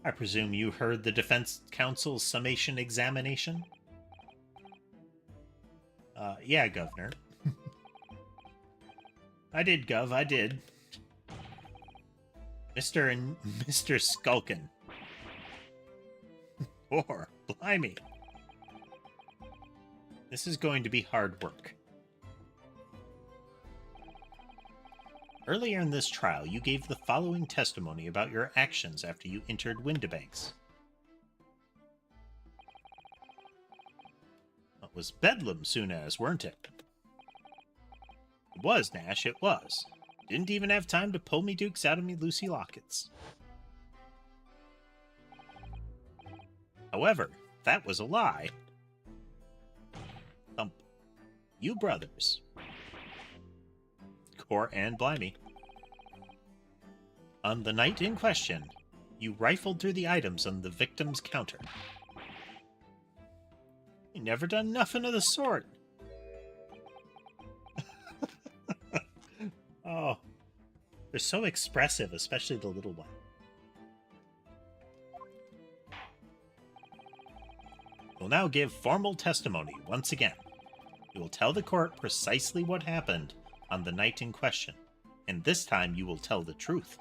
I presume you heard the defense counsel's summation examination? Yeah, Governor. I did, Gov, I did. Mr. Skulkin. Or, blimey. This is going to be hard work. Earlier in this trial, you gave the following testimony about your actions after you entered Windibanks. It was bedlam soon as, weren't it? It was, Nash, it was. Didn't even have time to pull me dukes out of me Lucy lockets. However, that was a lie. Thump. You brothers. Core and blimey. On the night in question, you rifled through the items on the victim's counter. You never done nothing of the sort. Oh, they're so expressive, especially the little one. We'll now give formal testimony once again. You will tell the court precisely what happened on the night in question, and this time you will tell the truth.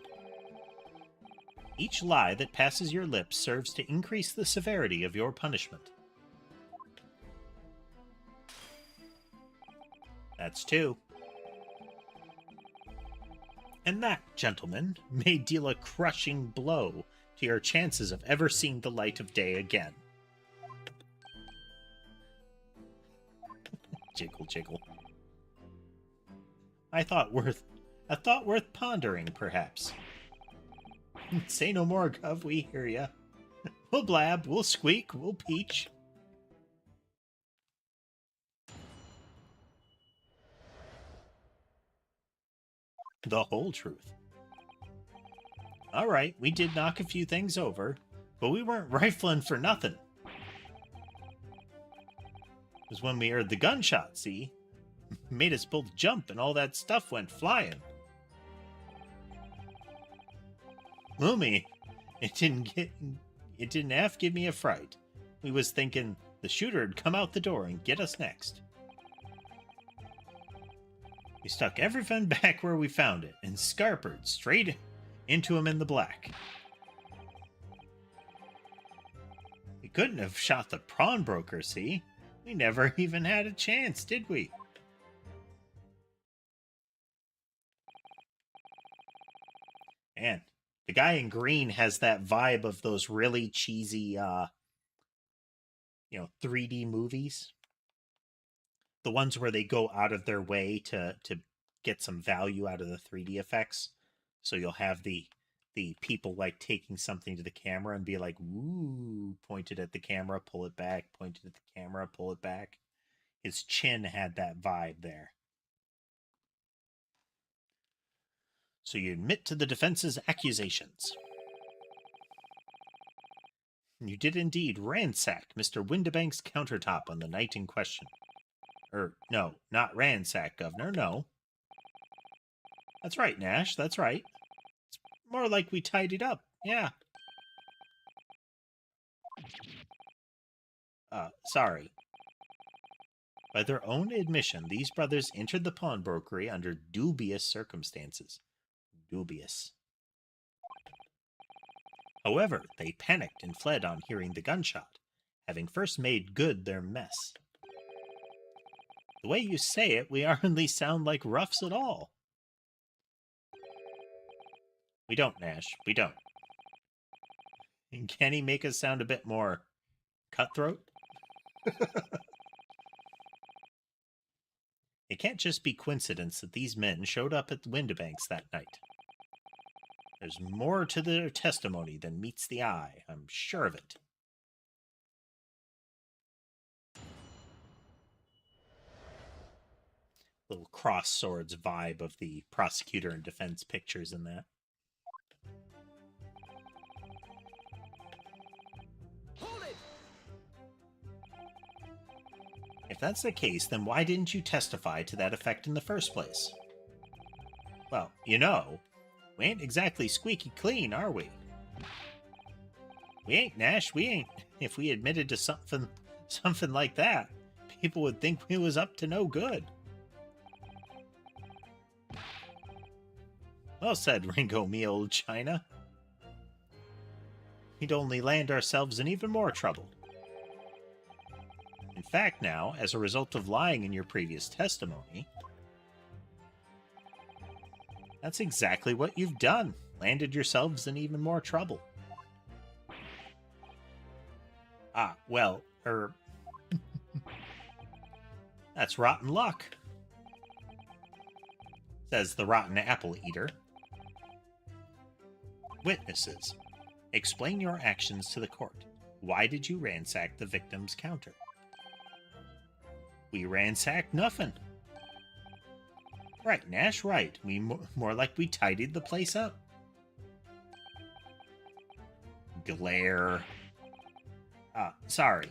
Each lie that passes your lips serves to increase the severity of your punishment. That's two. And that, gentlemen, may deal a crushing blow to your chances of ever seeing the light of day again. Jiggle, jiggle. A thought worth pondering, perhaps. Say no more, Gov, we hear ya. We'll blab, we'll squeak, we'll peach. The whole truth. Alright, we did knock a few things over, but we weren't rifling for nothing. It was when we heard the gunshot, see? Made us both jump and all that stuff went flying. Lumi, it didn't half give me a fright. We was thinking the shooter'd come out the door and get us next. We stuck everything back where we found it and scarpered straight into him in the black. We couldn't have shot the pawnbroker, see? We never even had a chance, did we? Man, the guy in green has that vibe of those really cheesy, 3D movies. The ones where they go out of their way to get some value out of the 3D effects. So you'll have the people like taking something to the camera and be like, ooh, pointed at the camera, pull it back, pointed at the camera, pull it back. His chin had that vibe there. So you admit to the defense's accusations. You did indeed ransack Mr. Windibank's countertop on the night in question. No, not ransack, Governor, no. That's right, Nash, that's right. It's more like we tidied up, yeah. Sorry. By their own admission, these brothers entered the pawnbrokery under dubious circumstances. Dubious. However, they panicked and fled on hearing the gunshot, having first made good their mess. The way you say it, we hardly sound like roughs at all. We don't, Nash. We don't. And can he make us sound a bit more cutthroat? It can't just be coincidence that these men showed up at the Windibanks that night. There's more to their testimony than meets the eye. I'm sure of it. Little cross swords vibe of the prosecutor and defense pictures in that. Hold it! If that's the case, then why didn't you testify to that effect in the first place? Well, you know, we ain't exactly squeaky clean, are we? We ain't, Nash, we ain't. If we admitted to something like that, people would think we was up to no good. Well said, Ringo, me old China. We'd only land ourselves in even more trouble. In fact, now, as a result of lying in your previous testimony, that's exactly what you've done. Landed yourselves in even more trouble. Well, that's rotten luck, says the rotten apple eater. Witnesses, explain your actions to the court. Why did you ransack the victim's counter? We ransacked nothing. Right, Nash, right. We more like we tidied the place up. Glare. Sorry.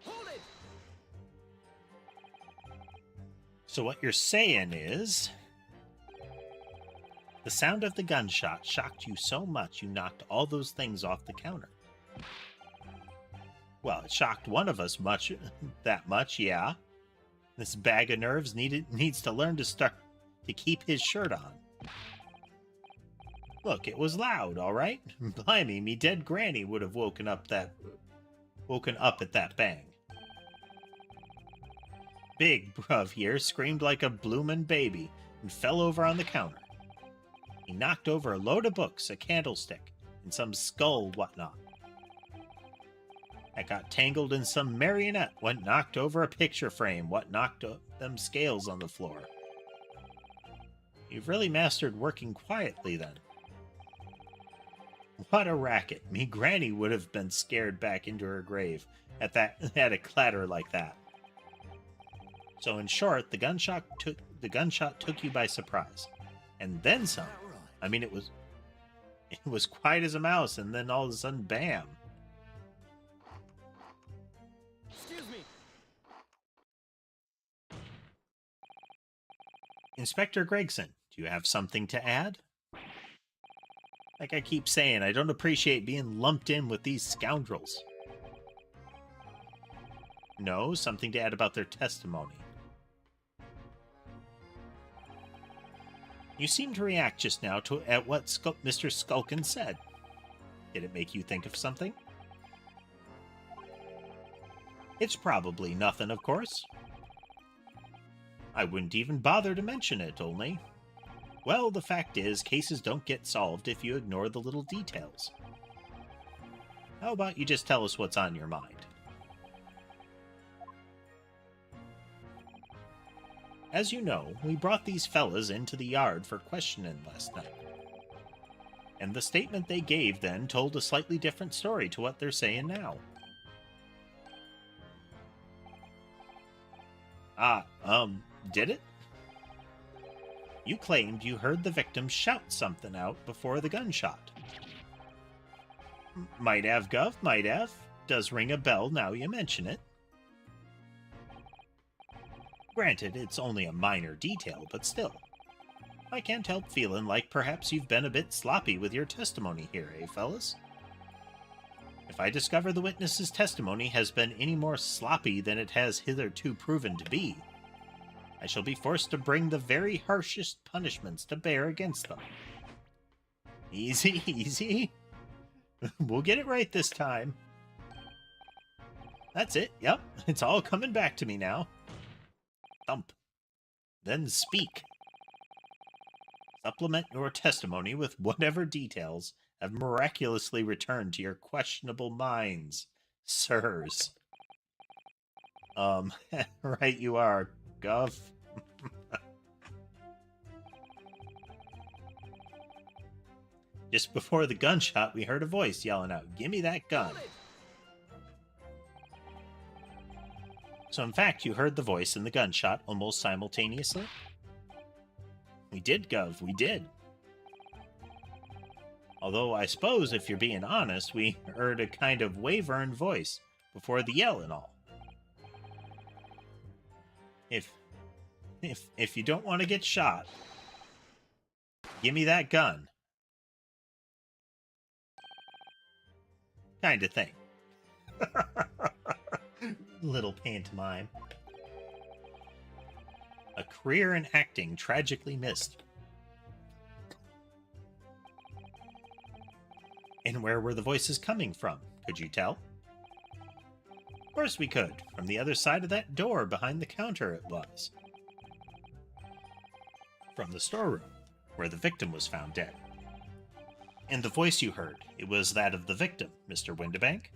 Hold it! So what you're saying is, the sound of the gunshot shocked you so much you knocked all those things off the counter. Well, it shocked one of us that much, yeah. This bag of nerves needs to learn to keep his shirt on. Look, it was loud, all right? Blimey, me dead granny would have woken up at that bang. Big bruv here screamed like a bloomin' baby and fell over on the counter. He knocked over a load of books, a candlestick, and some skull whatnot. I got tangled in some marionette, what knocked over a picture frame, what knocked them scales on the floor. You've really mastered working quietly, then. What a racket. Me granny would have been scared back into her grave at a clatter like that. So in short, the gunshot took you by surprise. And then some. I mean, it was quiet as a mouse, and then all of a sudden, bam. Excuse me. Inspector Gregson, do you have something to add? Like I keep saying, I don't appreciate being lumped in with these scoundrels. No, something to add about their testimony. You seemed to react just now at what Mr. Skulkin said. Did it make you think of something? It's probably nothing, of course. I wouldn't even bother to mention it, only... Well, the fact is, cases don't get solved if you ignore the little details. How about you just tell us what's on your mind? As you know, we brought these fellas into the yard for questioning last night. And the statement they gave then told a slightly different story to what they're saying now. Did it? You claimed you heard the victim shout something out before the gunshot. Might have, Gov, might have. Does ring a bell now you mention it. Granted, it's only a minor detail, but still. I can't help feeling like perhaps you've been a bit sloppy with your testimony here, eh, fellas? If I discover the witness's testimony has been any more sloppy than it has hitherto proven to be, I shall be forced to bring the very harshest punishments to bear against them. Easy, easy. We'll get it right this time. That's it, yep, it's all coming back to me now. Thump. Then speak. Supplement your testimony with whatever details have miraculously returned to your questionable minds, sirs. Right you are, Gov. Just before the gunshot, we heard a voice yelling out, "Gimme that gun." So in fact, you heard the voice and the gunshot almost simultaneously? We did, Gov, we did. Although I suppose, if you're being honest, we heard a kind of wavering voice before the yell and all. If you don't want to get shot, give me that gun. Kind of thing. Little pantomime. A career in acting tragically missed. And where were the voices coming from? Could you tell? Of course we could. From the other side of that door behind the counter it was. From the storeroom, where the victim was found dead. And the voice you heard, it was that of the victim, Mr. Windibank?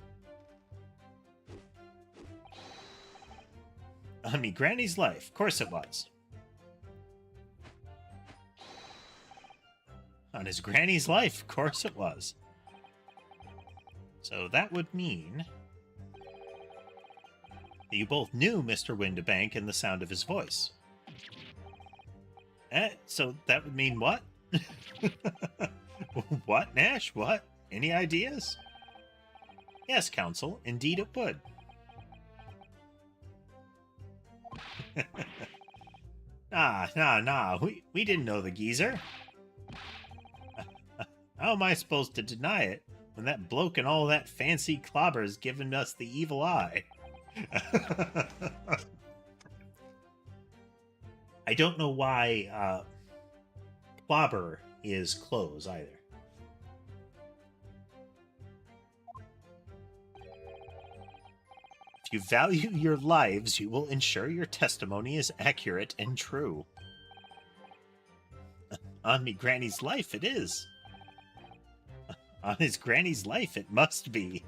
On me granny's life, of course it was. On his granny's life, of course it was. So that would mean that you both knew Mr. Windibank and the sound of his voice. So that would mean what? What, Nash? What? Any ideas? Yes, Counsel, indeed it would. Nah. We didn't know the geezer. How am I supposed to deny it when that bloke and all that fancy clobber's giving us the evil eye? I don't know why clobber is clothes either. If you value your lives, you will ensure your testimony is accurate and true. On me granny's life, it is. On his granny's life, it must be.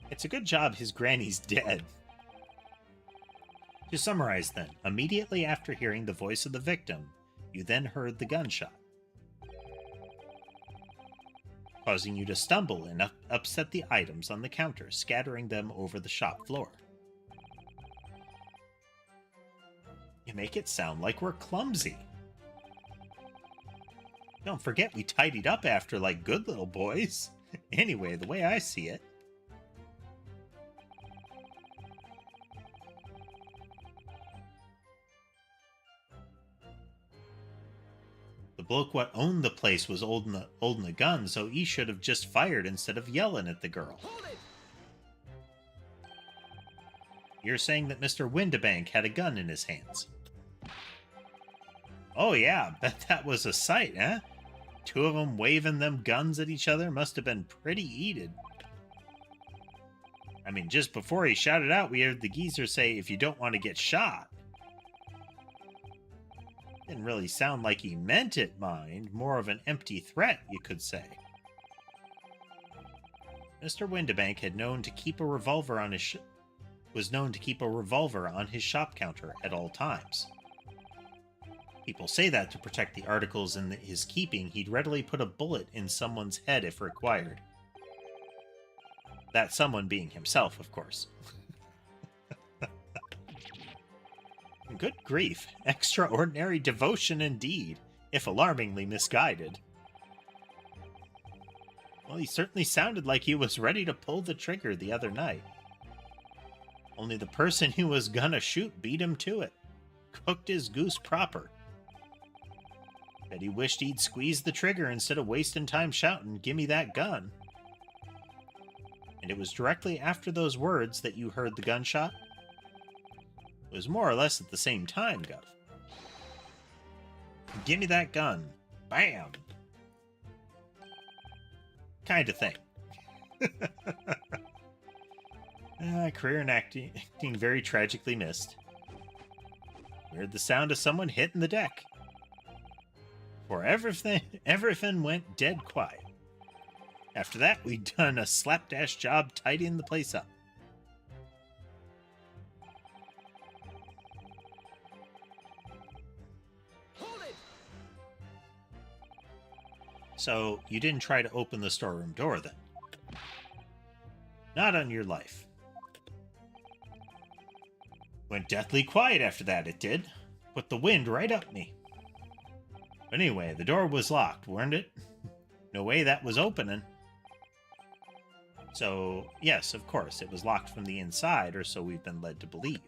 It's a good job his granny's dead. To summarize then, immediately after hearing the voice of the victim, you then heard the gunshot, causing you to stumble and upset the items on the counter, scattering them over the shop floor. You make it sound like we're clumsy. Don't forget we tidied up after like good little boys. Anyway, the way I see it. The bloke what owned the place was holding a gun, so he should have just fired instead of yelling at the girl. Hold it! You're saying that Mr. Windibank had a gun in his hands. Oh yeah, bet that was a sight, eh? Two of them waving them guns at each other must have been pretty heated. I mean, just before he shouted out, we heard the geezer say, "If you don't want to get shot." Didn't really sound like he meant it, mind. More of an empty threat, you could say. Mr. Windibank was known to keep a revolver on his shop counter at all times. People say that to protect the articles in his keeping, he'd readily put a bullet in someone's head if required. That someone being himself, of course. Good grief, extraordinary devotion indeed, if alarmingly misguided. Well, he certainly sounded like he was ready to pull the trigger the other night. Only the person he was gonna shoot beat him to it. Cooked his goose proper. Bet he wished he'd squeezed the trigger instead of wasting time shouting, "Gimme that gun." And it was directly after those words that you heard the gunshot? It was more or less at the same time, Gov. Gimme that gun. Bam! Kind of thing. Career in acting very tragically missed. We heard the sound of someone hitting the deck. For everything went dead quiet. After that, we'd done a slapdash job tidying the place up. Hold it! So, you didn't try to open the storeroom door then? Not on your life. Went deathly quiet after that, it did. Put the wind right up me. Anyway, the door was locked, weren't it? No way that was opening. So, yes, of course, it was locked from the inside, or so we've been led to believe.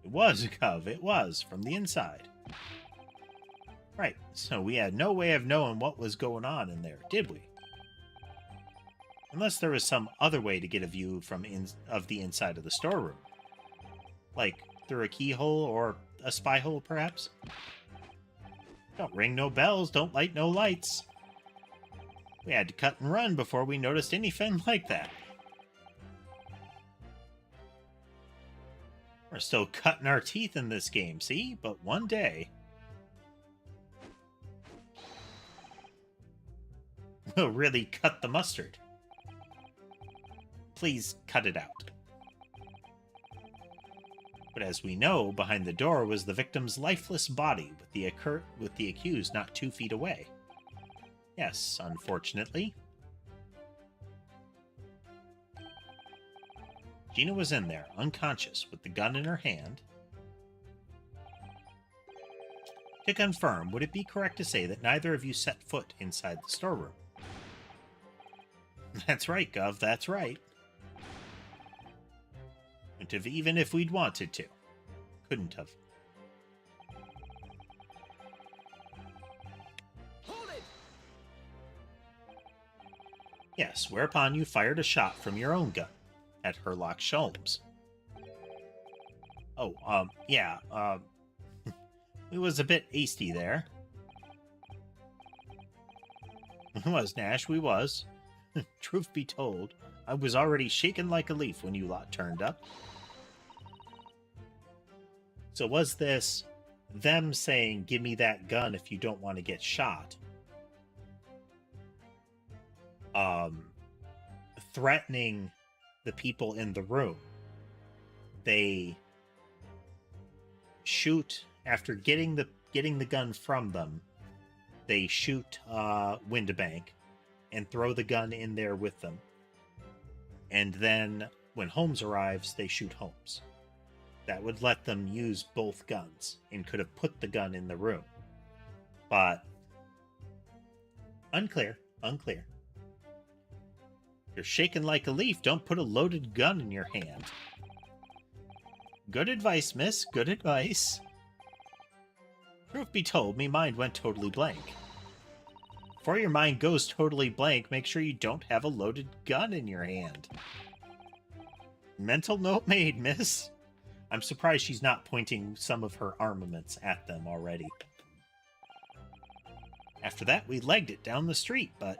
It was, Cov, it was, from the inside. Right, so we had no way of knowing what was going on in there, did we? Unless there was some other way to get a view of the inside of the storeroom. Like, through a keyhole or a spy hole, perhaps? Don't ring no bells, don't light no lights. We had to cut and run before we noticed anything like that. We're still cutting our teeth in this game, see? But one day... we'll really cut the mustard. Please cut it out. But as we know, behind the door was the victim's lifeless body, with the accused not 2 feet away. Yes, unfortunately. Gina was in there, unconscious, with the gun in her hand. To confirm, would it be correct to say that neither of you set foot inside the storeroom? That's right, Gov, that's right. Couldn't have, even if we'd wanted to. Couldn't have. Hold it! Yes, whereupon you fired a shot from your own gun at Herlock Sholmes. Oh, yeah, we was a bit hasty there. We was, Nash, we was. Truth be told, I was already shaking like a leaf when you lot turned up. So was this them saying, "Give me that gun if you don't want to get shot"? Threatening the people in the room. They shoot after getting the gun from them. They shoot Windabank and throw the gun in there with them. And then when Holmes arrives, they shoot Holmes. That would let them use both guns and could have put the gun in the room. But unclear. You're shaking like a leaf. Don't put a loaded gun in your hand. Good advice, miss. Good advice. Truth be told, me mind went totally blank. Before your mind goes totally blank, make sure you don't have a loaded gun in your hand. Mental note made, miss. I'm surprised she's not pointing some of her armaments at them already. After that, we legged it down the street, but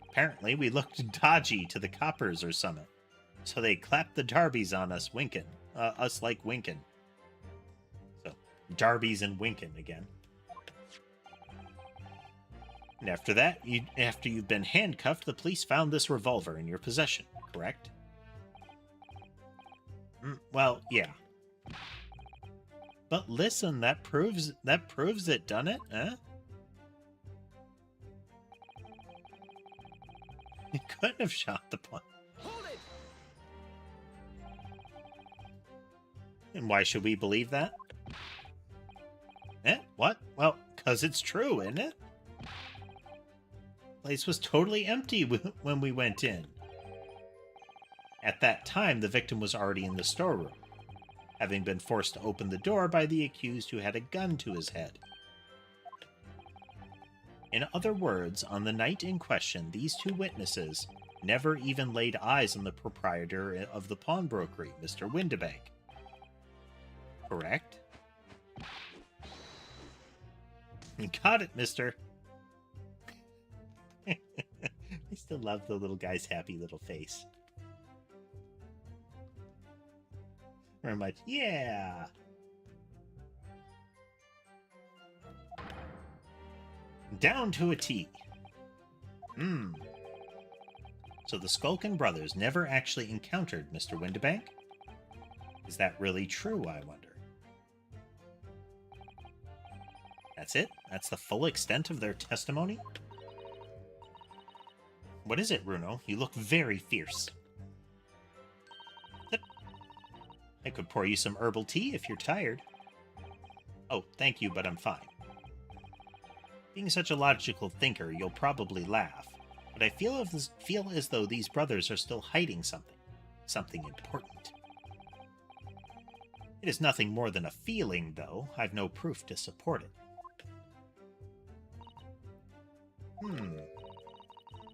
apparently we looked dodgy to the coppers or something. So they clapped the darbies on us, winking. Us like winking. So, darbies and winking again. And after that, after you've been handcuffed, the police found this revolver in your possession, correct? Well, yeah. But listen, that proves it, doesn't it? Huh? You couldn't have shot the plane. Hold it! And why should we believe that? Eh? What? Well, 'cause it's true, isn't it? The place was totally empty when we went in. At that time, the victim was already in the storeroom, having been forced to open the door by the accused who had a gun to his head. In other words, on the night in question, these two witnesses never even laid eyes on the proprietor of the pawnbrokery, Mr. Windibank. Correct? You got it, mister. I still love the little guy's happy little face. Very much, yeah. Down to a T. So the Skulkin brothers never actually encountered Mr. Windibank? Is that really true, I wonder? That's it? That's the full extent of their testimony? What is it, Bruno? You look very fierce. I could pour you some herbal tea if you're tired. Oh, thank you, but I'm fine. Being such a logical thinker, you'll probably laugh, but I feel as though these brothers are still hiding something. Something important. It is nothing more than a feeling, though. I've no proof to support it.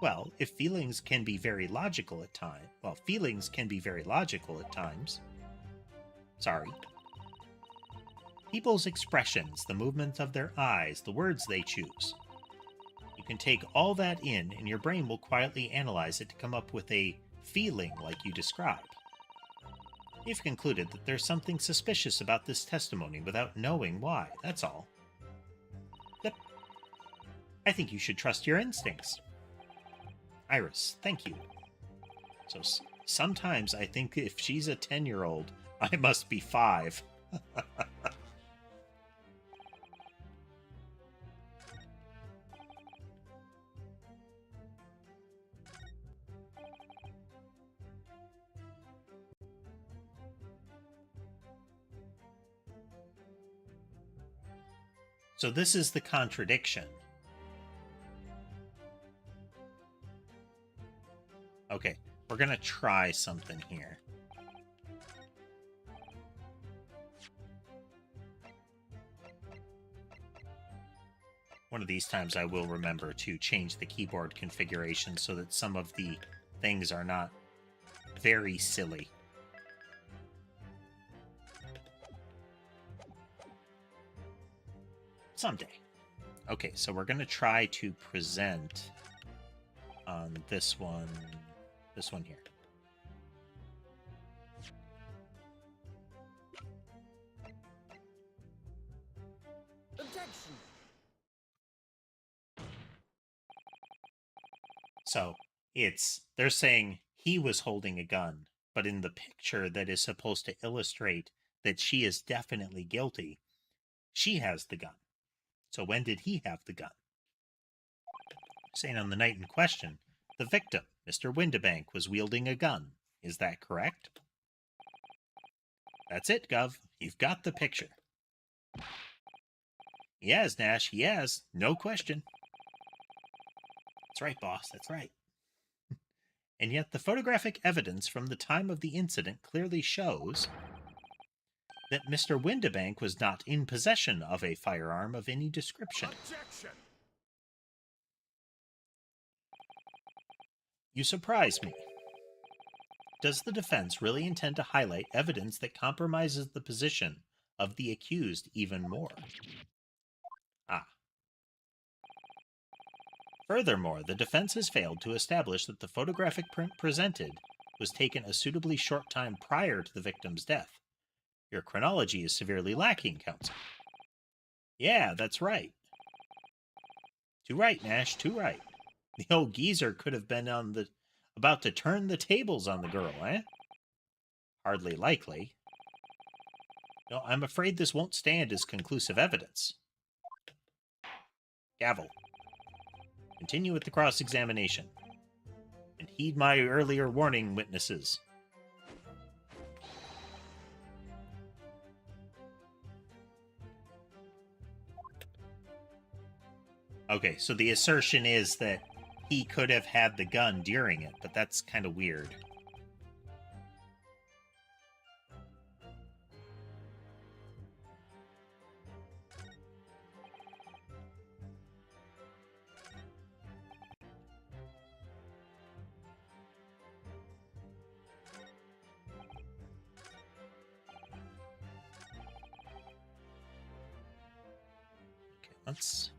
Well, if feelings can be very logical at times... Well, feelings can be very logical at times. Sorry. People's expressions, the movement of their eyes, the words they choose. You can take all that in, and your brain will quietly analyze it to come up with a feeling like you describe. You've concluded that there's something suspicious about this testimony without knowing why, that's all. Yep. I think you should trust your instincts. Iris, thank you. So sometimes I think if she's a 10-year-old, I must be 5. So this is the contradiction. Okay, we're going to try something here. One of these times I will remember to change the keyboard configuration so that some of the things are not very silly. Someday. Okay, so we're going to try to present on this one here. Objection. So they're saying he was holding a gun, but in the picture that is supposed to illustrate that she is definitely guilty, she has the gun. So when did he have the gun? Saying on the night in question, the victim, Mr. Windibank, was wielding a gun. Is that correct? That's it, Gov. You've got the picture. He has, Nash. He has. No question. That's right, boss. That's right. And yet the photographic evidence from the time of the incident clearly shows that Mr. Windibank was not in possession of a firearm of any description. Objection. You surprise me. Does the defense really intend to highlight evidence that compromises the position of the accused even more? Furthermore, the defense has failed to establish that the photographic print presented was taken a suitably short time prior to the victim's death. Your chronology is severely lacking, counsel. Yeah, that's right. Too right, Nash, too right. The old geezer could have been about to turn the tables on the girl, eh? Hardly likely. No, I'm afraid this won't stand as conclusive evidence. Gavel. Continue with the cross-examination. And heed my earlier warning, witnesses. Okay, so the assertion is that he could have had the gun during it, but that's kind of weird. once.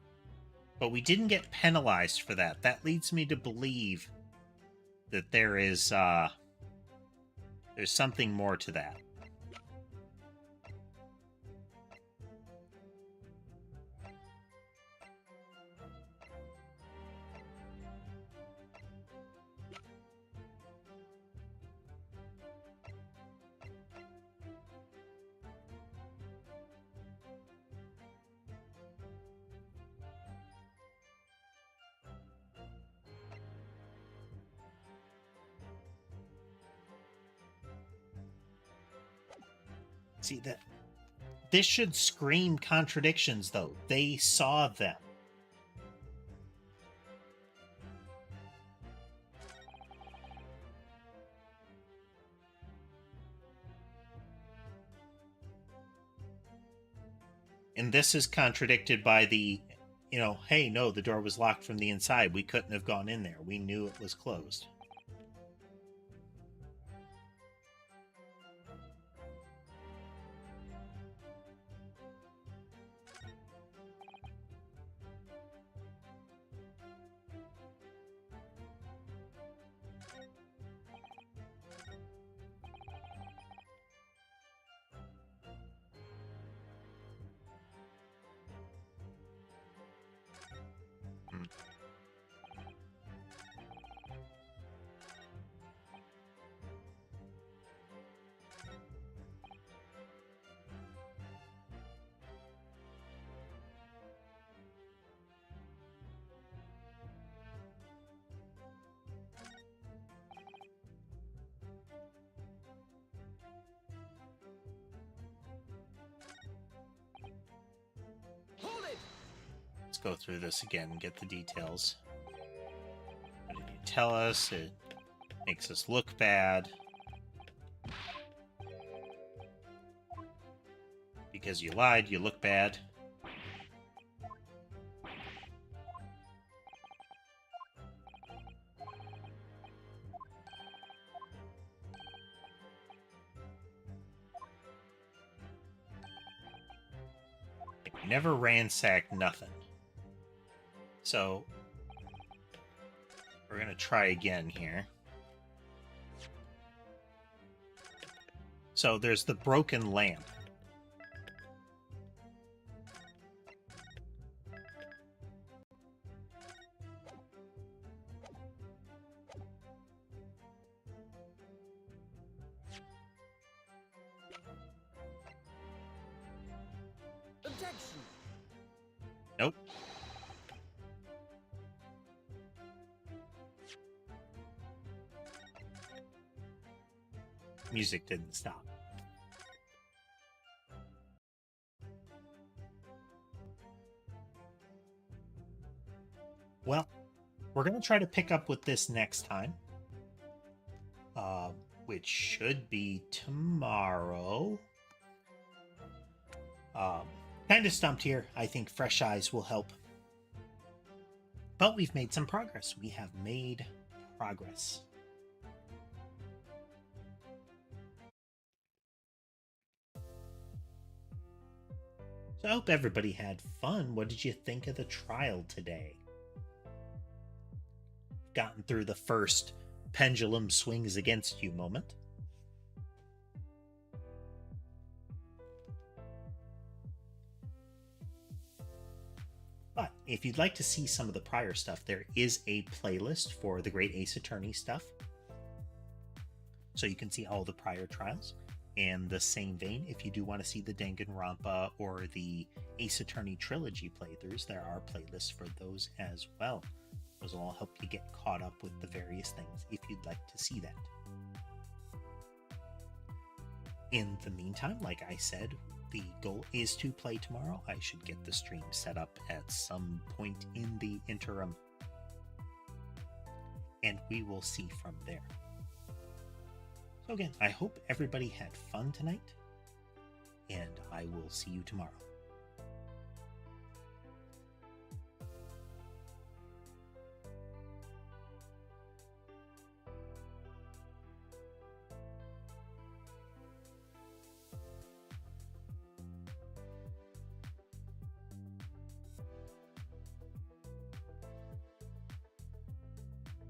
But we didn't get penalized for that. That leads me to believe that there's something more to that. See that this should scream contradictions, though. They saw them. And this is contradicted by the, hey, no, the door was locked from the inside. We couldn't have gone in there. We knew it was closed. Hold it! Let's go through this again and get the details. What did you tell us? It makes us look bad. Because you lied, you look bad. Never ransacked nothing. So, we're going to try again here. So, there's the broken lamp. Objection! Nope. Music didn't stop. Well, we're going to try to pick up with this next time. Which should be tomorrow. Kind of stumped here. I think fresh eyes will help. But we've made some progress. We have made progress. So I hope everybody had fun. What did you think of the trial today? Gotten through the first pendulum swings against you moment. But if you'd like to see some of the prior stuff, there is a playlist for the Great Ace Attorney stuff. So you can see all the prior trials. In the same vein, if you do want to see the Danganronpa or the Ace Attorney trilogy playthroughs, there are playlists for those as well. Those will all help you get caught up with the various things if you'd like to see that. In the meantime, like I said, the goal is to play tomorrow. I should get the stream set up at some point in the interim. And we will see from there. So again, I hope everybody had fun tonight. And I will see you tomorrow.